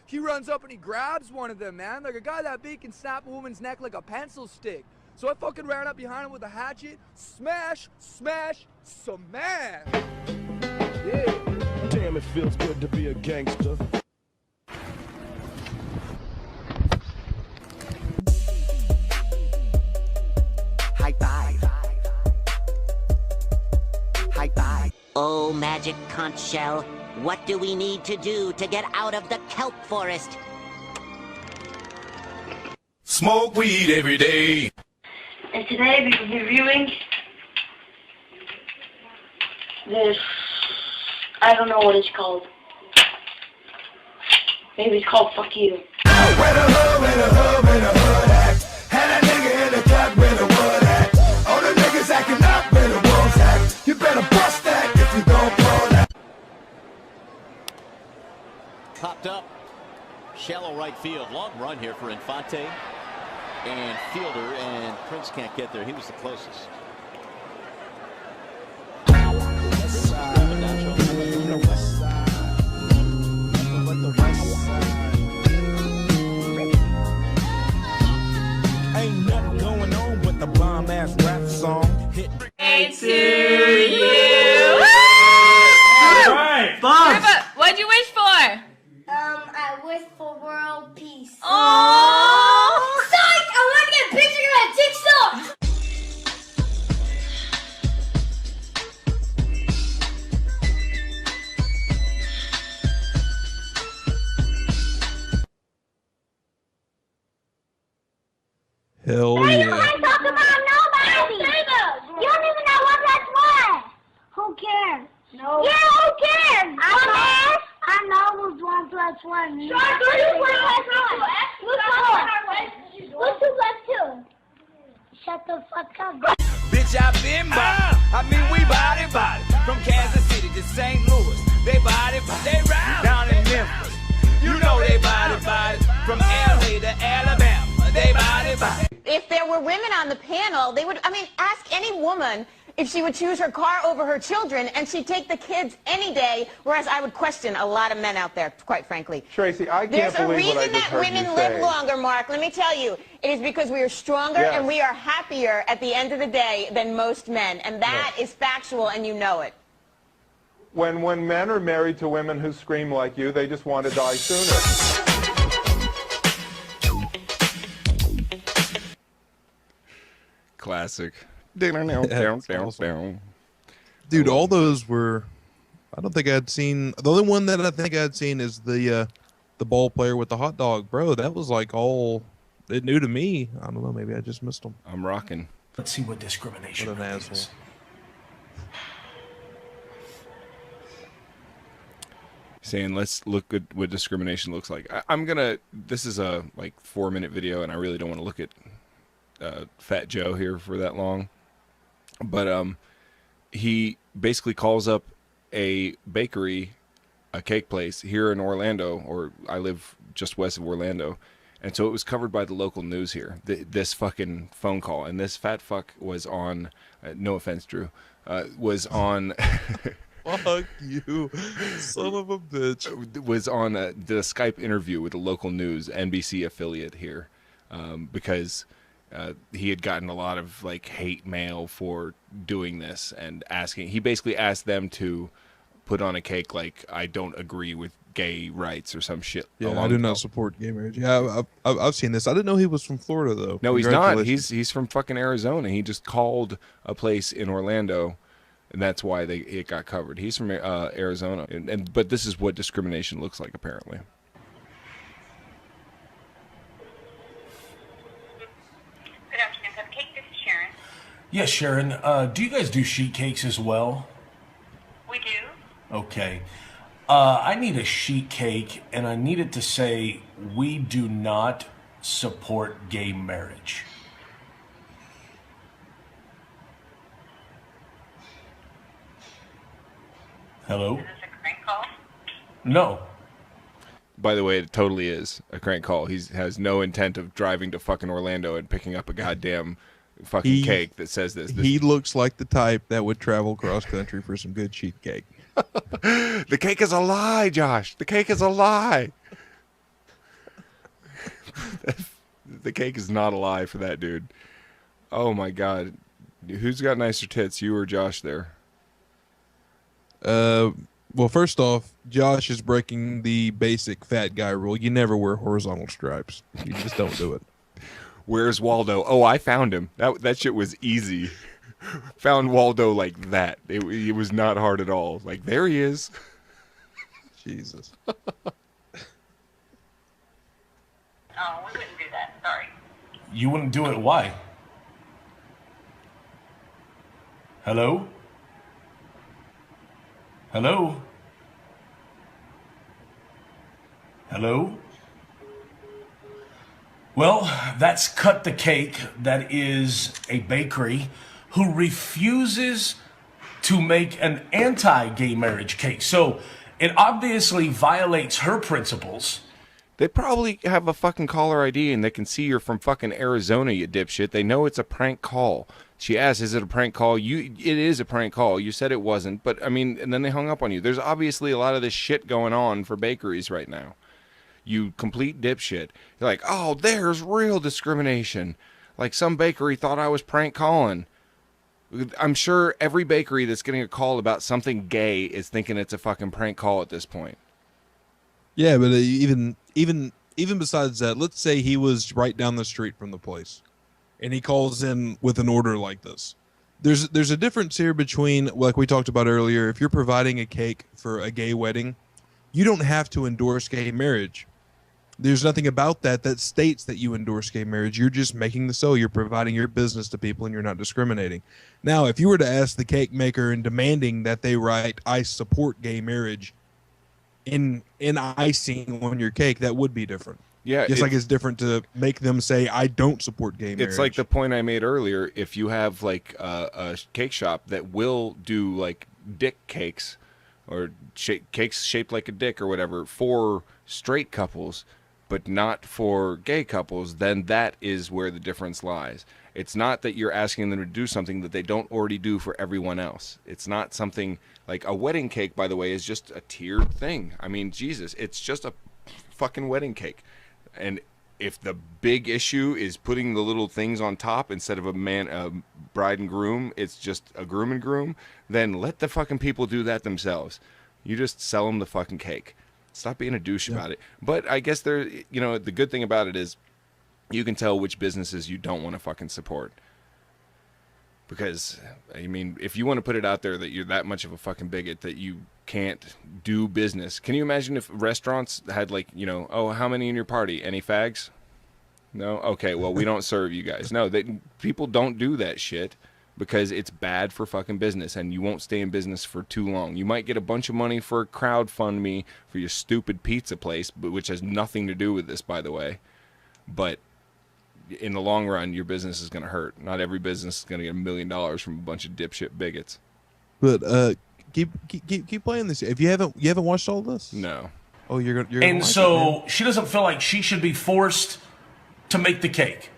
He runs up and he grabs one of them, man. Like a guy that big can snap a woman's neck like a pencil stick. So I fucking ran up behind him with a hatchet. Smash, smash, smash. Yeah. Damn, it feels good to be a gangster. High five. High five. Oh, magic conch shell. What do we need to do to get out of the kelp forest? Smoke weed every day. And today we will be reviewing this, I don't know what it's called. Maybe it's called Fuck You. Where the hood at? Had a nigga in the cut where the wood at. All the niggas acting up where the wolves at. You better bust that if you don't blow that. Popped up, shallow right field. Long run here for Infante and fielder, and Prince can't get there. He was the closest. Ain't nothing going on with the bomb ass rap song. Hit to you. Right. What'd you wish for? I wish for world peace. Oh! Psych! I want to get a picture of that TikTok! Hell Hey, yeah. you ain't talking about nobody! You don't even know what that's for! Who cares? No. Yeah, who cares? I know who's 1 + 1. Sure, who's 1 + 1? What's 2 + 2? Shut the fuck up. Bitch, I been by. I mean, we body. From Kansas City to St. Louis. They body. They ride. Down in Memphis. You know they body. From LA to Alabama. They body. If there were women on the panel, they would, ask any woman if she would choose her car over her children, and she'd take the kids any day, whereas I would question a lot of men out there, quite frankly. Tracy, I There's can't a believe what I reason just that heard women you live say. longer, Mark. Let me tell you. It is because we are stronger Yes. and we are happier at the end of the day than most men. And that is factual, and you know it. When men are married to women who scream like you, they just want to die sooner. Classic. Awesome. Dude, all those were. I don't think I'd seen. The only one that I think I'd seen is the ball player with the hot dog, bro. That was like all it new to me. I don't know. Maybe I just missed them. I'm rocking. Let's see what discrimination What an really asshole. is. Saying let's look at what discrimination looks like. I'm gonna. This is a like 4-minute video, and I really don't want to look at Fat Joe here for that long. But he basically calls up a bakery, a cake place here in Orlando, or I live just west of Orlando, and so it was covered by the local news here. This fucking phone call, and this fat fuck was on. No offense, Drew. Was on. Fuck you, son of a bitch. Was on did a Skype interview with a local news NBC affiliate here, because he had gotten a lot of like hate mail for doing this and asking. He basically asked them to put on a cake like I don't agree with gay rights or some shit. Yeah, I do not support gay marriage. Yeah, I've seen this. I didn't know he was from Florida though. No, he's not. He's from fucking Arizona. He just called a place in Orlando. And that's why it got covered. He's from Arizona, but this is what discrimination looks like, apparently. Good afternoon, Cupcake. This is Sharon. Yes, Sharon. Do you guys do sheet cakes as well? We do. Okay. I need a sheet cake, and I need it to say, "We do not support gay marriage." Hello? Is this a crank call? No. By the way, it totally is a crank call. He has no intent of driving to fucking Orlando and picking up a goddamn fucking cake that says this. He looks like the type that would travel cross country for some good sheet cake. The cake is a lie, Josh. The cake is a lie. The cake is not a lie for that dude. Oh my god. Who's got nicer tits, you or Josh there? Well, first off, Josh is breaking the basic fat guy rule. You never wear horizontal stripes. You just don't do it. Where's Waldo? Oh, I found him. That shit was easy. Found Waldo like that. It was not hard at all. Like, there he is. Jesus. Oh, we wouldn't do that. Sorry. You wouldn't do it. Why? Hello? Hello? Hello? Well, that's Cut the Cake. That is a bakery who refuses to make an anti-gay marriage cake. So it obviously violates her principles. They probably have a fucking caller ID and they can see you're from fucking Arizona, you dipshit. They know it's a prank call. She asked, is it a prank call? It is a prank call. You said it wasn't, but I mean, and then they hung up on you. There's obviously a lot of this shit going on for bakeries right now. You complete dipshit. You're like, oh, there's real discrimination. Like some bakery thought I was prank calling. I'm sure every bakery that's getting a call about something gay is thinking it's a fucking prank call at this point. Yeah, but even besides that, let's say he was right down the street from the place, and he calls in with an order like this. There's a difference here between, like we talked about earlier, if you're providing a cake for a gay wedding, you don't have to endorse gay marriage. There's nothing about that states that you endorse gay marriage. You're just making the sale. You're providing your business to people, and you're not discriminating. Now, if you were to ask the cake maker and demanding that they write, "I support gay marriage," in icing on your cake, that would be different. Yeah, just like it's different to make them say, "I don't support gay marriage." It's like the point I made earlier. If you have like a cake shop that will do like dick cakes or cakes shaped like a dick or whatever for straight couples, but not for gay couples, then that is where the difference lies. It's not that you're asking them to do something that they don't already do for everyone else. It's not something like a wedding cake, by the way, is just a tiered thing. I mean, Jesus, it's just a fucking wedding cake. And if the big issue is putting the little things on top instead of a bride and groom, it's just a groom and groom, then let the fucking people do that themselves. You just sell them the fucking cake. Stop being a douche about it. But I guess the good thing about it is you can tell which businesses you don't want to fucking support. Because, I mean, if you want to put it out there that you're that much of a fucking bigot that you can't do business. Can you imagine if restaurants had like, oh, how many in your party? Any fags? No? Okay, well, we don't serve you guys. No, people don't do that shit because it's bad for fucking business and you won't stay in business for too long. You might get a bunch of money for crowdfund for your stupid pizza place, which has nothing to do with this, by the way. But in the long run, your business is going to hurt. Not every business is going to get $1 million from a bunch of dipshit bigots. But keep playing this. If you haven't watched all this, no. Oh, you're gonna. And so she doesn't feel like she should be forced to make the cake.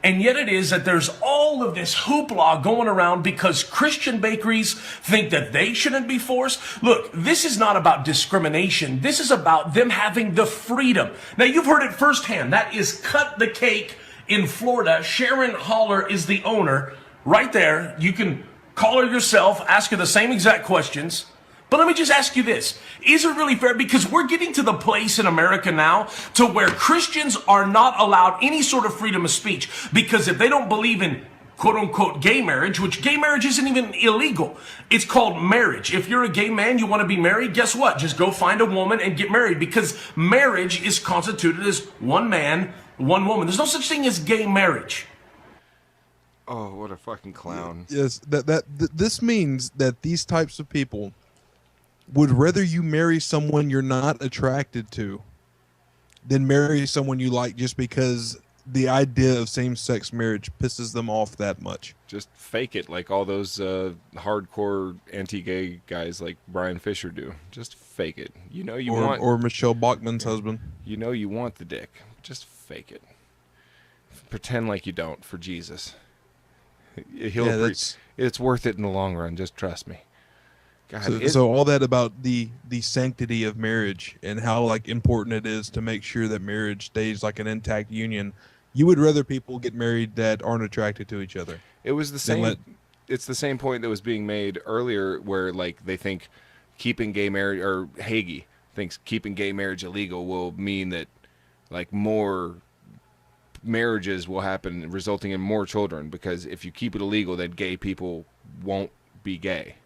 And yet it is that there's all of this hoopla going around because Christian bakeries think that they shouldn't be forced. Look, this is not about discrimination. This is about them having the freedom. Now, you've heard it firsthand. That is Cut the Cake in Florida. Sharon Haller is the owner. Right there. You can call her yourself, ask her the same exact questions. But let me just ask you this. Is it really fair? Because we're getting to the place in America now to where Christians are not allowed any sort of freedom of speech. Because if they don't believe in quote-unquote gay marriage, which gay marriage isn't even illegal. It's called marriage. If you're a gay man, you want to be married, guess what? Just go find a woman and get married. Because marriage is constituted as one man, one woman. There's no such thing as gay marriage. Oh, what a fucking clown. Yes, this means that these types of people would rather you marry someone you're not attracted to than marry someone you like just because the idea of same-sex marriage pisses them off that much. Just fake it like all those hardcore anti-gay guys like Brian Fisher do. Just fake it. Or Michelle Bachmann's husband. You know you want the dick. Just fake it. Pretend like you don't, for Jesus. It's worth it in the long run. Just trust me. God, so all that about the sanctity of marriage and how like important it is to make sure that marriage stays like an intact union. You would rather people get married that aren't attracted to each other. It was the same. It's the same point that was being made earlier, where like they think keeping gay marriage, or Hagee thinks keeping gay marriage illegal will mean that like more marriages will happen, resulting in more children. Because if you keep it illegal, then gay people won't be gay.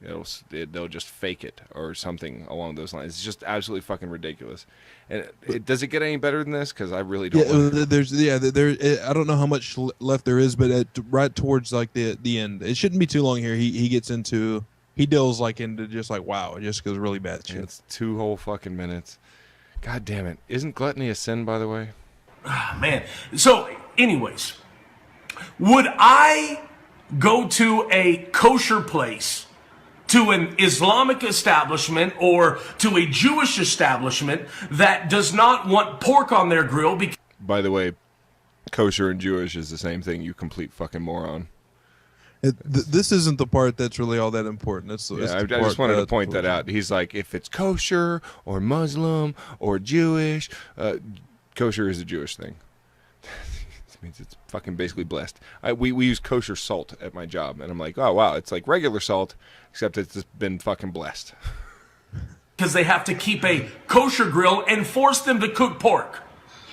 They'll just fake it or something along those lines. It's just absolutely fucking ridiculous. And does it get any better than this? Because I really don't. I don't know how much left there is, but right towards like the end, it shouldn't be too long here. He gets into delves like into just like wow, it just goes really bad shit. It's 2 whole fucking minutes. God damn it! Isn't gluttony a sin, by the way? Man. So, anyways, would I go to a kosher place, to an Islamic establishment, or to a Jewish establishment that does not want pork on their grill? By the way, kosher and Jewish is the same thing, you complete fucking moron. This isn't the part that's really all that important. I just wanted to point that out. He's like, if it's kosher or Muslim or Jewish, kosher is a Jewish thing. It means it's fucking basically blessed. We use kosher salt at my job, and I'm like, oh wow, it's like regular salt, except it's just been fucking blessed. Because they have to keep a kosher grill and force them to cook pork.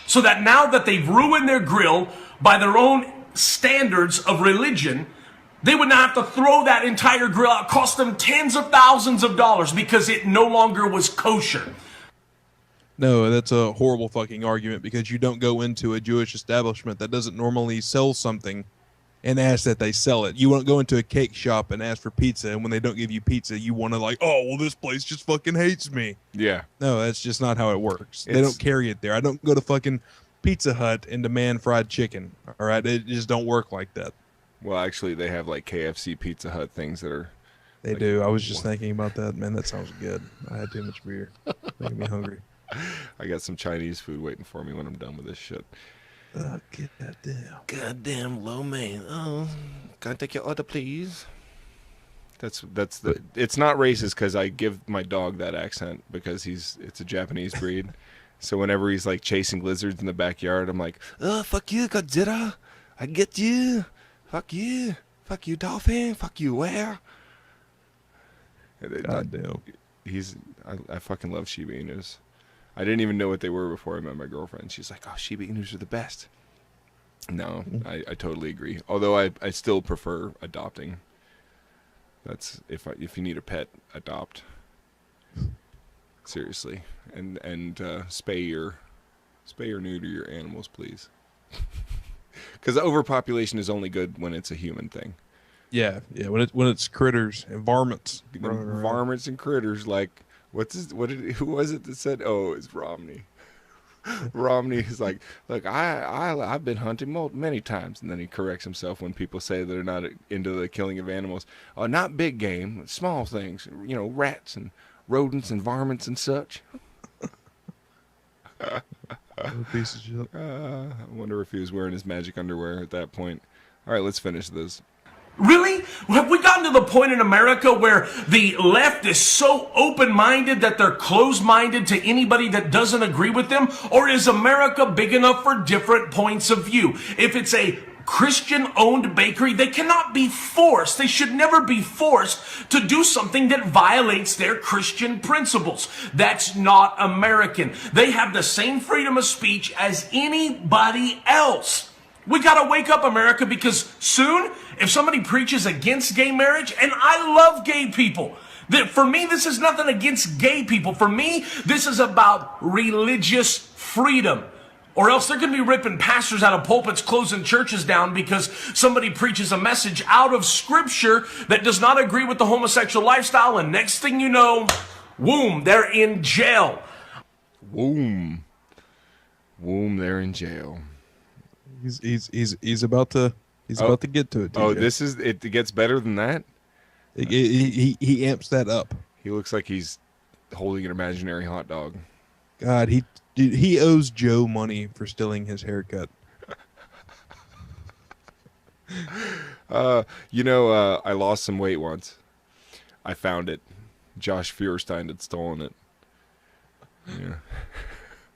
So that now that they've ruined their grill by their own standards of religion, they would now have to throw that entire grill out, cost them tens of thousands of dollars because it no longer was kosher. No, that's a horrible fucking argument, because you don't go into a Jewish establishment that doesn't normally sell something and ask that they sell it. You won't go into a cake shop and ask for pizza, and when they don't give you pizza, you want to like, oh, well, this place just fucking hates me. Yeah. No, that's just not how it works. They don't carry it there. I don't go to fucking Pizza Hut and demand fried chicken, all right? It just don't work like that. Well, actually, they have like KFC Pizza Hut things that are... They do. I was just thinking about that. Man, that sounds good. I had too much beer. Making me hungry. I got some Chinese food waiting for me when I'm done with this shit. Goddamn low man. Oh, can I take your order, please? That's the. It's not racist because I give my dog that accent because it's a Japanese breed. So whenever he's like chasing lizards in the backyard, I'm like, oh, fuck you, Godzilla. I get you. Fuck you. Fuck you, dolphin. Fuck you, where? Goddamn. I fucking love Shiba Inus. I didn't even know what they were before I met my girlfriend. She's like, oh, Shiba Inus are the best. No, I totally agree. Although I still prefer adopting. That's if you need a pet, adopt. Seriously, and spay or neuter your animals, please. Because overpopulation is only good when it's a human thing. Yeah. When it's critters and varmints. Varmints and critters. Like who was it that said? Oh, it's Romney. Romney is like, look, I've been hunting many times, and then he corrects himself when people say they're not into the killing of animals. Not big game, small things, rats and rodents and varmints and such. Piece of shit. I wonder if he was wearing his magic underwear at that point. All right, let's finish this. Really? Have we gotten to the point in America where the left is so open-minded that they're closed-minded to anybody that doesn't agree with them? Or is America big enough for different points of view? If it's a Christian-owned bakery, they cannot be forced. They should never be forced to do something that violates their Christian principles. That's not American. They have the same freedom of speech as anybody else. We gotta wake up, America, because soon, if somebody preaches against gay marriage, and I love gay people, for me, this is nothing against gay people. For me, this is about religious freedom. Or else they're going to be ripping pastors out of pulpits, closing churches down because somebody preaches a message out of Scripture that does not agree with the homosexual lifestyle, and next thing you know, whoom, they're in jail. Whoom, they're in jail. He's about to get to it. DJ. Oh, it gets better than that. He amps that up. He looks like he's holding an imaginary hot dog. God, he owes Joe money for stealing his haircut. I lost some weight once. I found it. Josh Feuerstein had stolen it. Yeah.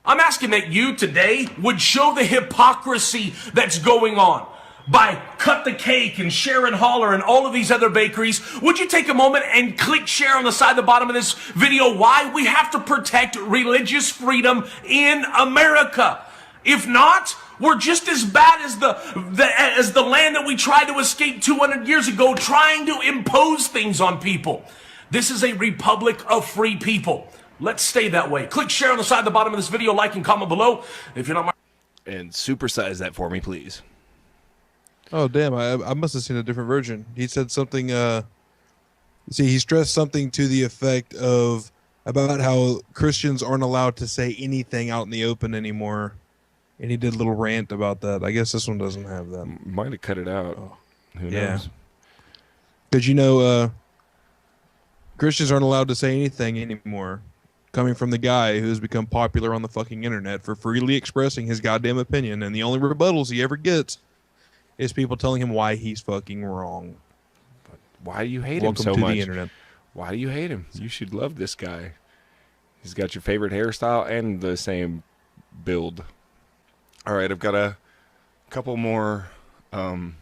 I'm asking that you today would show the hypocrisy that's going on. By Cut the Cake and Share and Holler and all of these other bakeries, would you take a moment and click share on the side, the bottom of this video? Why we have to protect religious freedom in America. If not, we're just as bad as the land that we tried to escape 200 years ago, trying to impose things on people. This is a republic of free people. Let's stay that way. Click share on the side, the bottom of this video, like and comment below. If you're not and supersize that for me, please. Oh, damn. I must have seen a different version. He said something, he stressed something to the effect of about how Christians aren't allowed to say anything out in the open anymore. And he did a little rant about that. I guess this one doesn't have that. Might have cut it out. Oh. Who knows? Because, Christians aren't allowed to say anything anymore. Coming from the guy who's become popular on the fucking internet for freely expressing his goddamn opinion. And the only rebuttals he ever gets is people telling him why he's fucking wrong. But why do you hate him so much? The internet. Why do you hate him? You should love this guy. He's got your favorite hairstyle and the same build. All right, I've got a couple more of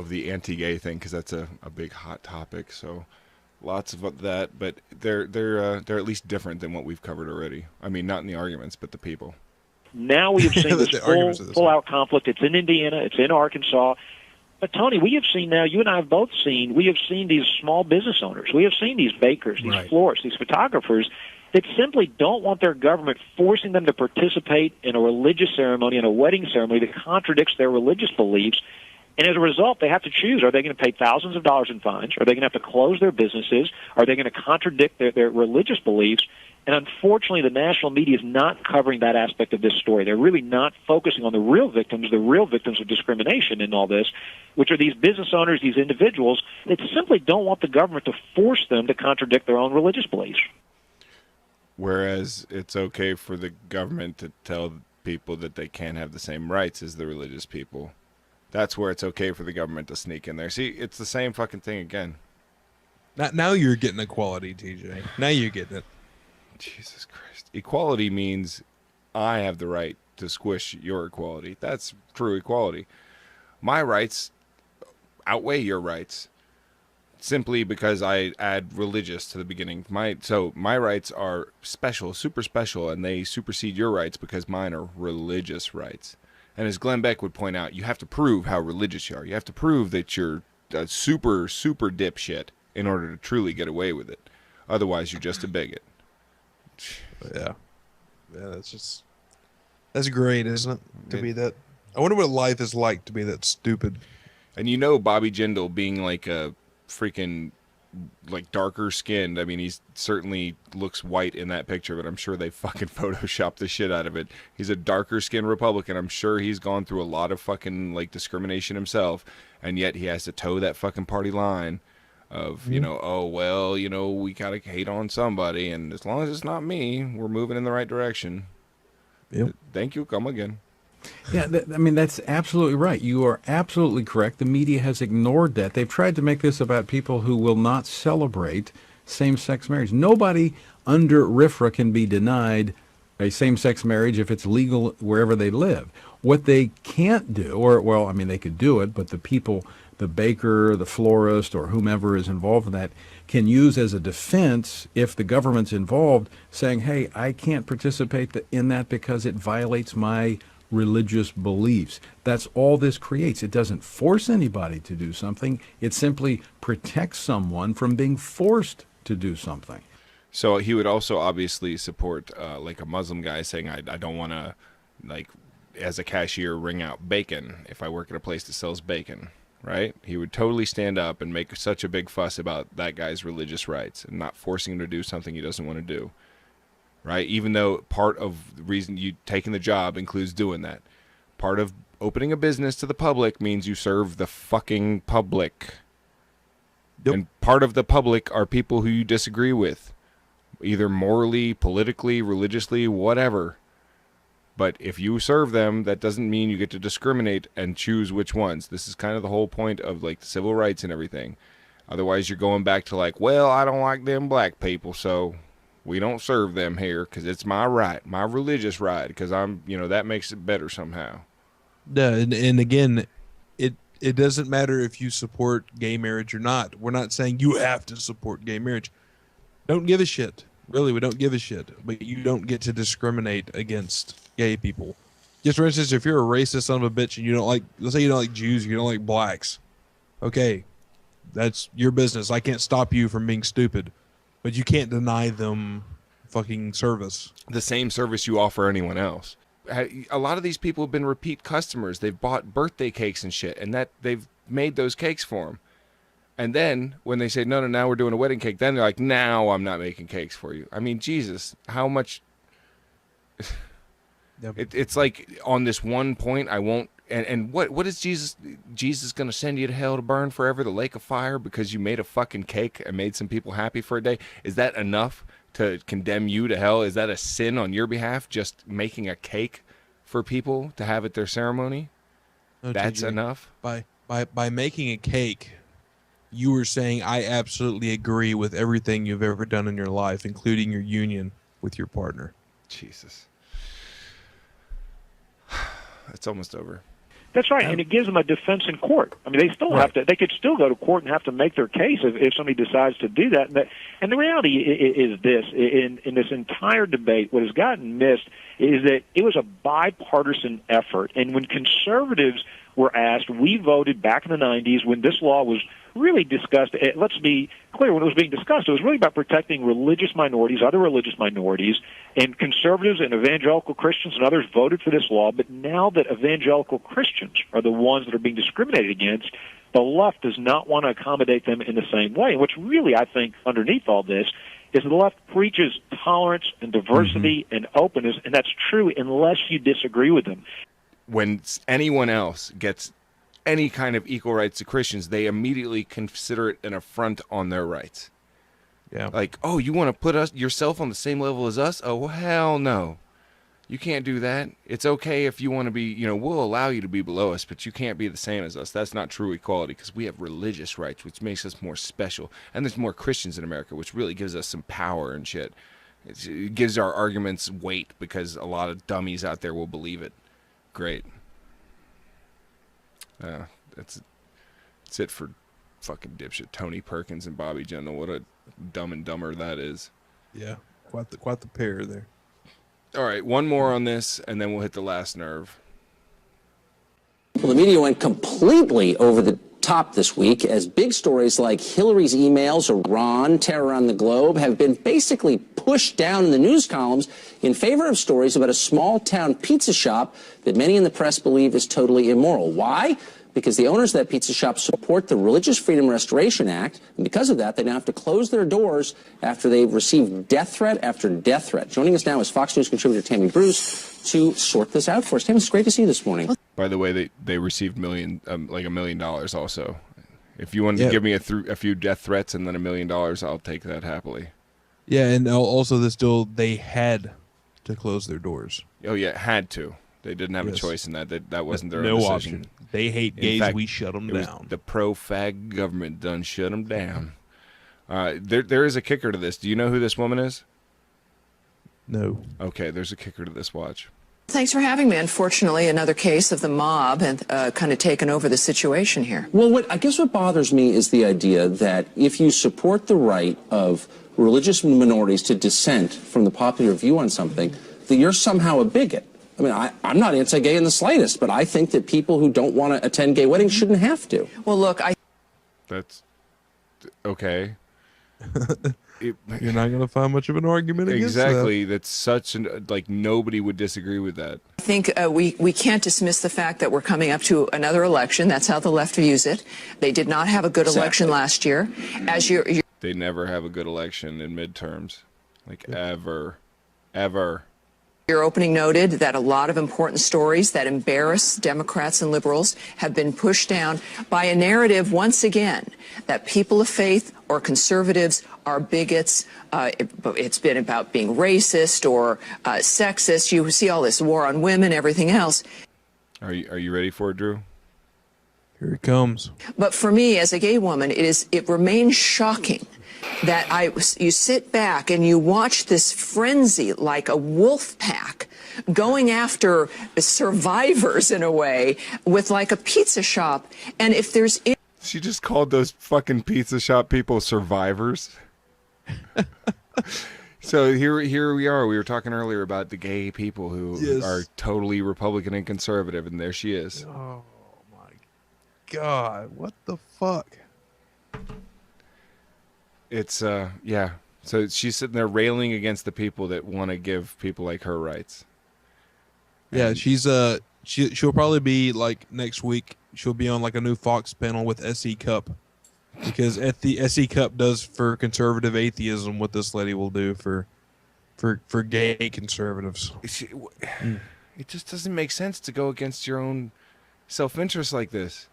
the anti-gay thing because that's a big hot topic. So lots of that, but they're at least different than what we've covered already. I mean, not in the arguments, but the people. Now we have seen this full-out conflict. It's in Indiana. It's in Arkansas. But, Tony, we have seen now, you and I have both seen, we have seen these small business owners. We have seen these bakers, these florists, these photographers that simply don't want their government forcing them to participate in a religious ceremony, in a wedding ceremony that contradicts their religious beliefs. And as a result, they have to choose. Are they going to pay thousands of dollars in fines? Are they going to have to close their businesses? Are they going to contradict their religious beliefs? And unfortunately, the national media is not covering that aspect of this story. They're really not focusing on the real victims of discrimination in all this, which are these business owners, these individuals that simply don't want the government to force them to contradict their own religious beliefs. Whereas it's okay for the government to tell people that they can't have the same rights as the religious people. That's where it's okay for the government to sneak in there. See, it's the same fucking thing again. Now you're getting equality, TJ. Now you're getting it. Jesus Christ. Equality means I have the right to squish your equality. That's true equality. My rights outweigh your rights simply because I add religious to the beginning. So my rights are special, super special, and they supersede your rights because mine are religious rights. And as Glenn Beck would point out, you have to prove how religious you are. You have to prove that you're a super, super dipshit in order to truly get away with it. Otherwise, you're just a bigot. Yeah. Yeah, that's great, isn't it? To be that. I wonder what life is like to be that stupid. And you know Bobby Jindal being like a freaking like darker skinned. I mean, he certainly looks white in that picture, but I'm sure they fucking photoshopped the shit out of it. He's a darker skinned Republican. I'm sure he's gone through a lot of fucking like discrimination himself, and yet he has to toe that fucking party line of, you know, oh, well, you know, we gotta hate on somebody, and as long as it's not me, we're moving in the right direction. Yep. Thank you. Come again. Yeah, I mean, that's absolutely right. You are absolutely correct. The media has ignored that. They've tried to make this about people who will not celebrate same-sex marriage. Nobody under RFRA can be denied a same-sex marriage if it's legal wherever they live. What they can't do, well, I mean, they could do it, but the people, the baker, the florist, or whomever is involved in that, can use as a defense if the government's involved, saying, hey, I can't participate in that because it violates my religious beliefs. That's all this creates. It doesn't force anybody to do something. It simply protects someone from being forced to do something. So he would also obviously support like a Muslim guy saying, I don't want to, like, as a cashier, ring out bacon if I work at a place that sells bacon, right? He would totally stand up and make such a big fuss about that guy's religious rights and not forcing him to do something he doesn't want to do. Right? Even though part of the reason you taking the job includes doing that. Part of opening a business to the public means you serve the fucking public. Yep. And part of the public are people who you disagree with. Either morally, politically, religiously, whatever. But if you serve them, that doesn't mean you get to discriminate and choose which ones. This is kind of the whole point of like civil rights and everything. Otherwise you're going back to like, well, I don't like them black people, so we don't serve them here because it's my right, my religious right, because I'm, you know, that makes it better somehow. Yeah, and again, it doesn't matter if you support gay marriage or not. We're not saying you have to support gay marriage. Don't give a shit. Really, we don't give a shit. But you don't get to discriminate against gay people. Just for instance, if you're a racist son of a bitch and you don't like, let's say you don't like Jews, you don't like blacks. Okay, that's your business. I can't stop you from being stupid. But you can't deny them fucking service. The same service you offer anyone else. A lot of these people have been repeat customers. They've bought birthday cakes and shit, and that they've made those cakes for them. And then when they say, no, now we're doing a wedding cake, then they're like, now I'm not making cakes for you. I mean, Jesus, how much... It's like on this one point, I won't... And what is Jesus? Jesus going to send you to hell to burn forever, the lake of fire, because you made a fucking cake and made some people happy for a day? Is that enough to condemn you to hell? Is that a sin on your behalf, just making a cake for people to have at their ceremony? No, That's TJ, enough? By making a cake, you were saying, I absolutely agree with everything you've ever done in your life, including your union with your partner. Jesus. It's almost over. That's right, and it gives them a defense in court. I mean, they still have to. They could still go to court and have to make their case if somebody decides to do that. And the reality is this: in this entire debate, what has gotten missed is that it was a bipartisan effort. And when conservatives were asked, we voted back in the 90s when this law was really discussed. Let's be clear, when it was being discussed, it was really about protecting religious minorities, other religious minorities, and conservatives and evangelical Christians and others voted for this law. But now that evangelical Christians are the ones that are being discriminated against, the left does not want to accommodate them in the same way. And what's really, I think, underneath all this is the left preaches tolerance and diversity and openness, and that's true unless you disagree with them. When anyone else gets any kind of equal rights to Christians, they immediately consider it an affront on their rights. Yeah. Like, oh, you want to put yourself on the same level as us? Oh, well, hell no. You can't do that. It's okay if you want to be, you know, we'll allow you to be below us, but you can't be the same as us. That's not true equality, because we have religious rights, which makes us more special. And there's more Christians in America, which really gives us some power and shit. It gives our arguments weight, because a lot of dummies out there will believe it. Great. That's it for fucking dipshit Tony Perkins and Bobby Jindal. What a Dumb and Dumber that is. Yeah, quite the pair there. All right, one more on this, and then we'll hit the last nerve. Well, the media went completely over the top this week as big stories like Hillary's emails, Iran, terror on the globe have been basically pushed down in the news columns in favor of stories about a small-town pizza shop that many in the press believe is totally immoral. Why? Because the owners of that pizza shop support the Religious Freedom Restoration Act, and because of that, they now have to close their doors after they've received death threat after death threat. Joining us now is Fox News contributor Tammy Bruce to sort this out for us. Tammy, it's great to see you this morning. By the way, they received like $1 million also. If you wanted to give me a few death threats and then $1 million, I'll take that happily. Yeah, and also they had to close their doors. Oh yeah, had to. They didn't have a choice in that. That wasn't their no decision. option. They hate gays. In fact, we shut them down. The pro-fag government done shut them down. There is a kicker to this. Do you know who this woman is? No. Okay, there's a kicker to this. Watch. Thanks for having me. Unfortunately, another case of the mob and kind of taken over the situation here. Well, I guess what bothers me is the idea that if you support the right of religious minorities to dissent from the popular view on something, that you're somehow a bigot. I mean, I'm not anti-gay in the slightest, but I think that people who don't want to attend gay weddings shouldn't have to. Well, look, That's okay. You're not going to find much of an argument against that. Exactly. That's such an, like, nobody would disagree with that. I think we can't dismiss the fact that we're coming up to another election. That's how the left views it. They did not have a good election last year. They never have a good election in midterms, like ever. Your opening noted that a lot of important stories that embarrass Democrats and liberals have been pushed down by a narrative, once again, that people of faith or conservatives are bigots. It's been about being racist or sexist. You see all this war on women, everything else. Are you ready for it, Drew? Here it comes. But for me, as a gay woman, it remains shocking that you sit back and you watch this frenzy like a wolf pack going after survivors in a way with like a pizza shop. And if there's... She just called those fucking pizza shop people survivors. So here we are. We were talking earlier about the gay people who are totally Republican and conservative, and there she is. Oh my God, what the fuck? It's yeah. So she's sitting there railing against the people that want to give people like her rights. Yeah, and she'll probably be like next week. She'll be on like a new Fox panel with SE Cup, because the SE Cup does for conservative atheism what this lady will do for gay conservatives. It just doesn't make sense to go against your own self-interest like this.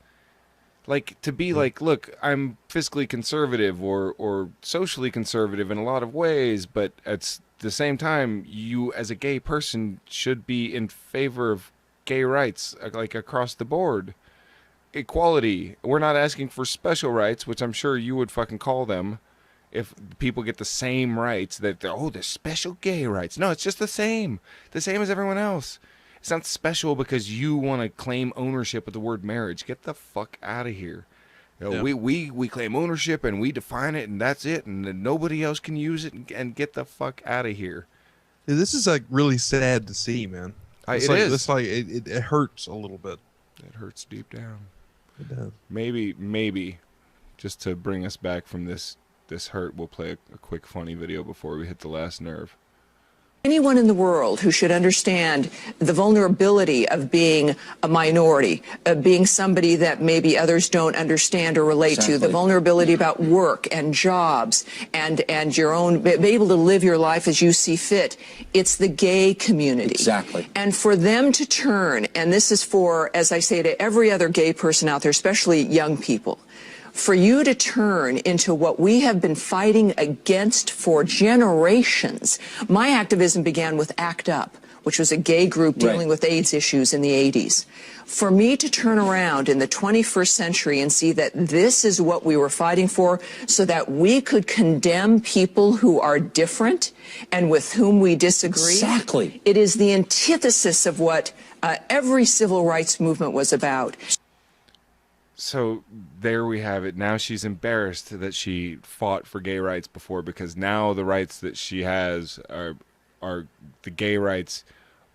Like, to be like, look, I'm fiscally conservative or socially conservative in a lot of ways, but at the same time, you as a gay person should be in favor of gay rights, like across the board. Equality. We're not asking for special rights, which I'm sure you would fucking call them if people get the same rights that, the special gay rights. No, it's just the same as everyone else. It's not special because you want to claim ownership of the word marriage. Get the fuck out of here. You know, we claim ownership and we define it and that's it, and then nobody else can use it, and get the fuck out of here. Yeah, this is like really sad to see, man. It hurts a little bit. It hurts deep down. It does. Maybe, just to bring us back from this hurt, we'll play a quick funny video before we hit the last nerve. Anyone in the world who should understand the vulnerability of being a minority, being somebody that maybe others don't understand or relate to, the vulnerability about work and jobs and your own, be able to live your life as you see fit, it's the gay community. Exactly. And for them to turn, and this is for, as I say to every other gay person out there, especially young people, for you to turn into what we have been fighting against for generations. My activism began with ACT UP, which was a gay group dealing with AIDS issues in the 80s. For me to turn around in the 21st century and see that this is what we were fighting for so that we could condemn people who are different and with whom we disagree. Exactly. It is the antithesis of what every civil rights movement was about. So there we have it. Now she's embarrassed that she fought for gay rights before, because now the rights that she has are the gay rights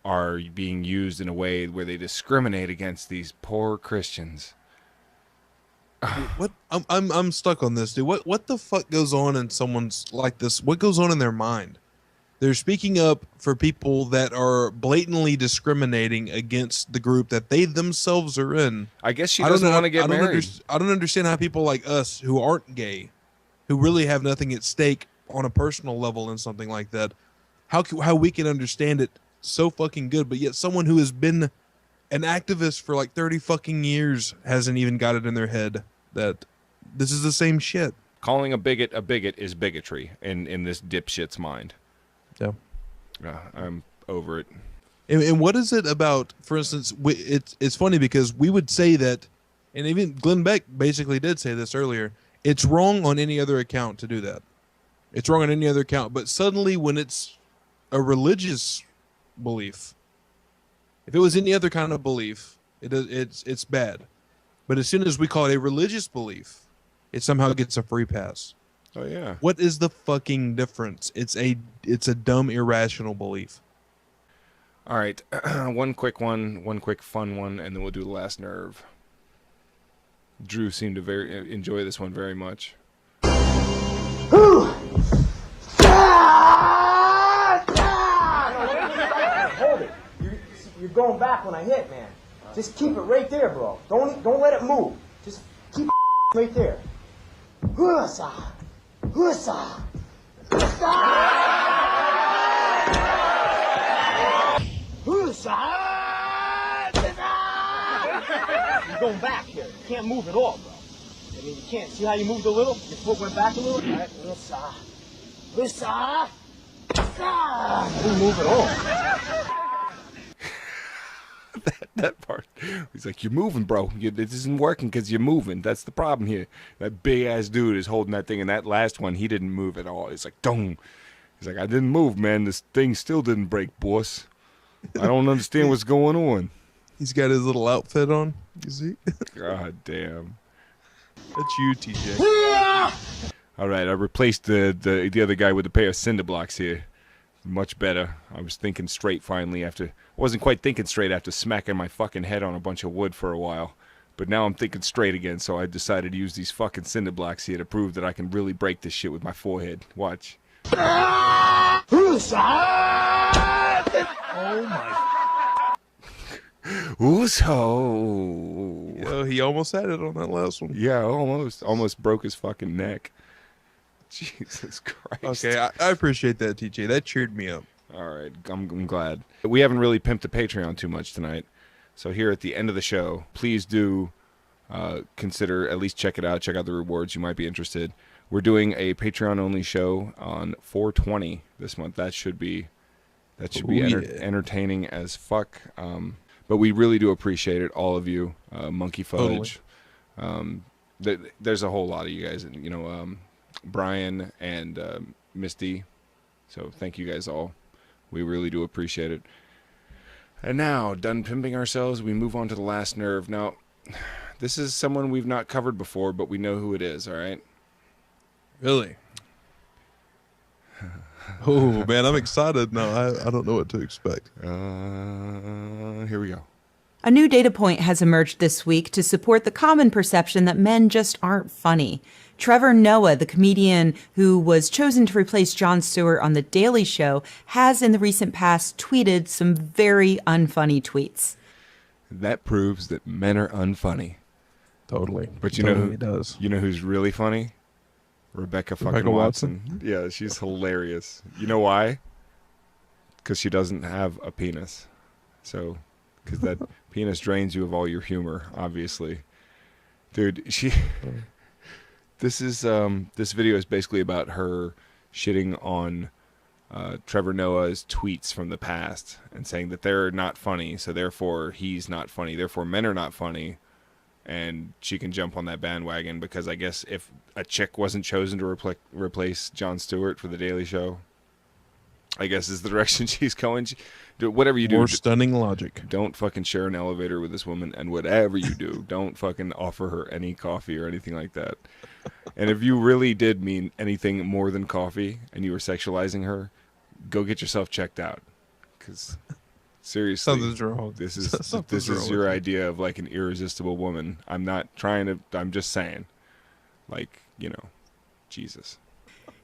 are being used in a way where they discriminate against these poor Christians. What I'm stuck on this, dude. What the fuck goes on in someone's like this? What goes on in their mind? They're speaking up for people that are blatantly discriminating against the group that they themselves are in. I guess she doesn't want to get married. I don't understand how people like us who aren't gay, who really have nothing at stake on a personal level in something like that, how we can understand it so fucking good, but yet someone who has been an activist for like 30 fucking years hasn't even got it in their head that this is the same shit. Calling a bigot is bigotry in this dipshit's mind. Yeah. I'm over it. And what is it about, for instance, it's funny because we would say that, and even Glenn Beck basically did say this earlier, it's wrong on any other account to do that. It's wrong on any other account. But suddenly when it's a religious belief, if it was any other kind of belief, it's bad. But as soon as we call it a religious belief, it somehow gets a free pass. Oh yeah. What is the fucking difference? It's a dumb, irrational belief. All right, one quick fun one, and then we'll do the last nerve. Drew seemed to enjoy this one very much. Hold it. You're going back when I hit, man. Just keep it right there, bro. Don't let it move. Just keep it right there. Husa. Husa. Husa. You're going back here. You can't move at all, bro. I mean, you can't. See how you moved a little? Your foot went back a little? All right. Husa. Husa. Husa. You didn't move at all. that part. He's like, you're moving, bro. This isn't working because you're moving. That's the problem here. That big-ass dude is holding that thing, and that last one, he didn't move at all. It's like, dong. He's like, I didn't move, man. This thing still didn't break, boss. I don't understand what's going on. He's got his little outfit on. You see? God damn. That's you, TJ. All right, I replaced the other guy with a pair of cinder blocks here. Much better. I was thinking straight finally after... wasn't quite thinking straight after smacking my fucking head on a bunch of wood for a while. But now I'm thinking straight again, so I decided to use these fucking cinder blocks here to prove that I can really break this shit with my forehead. Watch. Oh my. Uso. Yo, he almost had it on that last one. Yeah, almost broke his fucking neck. Jesus Christ. Okay, I appreciate that, TJ. That cheered me up. All right, I'm glad. We haven't really pimped the Patreon too much tonight. So here at the end of the show, please do consider, at least check it out. Check out the rewards. You might be interested. We're doing a Patreon-only show on 4/20 this month. That should be entertaining as fuck. But we really do appreciate it, all of you. Monkey Fudge. Totally. There's a whole lot of you guys. You know, Brian and Misty. So thank you guys all. We really do appreciate it. And now, done pimping ourselves, we move on to the last nerve. Now, this is someone we've not covered before, but we know who it is, all right? Really? Oh, man, I'm excited now. I don't know what to expect. Here we go. A new data point has emerged this week to support the common perception that men just aren't funny. Trevor Noah, the comedian who was chosen to replace Jon Stewart on The Daily Show, has in the recent past tweeted some very unfunny tweets. That proves that men are unfunny. Totally. But you totally know, does. You know who's really funny? Rebecca fucking Watson. Yeah, she's hilarious. You know why? Because she doesn't have a penis. So, because that penis drains you of all your humor, obviously. Dude, this video is basically about her shitting on Trevor Noah's tweets from the past and saying that they're not funny, so therefore he's not funny, therefore men are not funny, and she can jump on that bandwagon because I guess if a chick wasn't chosen to replace Jon Stewart for The Daily Show, I guess is the direction she's going. Whatever you do, more stunning logic. Don't fucking share an elevator with this woman, and whatever you do, don't fucking offer her any coffee or anything like that. And if you really did mean anything more than coffee and you were sexualizing her, go get yourself checked out. Because seriously, something's wrong. This is your idea of like an irresistible woman. I'm not trying to. I'm just saying, like, you know, Jesus.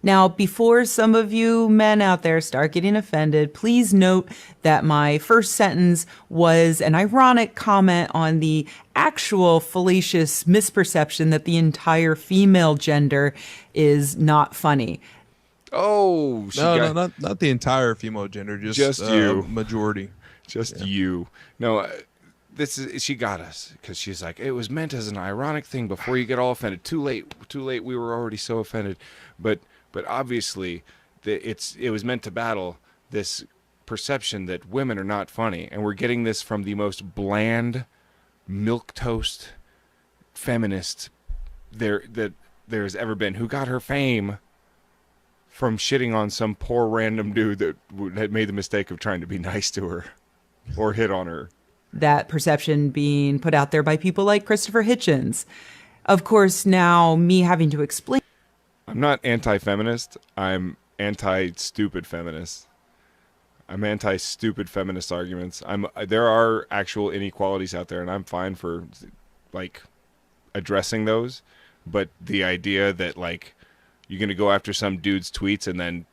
Now, before some of you men out there start getting offended, please note that my first sentence was an ironic comment on the actual fallacious misperception that the entire female gender is not funny. Oh, no, not the entire female gender, just you, majority, you. No, she got us because she's like, it was meant as an ironic thing before you get all offended. Too late. We were already so offended, but obviously, it was meant to battle this perception that women are not funny, and we're getting this from the most bland, milquetoast feminist that there's ever been, who got her fame from shitting on some poor random dude that had made the mistake of trying to be nice to her or hit on her. That perception being put out there by people like Christopher Hitchens. Of course, now me having to explain. I'm not anti-feminist. I'm anti-stupid feminist. I'm anti-stupid feminist arguments. There are actual inequalities out there, and I'm fine for like addressing those. But the idea that like you're gonna go after some dude's tweets and then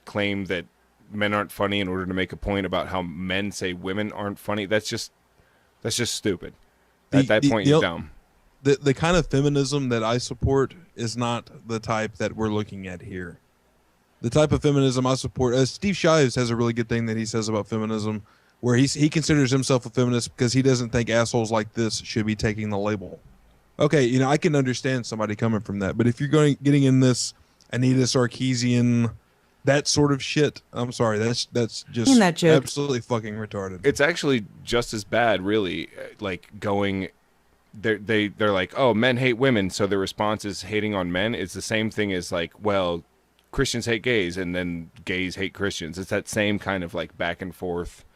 claim that men aren't funny in order to make a point about how men say women aren't funny, that's just stupid. At that point, you're dumb. The kind of feminism that I support is not the type that we're looking at here. The type of feminism I support, Steve Shives has a really good thing that he says about feminism, where he considers himself a feminist because he doesn't think assholes like this should be taking the label. Okay, you know, I can understand somebody coming from that, but if you're getting in this Anita Sarkeesian, that sort of shit, I'm sorry, that's just absolutely fucking retarded. It's actually just as bad, really. Like going. They're like, oh, men hate women, so the response is hating on men. It's the same thing as like, well, Christians hate gays, and then gays hate Christians. It's that same kind of like back and forth.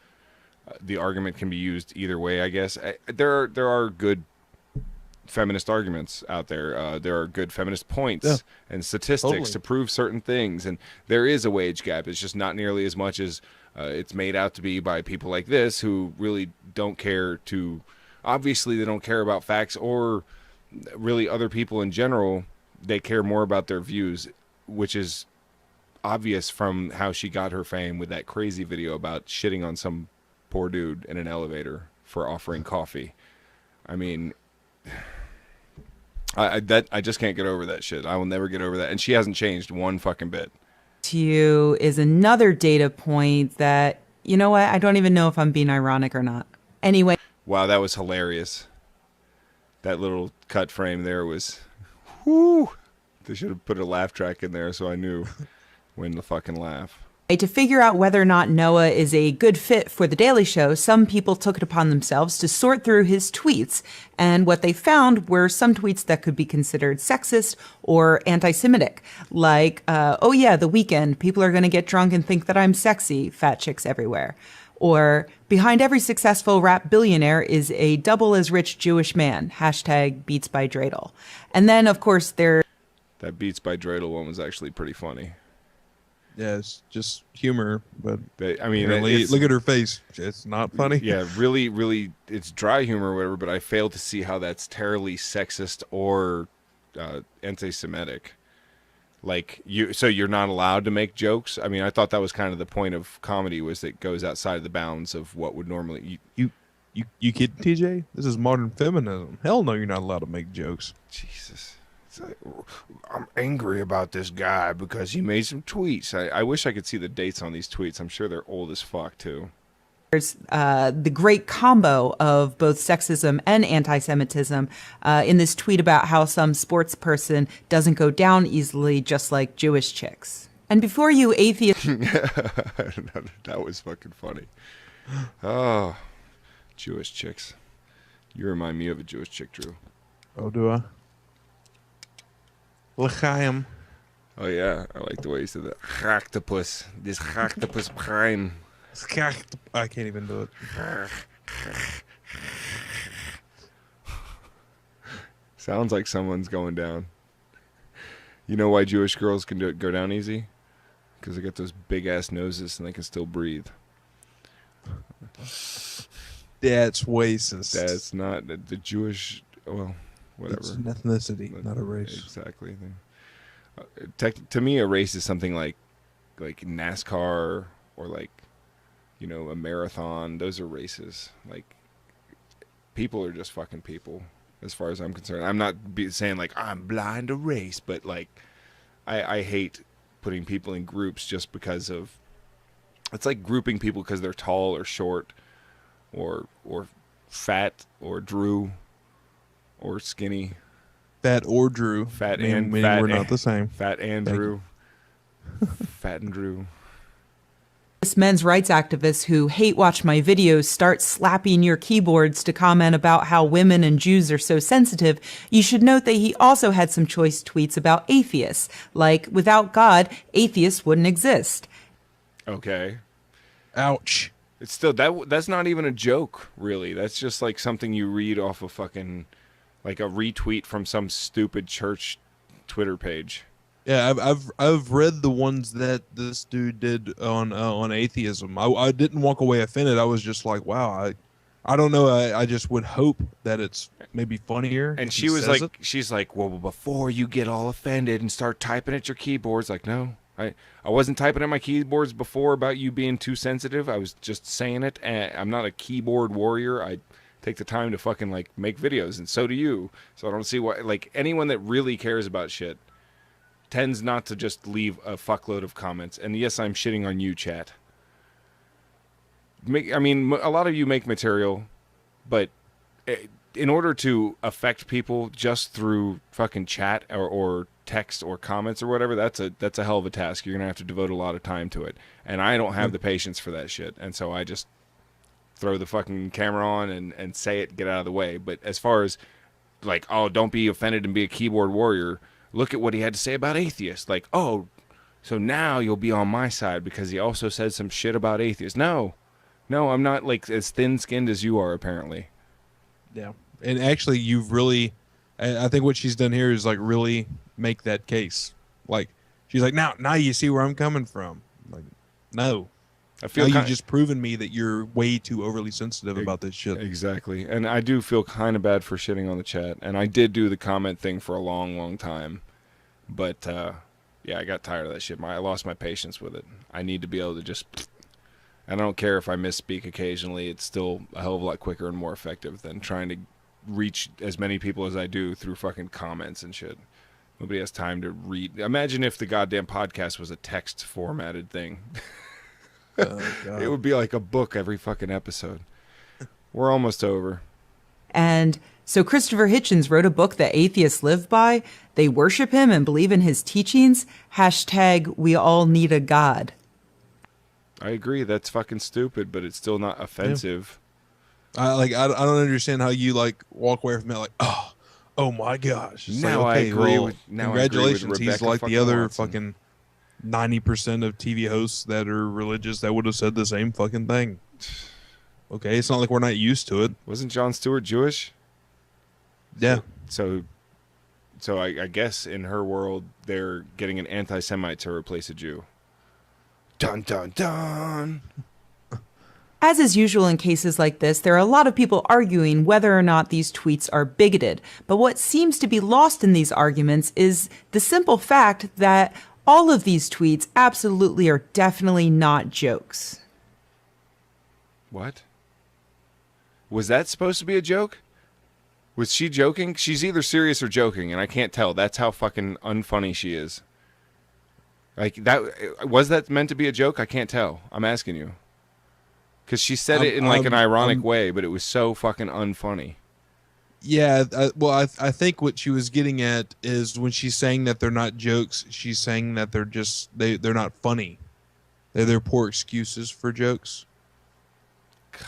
The argument can be used either way, I guess. There are good feminist arguments out there. There are good feminist points and statistics to prove certain things, and there is a wage gap. It's just not nearly as much as it's made out to be by people like this who really don't care to. Obviously, they don't care about facts or really other people in general. They care more about their views, which is obvious from how she got her fame with that crazy video about shitting on some poor dude in an elevator for offering coffee. I mean, I just can't get over that shit. I will never get over that. And she hasn't changed one fucking bit. To you is another data point that, you know what, I don't even know if I'm being ironic or not. Anyway. Wow, that was hilarious. That little cut frame there was, whoo. They should have put a laugh track in there so I knew when to fucking laugh. To figure out whether or not Noah is a good fit for The Daily Show, some people took it upon themselves to sort through his tweets. And what they found were some tweets that could be considered sexist or anti-Semitic. Like, oh yeah, the weekend, people are going to get drunk and think that I'm sexy, fat chicks everywhere. Or, behind every successful rap billionaire is a double as rich Jewish man. # Beats by Dreidel. And then, of course, there... That Beats by Dreidel one was actually pretty funny. Yeah, it's just humor, but I mean, look at her face. It's not funny. Yeah, really, really, it's dry humor or whatever, but I fail to see how that's terribly sexist or anti-Semitic. Like, so you're not allowed to make jokes? I mean, I thought that was kind of the point of comedy, was that it goes outside of the bounds of what would normally... You kidding, TJ? This is modern feminism. Hell no, you're not allowed to make jokes. Jesus. It's like, I'm angry about this guy because he made some tweets. I wish I could see the dates on these tweets. I'm sure they're old as fuck, too. There's the great combo of both sexism and anti-Semitism in this tweet about how some sports person doesn't go down easily, just like Jewish chicks. And before you atheist... That was fucking funny. Oh, Jewish chicks. You remind me of a Jewish chick, Drew. Oh, do I? L'chaim. Oh, yeah. I like the way you said that. Octopus. This octopus prime. I can't even do it. Sounds like someone's going down. You know why Jewish girls can go down easy? Because they got those big-ass noses and they can still breathe. That's racist. That's not the Jewish... Well, whatever. It's an ethnicity, not a race. Exactly. To me, a race is something like NASCAR or like, you know, a marathon. Those are races. Like, people are just fucking people, as far as I'm concerned. I'm not saying like I'm blind to race, but like, I hate putting people in groups just because of. It's like grouping people because they're tall or short, or fat or Drew, or skinny. Fat or Drew. We're not the same. Fat and Drew. Fat and Drew. Men's rights activists who hate watch my videos start slapping your keyboards to comment about how women and Jews are so sensitive, you should note that he also had some choice tweets about atheists, like, without God, atheists wouldn't exist. Okay. Ouch. It's still, that's not even a joke, really. That's just like something you read off of fucking, like a retweet from some stupid church Twitter page. Yeah, I've read the ones that this dude did on atheism. I didn't walk away offended. I was just like, wow, I don't know. I just would hope that it's maybe funnier. And she was like, she's like, well, before you get all offended and start typing at your keyboards, like, no, I wasn't typing at my keyboards before about you being too sensitive. I was just saying it. And I'm not a keyboard warrior. I take the time to fucking like make videos, and so do you. So I don't see why, like, anyone that really cares about shit tends not to just leave a fuckload of comments. And yes, I'm shitting on you, chat. A lot of you make material, but in order to affect people just through fucking chat or text or comments or whatever, that's a hell of a task. You're gonna have to devote a lot of time to it, and I don't have the patience for that shit. And so I just throw the fucking camera on and say it, get out of the way. But as far as like, oh, don't be offended and be a keyboard warrior. Look at what he had to say about atheists. Like, oh, so now you'll be on my side because he also said some shit about atheists. No, I'm not like as thin-skinned as you are, apparently. Yeah, and actually, you've really, I think what she's done here is like really make that case. Like, she's like, now you see where I'm coming from. Like, no. I feel you've just proven me that you're way too overly sensitive about this shit. Exactly. And I do feel kind of bad for shitting on the chat. And I did do the comment thing for a long, long time. But, yeah, I got tired of that shit. I lost my patience with it. I need to be able to just... I don't care if I misspeak occasionally. It's still a hell of a lot quicker and more effective than trying to reach as many people as I do through fucking comments and shit. Nobody has time to read. Imagine if the goddamn podcast was a text formatted thing. It would be like a book every fucking episode. We're almost over. And so Christopher Hitchens wrote a book that atheists live by. They worship him and believe in his teachings. # we all need a God. I agree. That's fucking stupid, but it's still not offensive. Yeah. I don't understand how you like walk away from it like, oh my gosh. It's now like, okay, I agree well, with. Now congratulations. I agree with He's Rebecca like the other Watson. fucking 90% of TV hosts that are religious that would have said the same fucking thing. Okay, it's not like we're not used to it. Wasn't Jon Stewart Jewish? Yeah. So I guess in her world they're getting an anti-Semite to replace a Jew. Dun dun dun. As is usual in cases like this, there are a lot of people arguing whether or not these tweets are bigoted. But what seems to be lost in these arguments is the simple fact that all of these tweets absolutely are definitely not jokes. What? Was that supposed to be a joke? Was she joking? She's either serious or joking, and I can't tell. That's how fucking unfunny she is. Like, that was that meant to be a joke? I can't tell. I'm asking you. Because she said it in like an ironic way, but it was so fucking unfunny. Yeah, I think what she was getting at is when she's saying that they're not jokes, she's saying that they're not funny. They're poor excuses for jokes. God,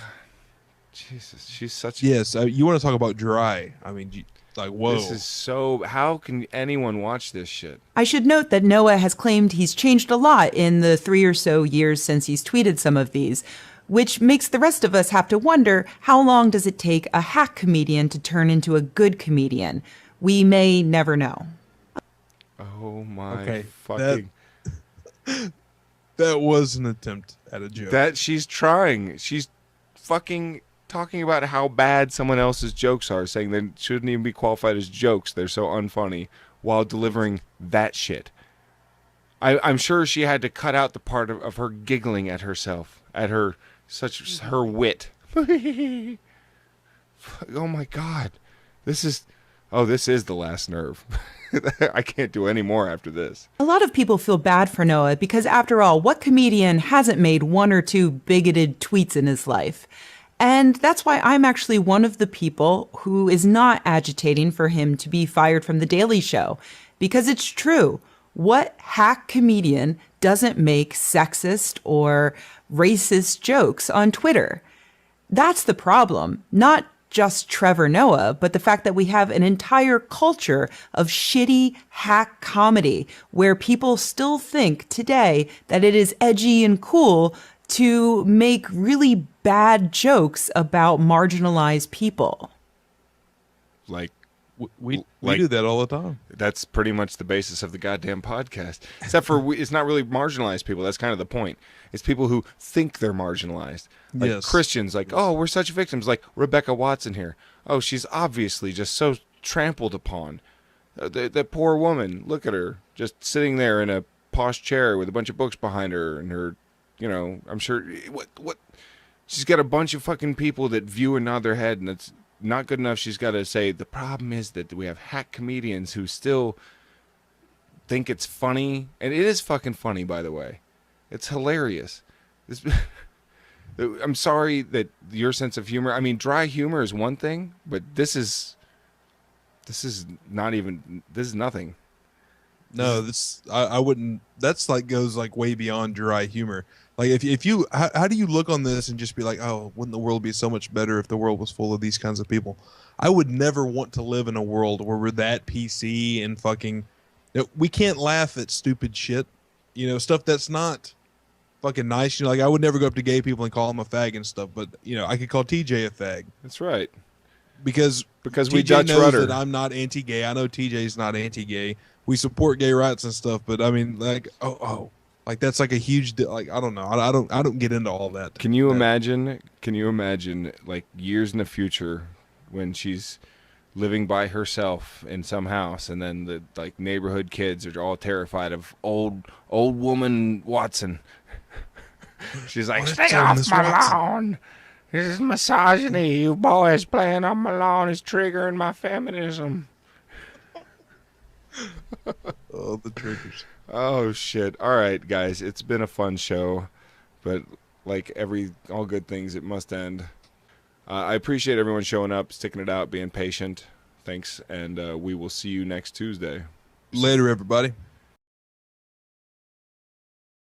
Jesus, she's such. Yes, you want to talk about dry? I mean, like, whoa. This is so. How can anyone watch this shit? I should note that Noah has claimed he's changed a lot in the 3 or so years since he's tweeted some of these, which makes the rest of us have to wonder, how long does it take a hack comedian to turn into a good comedian? We may never know. Oh my Okay, fucking. That was an attempt at a joke. That she's trying. She's fucking talking about how bad someone else's jokes are, saying they shouldn't even be qualified as jokes. They're so unfunny, while delivering that shit. I'm sure she had to cut out the part of her giggling at herself, at her wit. Oh my God, this is the last nerve. I can't do any more after this. A lot of people feel bad for Noah because, after all, what comedian hasn't made 1 or 2 bigoted tweets in his life? And that's why I'm actually one of the people who is not agitating for him to be fired from The Daily Show. Because it's true. What hack comedian doesn't make sexist or racist jokes on Twitter? That's the problem. Not just Trevor Noah, but the fact that we have an entire culture of shitty hack comedy where people still think today that it is edgy and cool to make really bad jokes about marginalized people. Like, we do that all the time. That's pretty much the basis of the goddamn podcast. Except for it's not really marginalized people. That's kind of the point. It's people who think they're marginalized. Like Yes. Christians, like, oh, we're such victims. Like Rebecca Watson here. Oh, she's obviously just so trampled upon. That poor woman. Look at her, just sitting there in a posh chair with a bunch of books behind her, and her, I'm sure what. She's got a bunch of fucking people that view and nod their head, and it's not good enough. She's got to say the problem is that we have hack comedians who still think it's funny, and it is fucking funny, by the way. It's hilarious. I'm sorry that your sense of humor. I mean, dry humor is one thing, but this is not even. This is nothing. No, I wouldn't. That's goes way beyond dry humor. Like if you, how do you look on this and just be like, oh, wouldn't the world be so much better if the world was full of these kinds of people? I would never want to live in a world where we're that PC and fucking. We can't laugh at stupid shit, stuff that's not fucking nice. I would never go up to gay people and call them a fag and stuff, but I could call TJ a fag. That's right. Because we TJ judge knows Rudder. that I'm not anti-gay. I know TJ's not anti-gay. We support gay rights and stuff, but I mean, that's a huge I don't know. I don't get into all that. Can you imagine? Can you imagine years in the future when she's living by herself in some house, and then the neighborhood kids are all terrified of old woman Watson. She's like, stay off my lawn. This is misogyny. You boys playing on my lawn is triggering my feminism. Oh, the triggers. Oh, shit. All right, guys. It's been a fun show, but all good things, it must end. I appreciate everyone showing up, sticking it out, being patient. Thanks, and we will see you next Tuesday. Later, everybody.